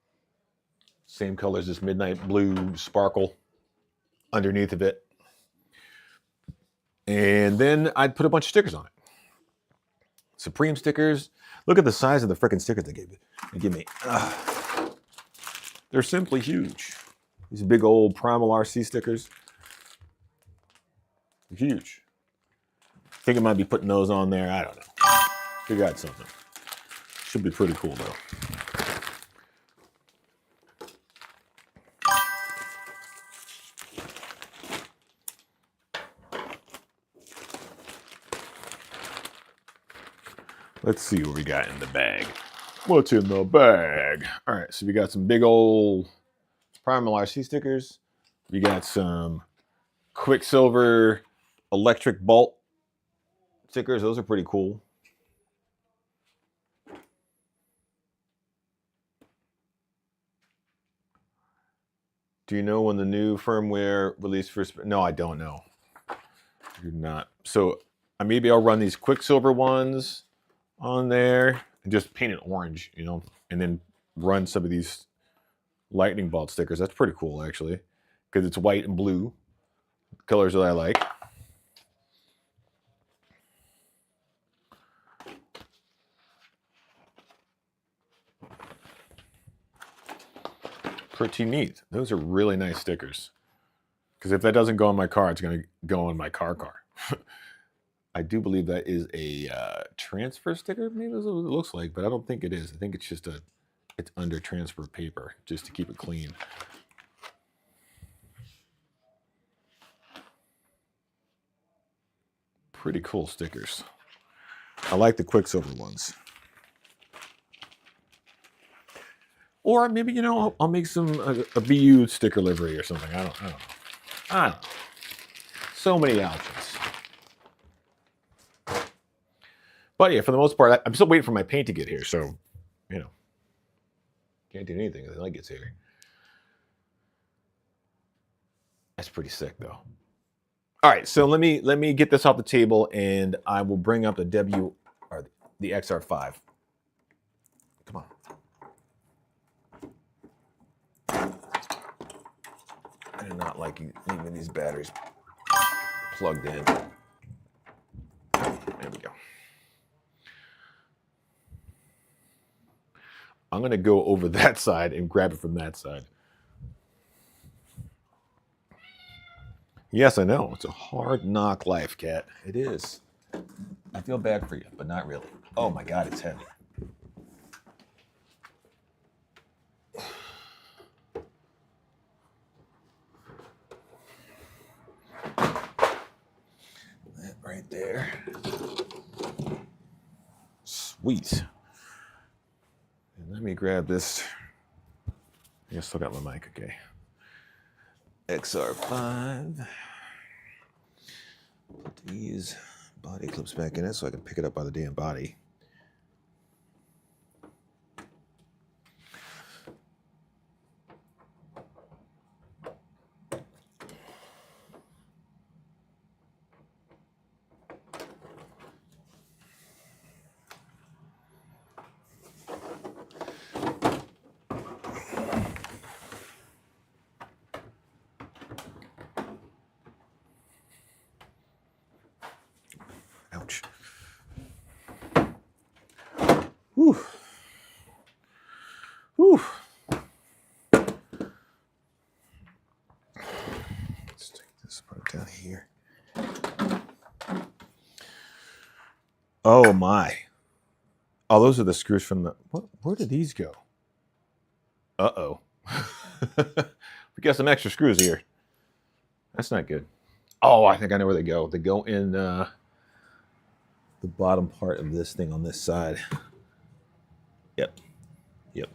same color as this midnight blue sparkle underneath of it, and then I'd put a bunch of stickers on it. Supreme stickers. Look at the size of the freaking stickers they give me. They're simply huge. These big old Primal RC stickers. They're huge. I think I might be putting those on there. I don't know. Figure out something. Should be pretty cool though. Let's see what we got in the bag. What's in the bag? All right, so we got some big old Primal RC stickers. We got some Quicksilver electric bolt stickers. Those are pretty cool. Do you know when the new firmware released for? No, I don't know. I do not. So maybe I'll run these Quicksilver ones on there and just paint it orange, you know, and then run some of these lightning bolt stickers. That's pretty cool, actually, because it's white and blue, colors that I like. Pretty neat. Those are really nice stickers. Because if that doesn't go on my car, it's going to go on my car. I do believe that is a transfer sticker. Maybe that's what it looks like, but I don't think it is. I think it's just it's under transfer paper just to keep it clean. Pretty cool stickers. I like the Quicksilver ones. Or maybe, you know, I'll make some a BU sticker livery or something. I don't know. So many options. But yeah, for the most part, I'm still waiting for my paint to get here. So, you know, can't do anything until it gets here. That's pretty sick, though. All right, so let me get this off the table, and I will bring up the the XR5. Come on. I do not like leaving these batteries plugged in. There we go. I'm going to go over that side and grab it from that side. Yes, I know. It's a hard knock life, Cat. It is. I feel bad for you, but not really. Oh my God, it's heavy. That right there. Sweet. And let me grab this. I still got my mic, okay. XR5. Put these body clips back in it so I can pick it up by the damn body. Ouch. Whew. Whew. Let's take this part down here. Oh my. Oh, those are the screws from the... Where did these go? Uh-oh. We got some extra screws here. That's not good. Oh, I think I know where they go. They go in the bottom part of this thing on this side. Yep. Let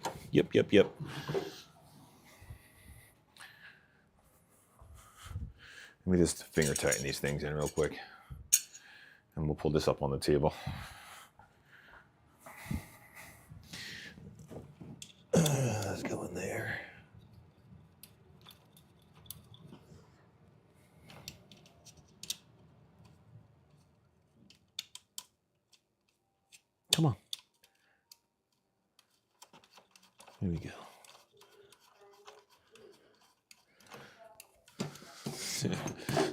me just finger tighten these things in real quick. And we'll pull this up on the table. Let's go in there. Come on. Here we go.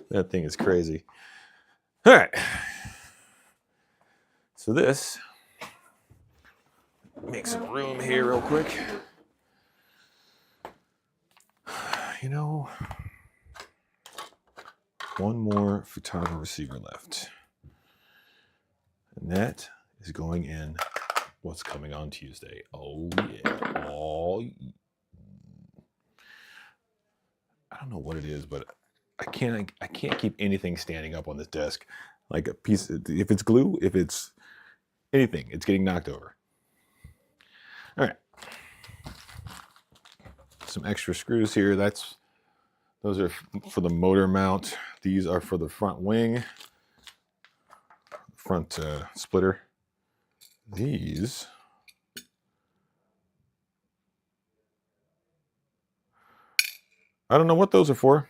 That thing is crazy. All right. So this, make some room here real quick. You know, one more photographer receiver left. And that is going in what's coming on Tuesday. Oh yeah. Oh, I don't know what it is, but I can't keep anything standing up on this desk. Like a piece, if it's glue, if it's anything, it's getting knocked over. All right. Some extra screws here. Those are for the motor mount. These are for the front wing, front splitter. These I don't know what those are for.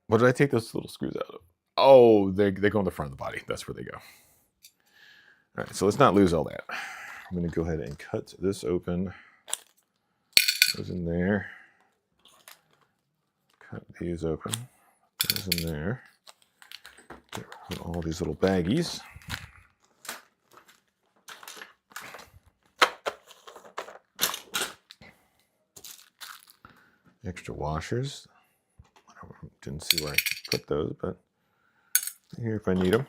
What did I take those little screws out of? Oh, they go in the front of the body. That's where they go. All right, so let's not lose all that. I'm going to go ahead and cut this open. Those in there. Cut these open. Those in there. Get rid of all these little baggies. Extra washers. I didn't see where I put those, but here if I need them.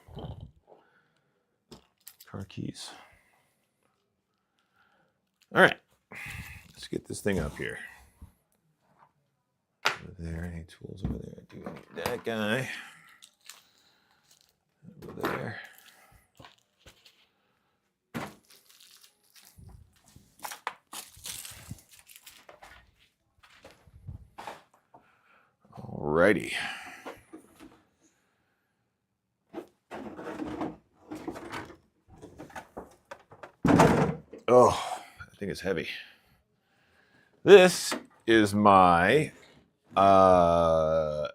Car keys. All right, let's get this thing up here. Over there, any tools over there? I do need that guy. Over there. Alrighty. Oh, I think it's heavy. This is my my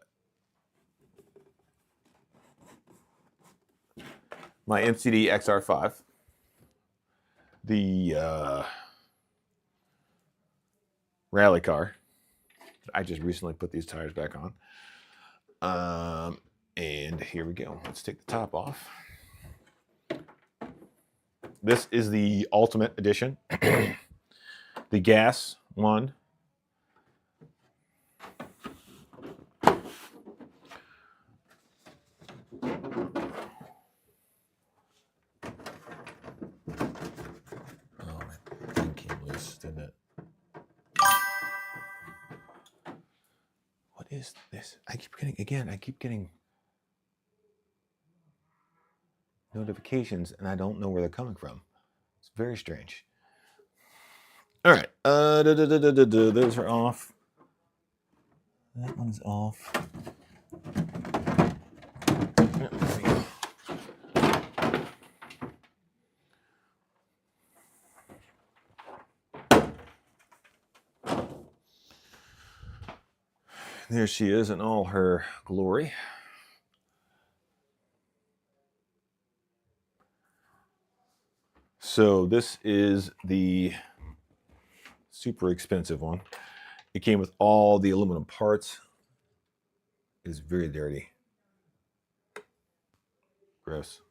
MCD XR5. The rally car. I just recently put these tires back on. And here we go. Let's take the top off. This is the Ultimate Edition. The gas one. Oh, my thing came loose, didn't it? What is this? I keep getting notifications, and I don't know where they're coming from. It's very strange. All right. Those are off. That one's off. There she is in all her glory. So this is the super expensive one. It came with all the aluminum parts. It is very dirty. Gross.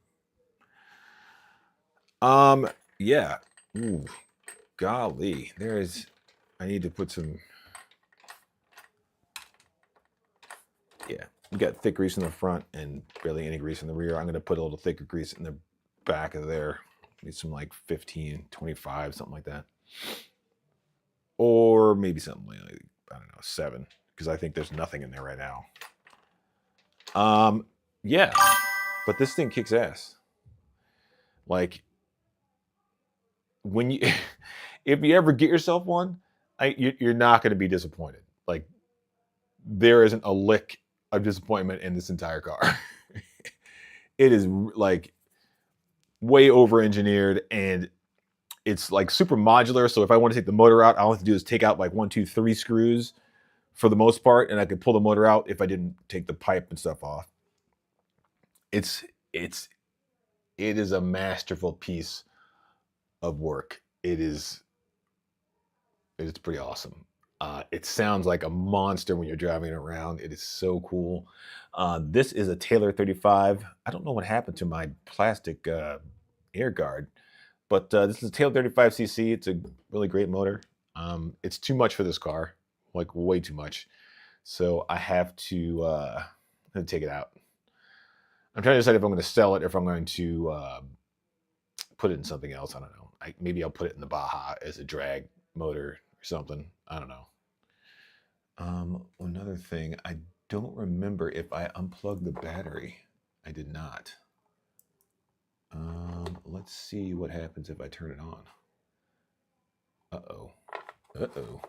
Yeah. Ooh, golly. I need to put some. Yeah, we got thick grease in the front and barely any grease in the rear. I'm going to put a little thicker grease in the back of there. Need some like 15, 25, something like that. Or maybe something like, I don't know, 7, because I think there's nothing in there right now. Yeah, but this thing kicks ass. Like, when you, if you ever get yourself one, you're not going to be disappointed. Like, there isn't a lick of disappointment in this entire car. It is like way over engineered, and it's like super modular. So if I want to take the motor out, all I have to do is take out like 1, 2, 3 screws for the most part, and I could pull the motor out if I didn't take the pipe and stuff off. It is a masterful piece of work. It's pretty awesome. It sounds like a monster when you're driving it around. It is so cool. This is a Taylor 35. I don't know what happened to my plastic air guard, but this is a Taylor 35cc. It's a really great motor. It's too much for this car, like way too much. So I have to take it out. I'm trying to decide if I'm going to sell it or if I'm going to put it in something else. I don't know. Maybe I'll put it in the Baja as a drag motor or something. I don't know. Another thing, I don't remember if I unplugged the battery. I did not. Let's see what happens if I turn it on. Uh-oh. Uh-oh.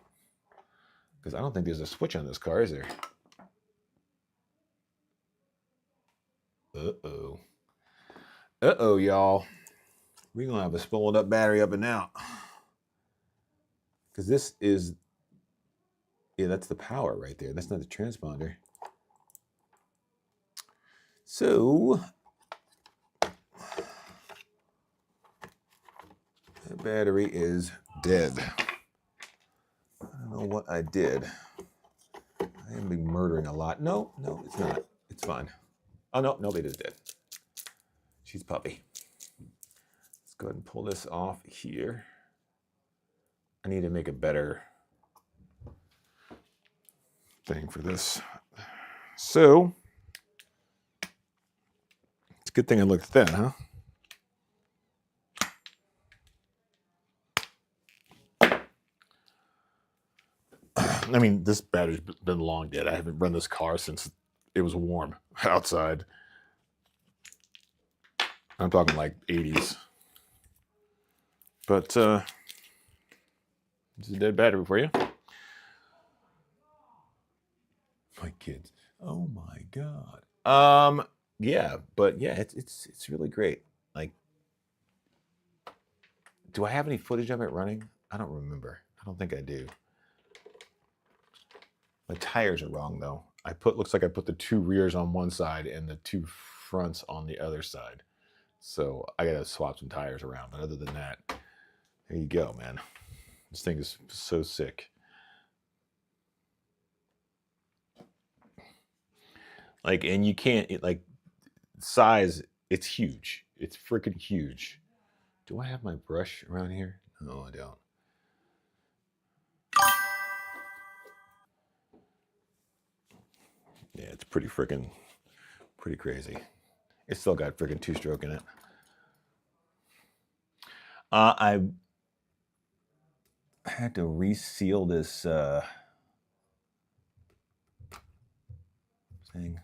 Because I don't think there's a switch on this car, is there? Uh-oh. Uh-oh, y'all. We're going to have a spoiled up battery up and out. Because this is... Yeah, that's the power right there. That's not the transponder. So... the battery is dead. I don't know what I did. I am be murdering a lot. No, it's not. It's fine. Oh, no, it is dead. She's puppy. Let's go ahead and pull this off here. I need to make a better thing for this. So, it's a good thing I looked at that, huh? I mean, this battery's been long dead. I haven't run this car since it was warm outside. I'm talking like 80s. But it's a dead battery for you. My kids. Oh my God. Yeah, but yeah, it's really great. Like, do I have any footage of it running? I don't remember. I don't think I do. My tires are wrong though. Looks like I put the 2 rears on one side and the 2 fronts on the other side. So I gotta swap some tires around. But other than that, there you go, man. This thing is so sick. Like, and you can't, size, it's huge. It's freaking huge. Do I have my brush around here? No, I don't. Yeah, it's pretty crazy. It's still got freaking two-stroke in it. I had to reseal this thing.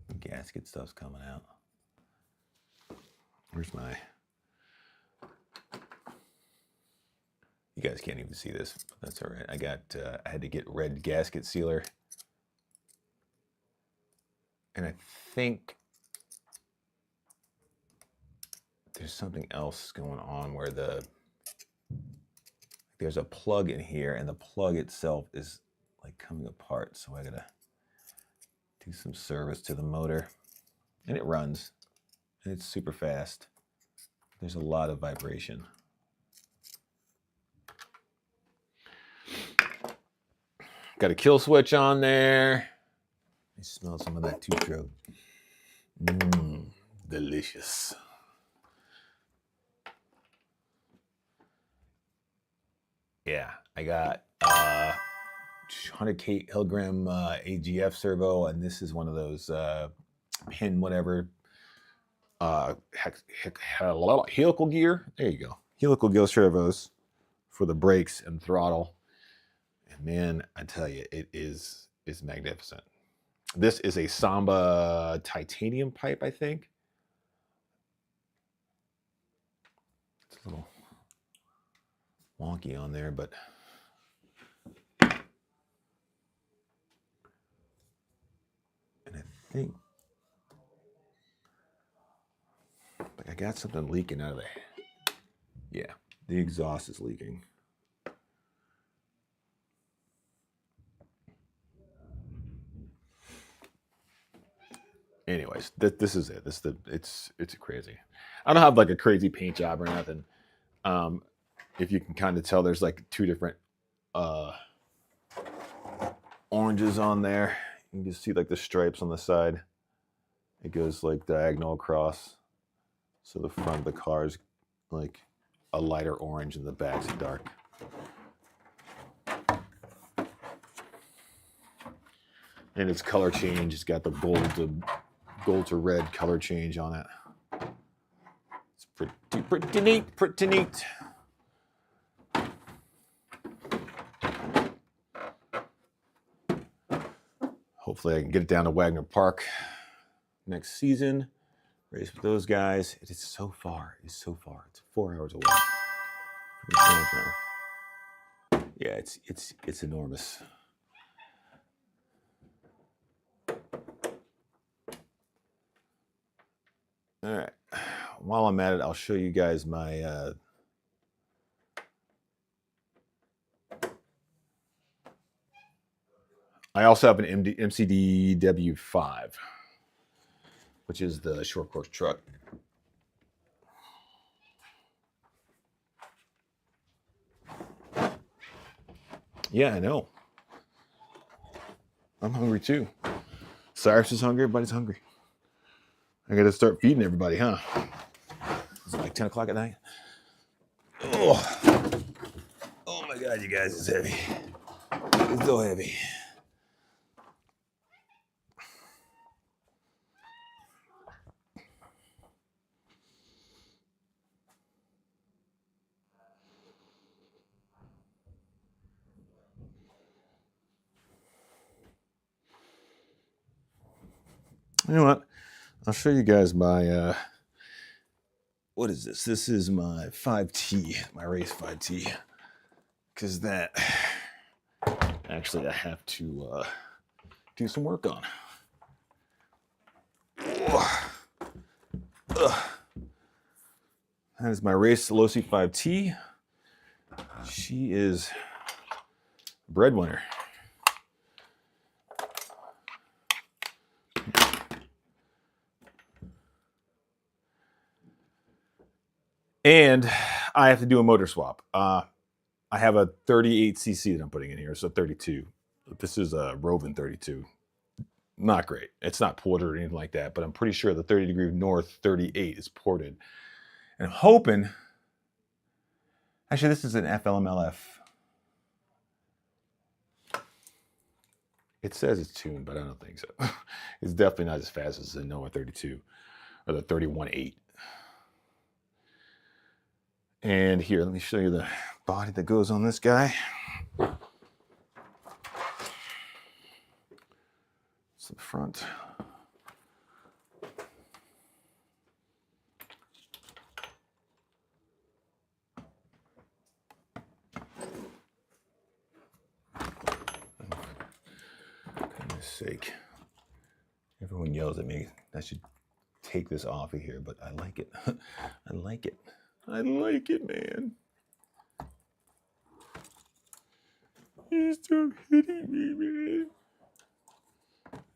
The gasket stuff's coming out. Where's my... You guys can't even see this, but that's all right. I had to get red gasket sealer. And I think there's something else going on where there's a plug in here and the plug itself is like coming apart. So I gotta do some service to the motor, and it runs and it's super fast. There's a lot of vibration. Got a kill switch on there. I smell some of that two-stroke. Delicious. Yeah, I got 100 kilogram AGF servo, and this is one of those pin whatever helical gear. There you go, helical gear servos for the brakes and throttle. And man, I tell you, it's magnificent. This is a Samba titanium pipe, I think. It's a little wonky on there, but and I think like I got something leaking out of there. Yeah, the exhaust is leaking. Anyways, this is it. It's crazy. I don't have like a crazy paint job or nothing. If you can kind of tell, there's like two different oranges on there. You can just see like the stripes on the side. It goes like diagonal across. So the front of the car is like a lighter orange and the back's dark. And its color change, it's got the gold to red color change on it. It's pretty neat, pretty neat. Hopefully I can get it down to Wagner Park next season. Race with those guys. It is so far. It's so far. It's 4 hours away. Yeah, it's enormous. All right. While I'm at it, I'll show you guys my I also have an MCD W5, which is the short course truck. Yeah, I know. I'm hungry too. Cyrus is hungry. Everybody's hungry. I got to start feeding everybody, huh? Is it like 10 o'clock at night? Oh my God, you guys, it's heavy. It's so heavy. You know what? I'll show you guys my, what is this? This is my 5T, my race 5T. Because that, actually, I have to do some work on. That is my race Losi 5T. She is a breadwinner. And I have to do a motor swap. I have a 38cc that I'm putting in here, so 32. This is a Rovin 32. Not great. It's not ported or anything like that, but I'm pretty sure the 30 degree north 38 is ported. And I'm hoping, actually this is an FLMLF. It says it's tuned, but I don't think so. It's definitely not as fast as the Noah 32 or the 31.8. And here, let me show you the body that goes on this guy. It's the front. Goodness sake. Everyone yells at me. I should take this off of here, but I like it. I like it. I like it, man. You stop hitting me, man.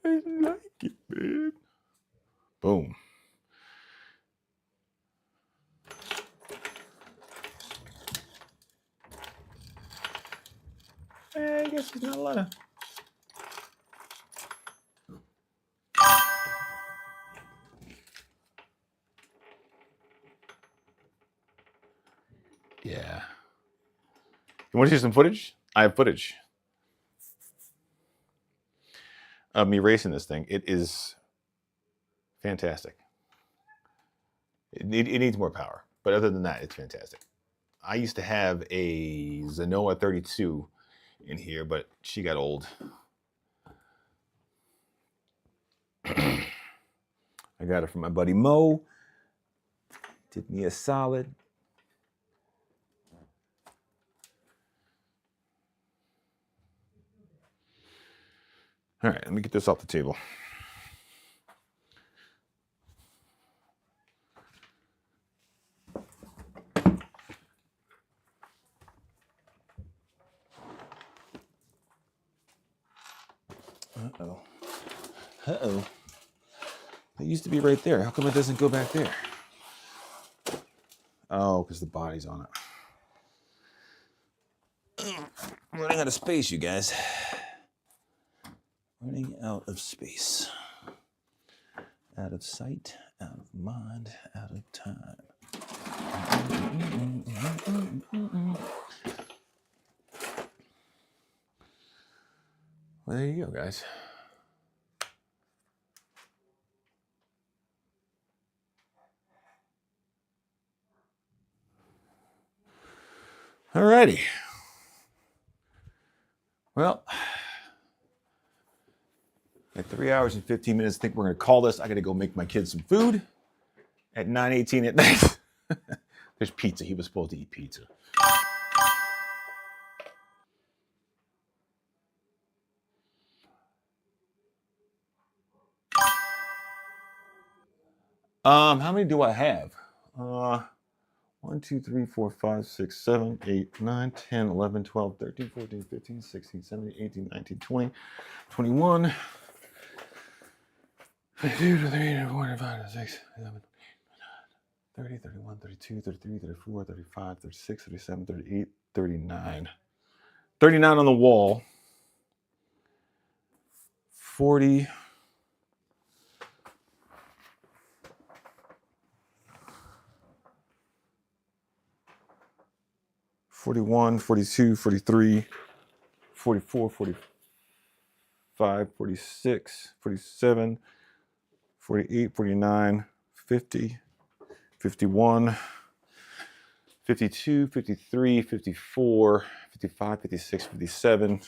I like it, man. Boom. I guess there's not a lot of... Yeah. You want to see some footage? I have footage of me racing this thing. It is fantastic. It needs more power, but other than that, it's fantastic. I used to have a Zenoa 32 in here, but she got old. I got it from my buddy Mo. Did me a solid. All right, let me get this off the table. Uh-oh. Uh-oh. It used to be right there. How come it doesn't go back there? Oh, because the body's on it. I'm running out of space, you guys. Running out of space. Out of sight, out of mind, out of time. Well, there you go, guys. Alrighty. Well, at 3 hours and 15 minutes, I think we're going to call this. I got to go make my kids some food at 9:18 at night. There's pizza. He was supposed to eat pizza. How many do I have? 1, 2, 3, 4, 5, 6, 7, 8, 9, 10, 11, 12, 13, 14, 15, 16, 17, 18, 19, 20, 21, 22, 23, 24, 25, 26, 27, 30, 31, 32, 33, 34, 35, 36, 37, 38, 39. 39 on the wall. 40. 41, 42, 43, 44, 45, 46, 47, 48, 49, 50, 51, 52, 53, 54, 55, 56, 57,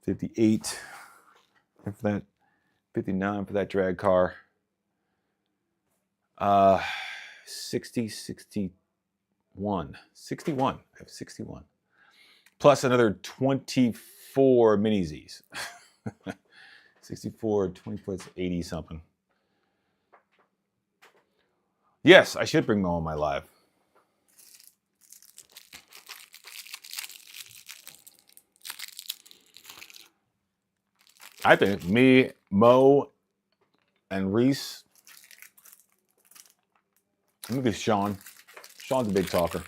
58, and for that 59 for that drag car. 60, 61. 61. I have 61. Plus another 24 mini Z's. 64, 24, 80 something. Yes, I should bring Mo on my live. I think me, Mo, and Reese. Look at Sean. Sean's a big talker.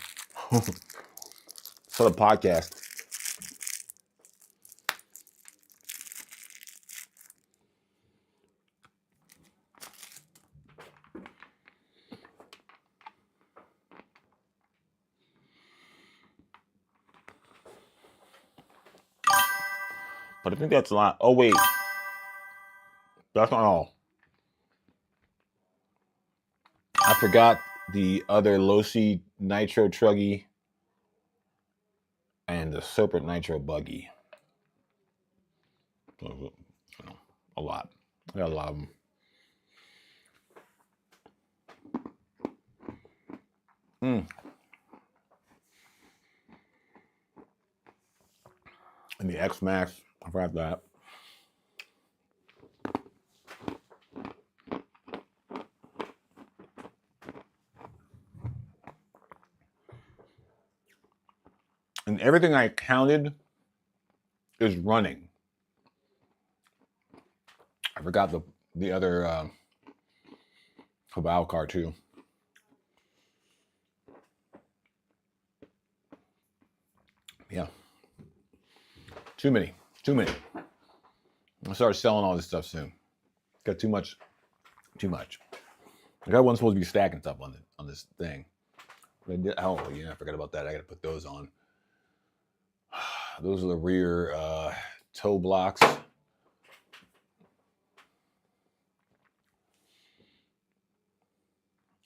For the podcast. But I think that's a lot. Oh, wait. That's not all. I forgot the other Losi Nitro Truggy and the Serpent Nitro Buggy. So, a lot. I got a lot of them. And the X Max, I forgot that. And everything I counted is running. I forgot the other Cabal car too. Yeah. Too many. I'll start selling all this stuff soon. Got too much. I got one supposed to be stacking stuff on this thing. But I did, oh yeah, I forgot about that. I got to put those on. Those are the rear toe blocks.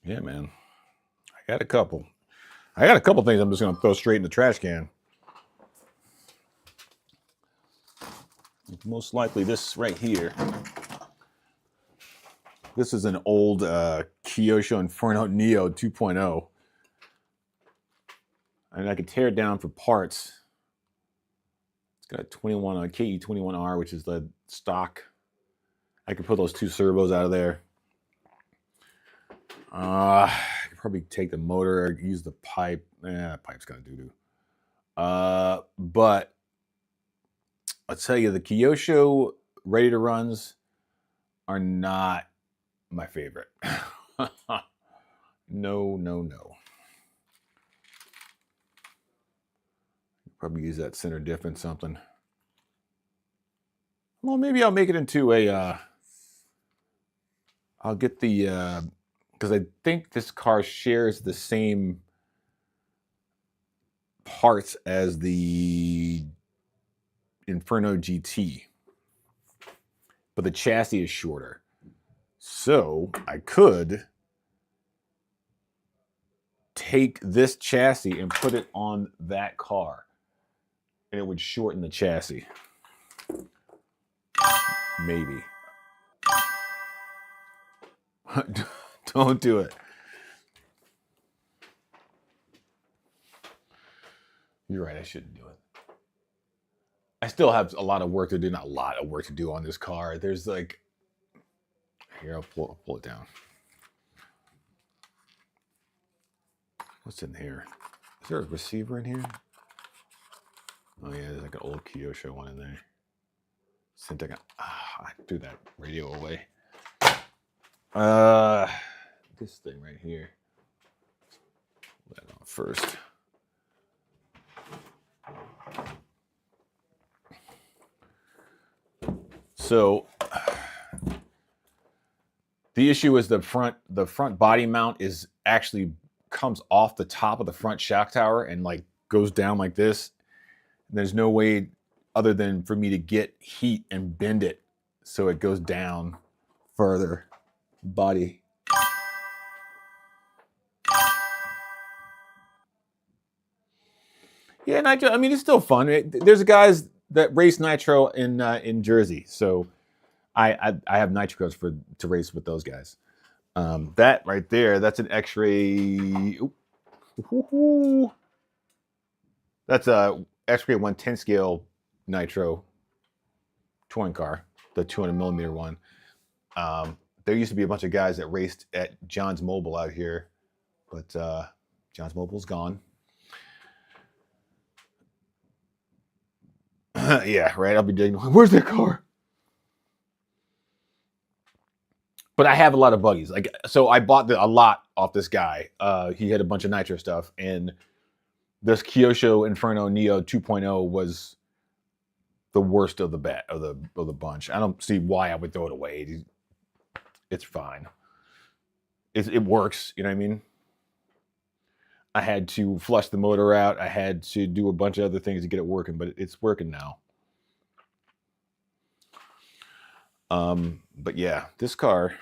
Yeah, man. I got a couple things I'm just going to throw straight in the trash can. Most likely this right here. This is an old Kyosho Inferno Neo 2.0. And I could tear it down for parts. It's got a 21 KE21R, which is the stock. I could put those two servos out of there. I could probably take the motor or use the pipe. That pipe's gonna doo-doo. But I'll tell you, the Kyosho ready to runs are not my favorite. No. Probably use that center diff in something. Well, maybe I'll make it into a. I'll get the because I think this car shares the same parts as the Inferno GT, but the chassis is shorter. So I could take this chassis and put it on that car, and it would shorten the chassis. Maybe. Don't do it. You're right, I shouldn't do it. I still have a lot of work to do. Not a lot of work to do on this car. There's like... Here, I'll pull it down. What's in here? Is there a receiver in here? Oh yeah, there's like an old Kyosho one in there. I threw that radio away. This thing right here. Put that on first. So the issue is the front body mount is actually comes off the top of the front shock tower and like goes down like this. And there's no way other than for me to get heat and bend it so it goes down further. Body. Yeah, Nitro. I mean, it's still fun. There's guys that race Nitro in Jersey, so I have Nitro cars to race with those guys. That right there, that's an X-Ray. That's a X-Ray 110 scale Nitro touring car, the 200 millimeter one. There used to be a bunch of guys that raced at John's Mobile out here, but John's Mobile's gone. Yeah, right. I'll be digging. Where's that car? But I have a lot of buggies. Like, so I bought a lot off this guy. He had a bunch of Nitro stuff, and this Kyosho Inferno Neo 2.0 was the worst of the bunch. I don't see why I would throw it away. It's fine. It works. You know what I mean? I had to flush the motor out. I had to do a bunch of other things to get it working, but it's working now. But yeah, this car,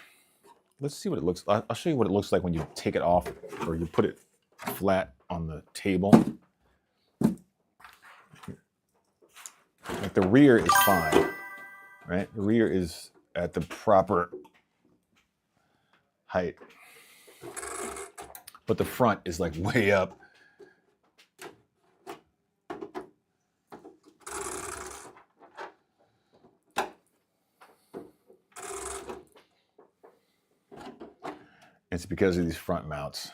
let's see what it looks like. I'll show you what it looks like when you take it off or you put it flat on the table. Like the rear is fine, right? The rear is at the proper height, but the front is like way up. It's because of these front mounts.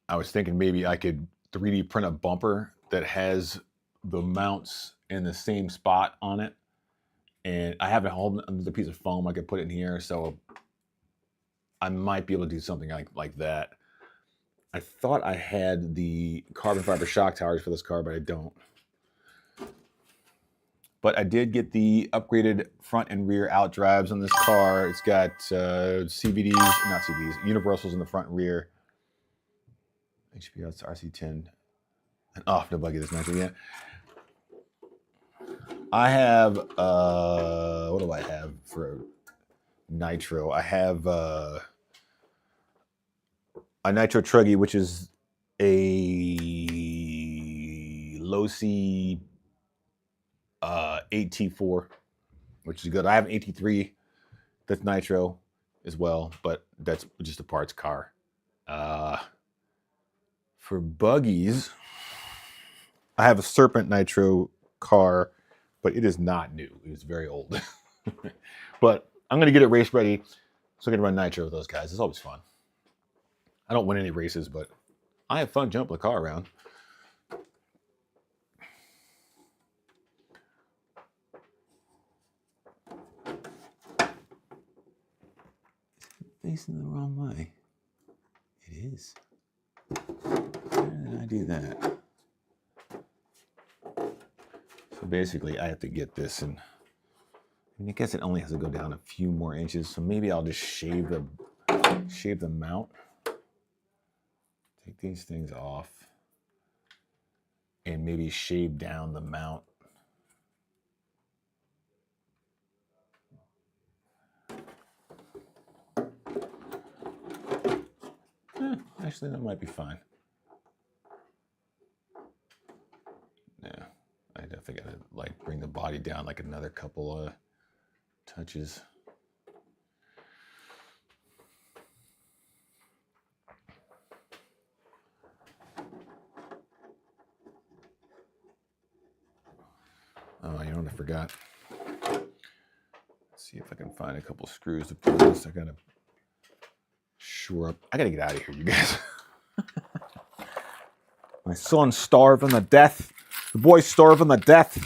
I was thinking maybe I could 3D print a bumper that has the mounts in the same spot on it. And I have it holding under a piece of foam. I could put it in here. So I might be able to do something like that. I thought I had the carbon fiber shock towers for this car, but I don't. But I did get the upgraded front and rear out drives on this car. It's got universals in the front and rear. HPS RC10. And off the buggy this nice yet. I have what do I have for nitro? I have a nitro truggy, which is a low C 8T4, which is good. I have an 83 that's nitro as well, but that's just a parts car. For buggies, I have a Serpent nitro car, but it is not new. It is very old. But I'm going to get it race ready so I can run nitro with those guys. It's always fun. I don't win any races, but I have fun jumping the car around. Facing the wrong way. It is. How did I do that? So basically, I have to get this, and I guess it only has to go down a few more inches. So maybe I'll just shave the mount. Take these things off, and maybe shave down the mount. Actually, that might be fine. Yeah, I definitely gotta like bring the body down like another couple of touches. Oh, you know what I forgot? Let's see if I can find a couple screws to put this. I gotta shore up. I gotta get out of here, you guys. My son's starving to death. The boy's starving to death.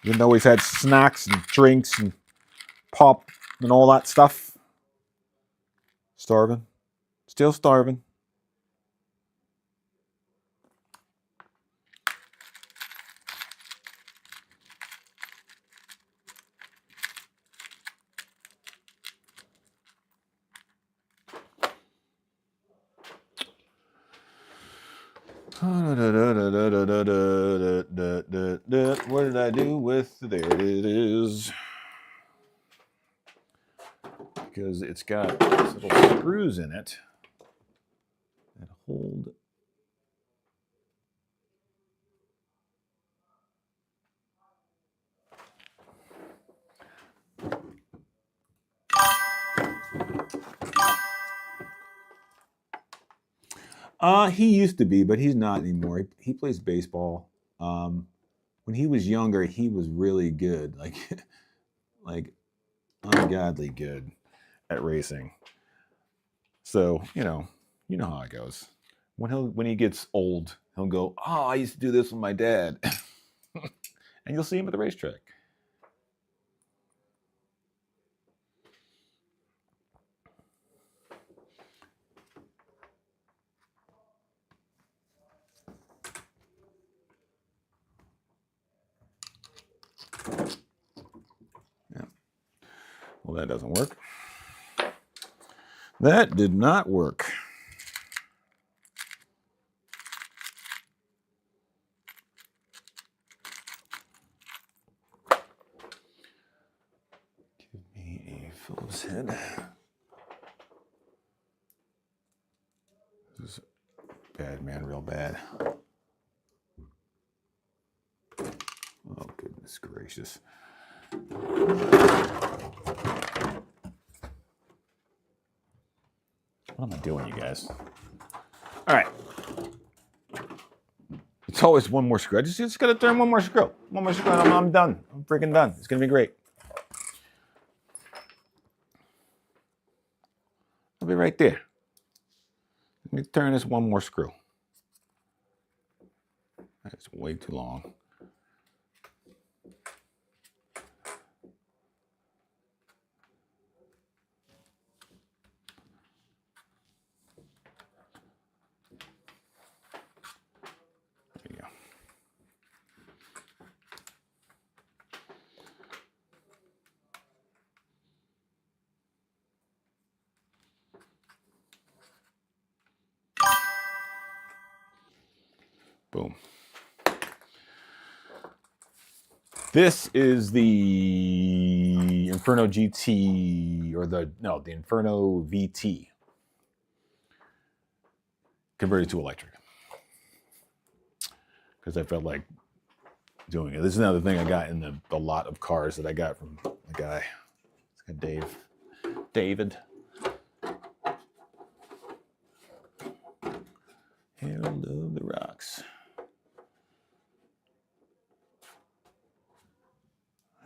Even though he's had snacks and drinks and pop and all that stuff. Starving. Still starving. What did I do with? There it is. Because it's got little screws in it that hold. He used to be, but he's not anymore. He plays baseball. When he was younger, he was really good, like ungodly good at racing. So you know how it goes. When he gets old, he'll go, "Oh, I used to do this with my dad," and you'll see him at the racetrack. Yeah. Well, that doesn't work. That did not work. valve's head. This is bad, man, real bad. Oh, goodness gracious. What am I doing, you guys? All right. It's always one more screw. I just got to turn one more screw. One more screw, and I'm done. I'm freaking done. It's going to be great. I'll be right there. Let me turn this one more screw. That's way too long. There you go. Boom. This is the Inferno GT, or the Inferno VT converted to electric. Because I felt like doing it. This is another thing I got in the lot of cars that I got from the guy. It's got David. Herald of the Rocks.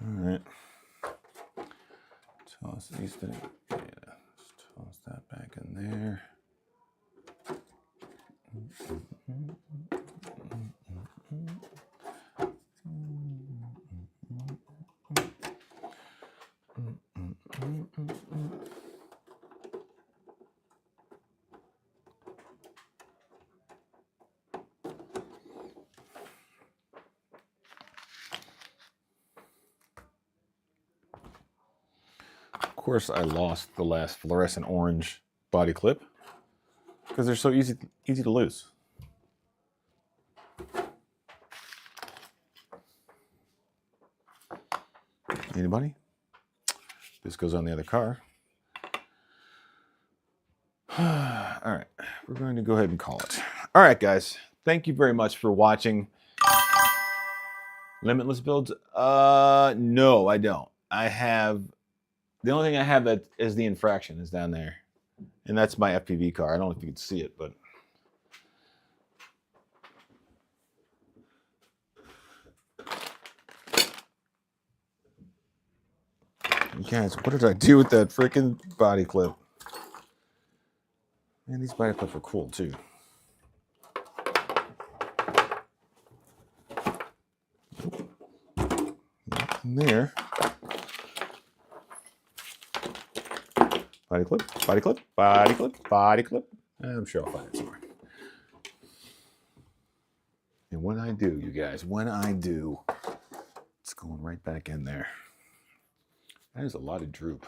All right. Toss these things. Yeah, toss that back in there. Of course, I lost the last fluorescent orange body clip because they're so easy to lose. Anybody? This goes on the other car. All right, we're going to go ahead and call it. All right, guys, thank you very much for watching Limitless Builds. No, I don't. I have, the only thing I have that is the Infraction is down there. And that's my FPV car. I don't know if you can see it, but guys, what did I do with that freaking body clip? Man, these body clips are cool too. In there. Body clip, body clip, body clip, body clip. I'm sure I'll find it somewhere. And when I do, you guys, when I do, it's going right back in there. That is a lot of droop.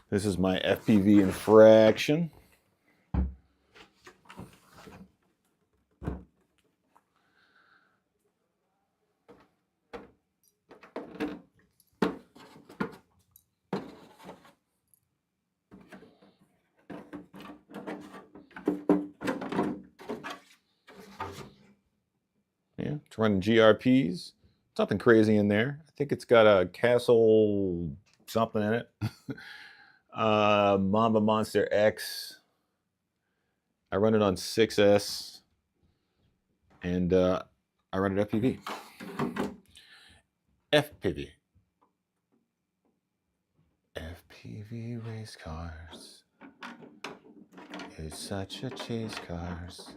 This is my FPV Infraction. Yeah, it's running GRPs. Nothing crazy in there. I think it's got a Castle something in it. Mamba Monster X. I run it on 6S. And I run it FPV. FPV. FPV race cars. It's such a chase cars.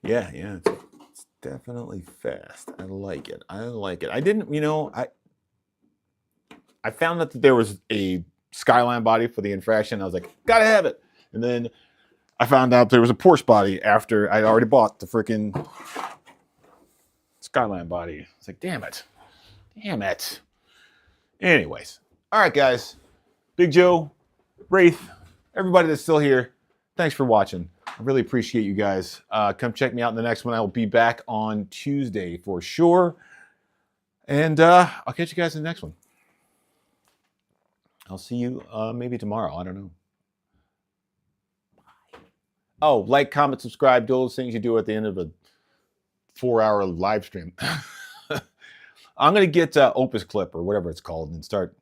Yeah, it's definitely fast. I like it. I like it. I didn't, I found out that there was a Skyline body for the infraction. I was like, gotta have it. And then I found out there was a Porsche body after I'd already bought the freaking Skyline body. It's like, damn it. Damn it. Anyways. All right, guys. Big Joe, Wraith, everybody that's still here, thanks for watching. I really appreciate you guys. Come check me out in the next one. I will be back on Tuesday for sure. And I'll catch you guys in the next one. I'll see you maybe tomorrow. I don't know. Oh, like, comment, subscribe, do all those things you do at the end of a 4-hour live stream. I'm going to get Opus Clip or whatever it's called and start,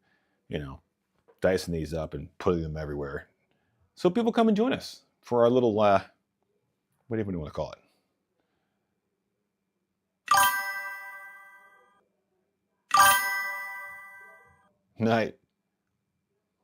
dicing these up and putting them everywhere. So people come and join us for our little, what do you want to call it? Night.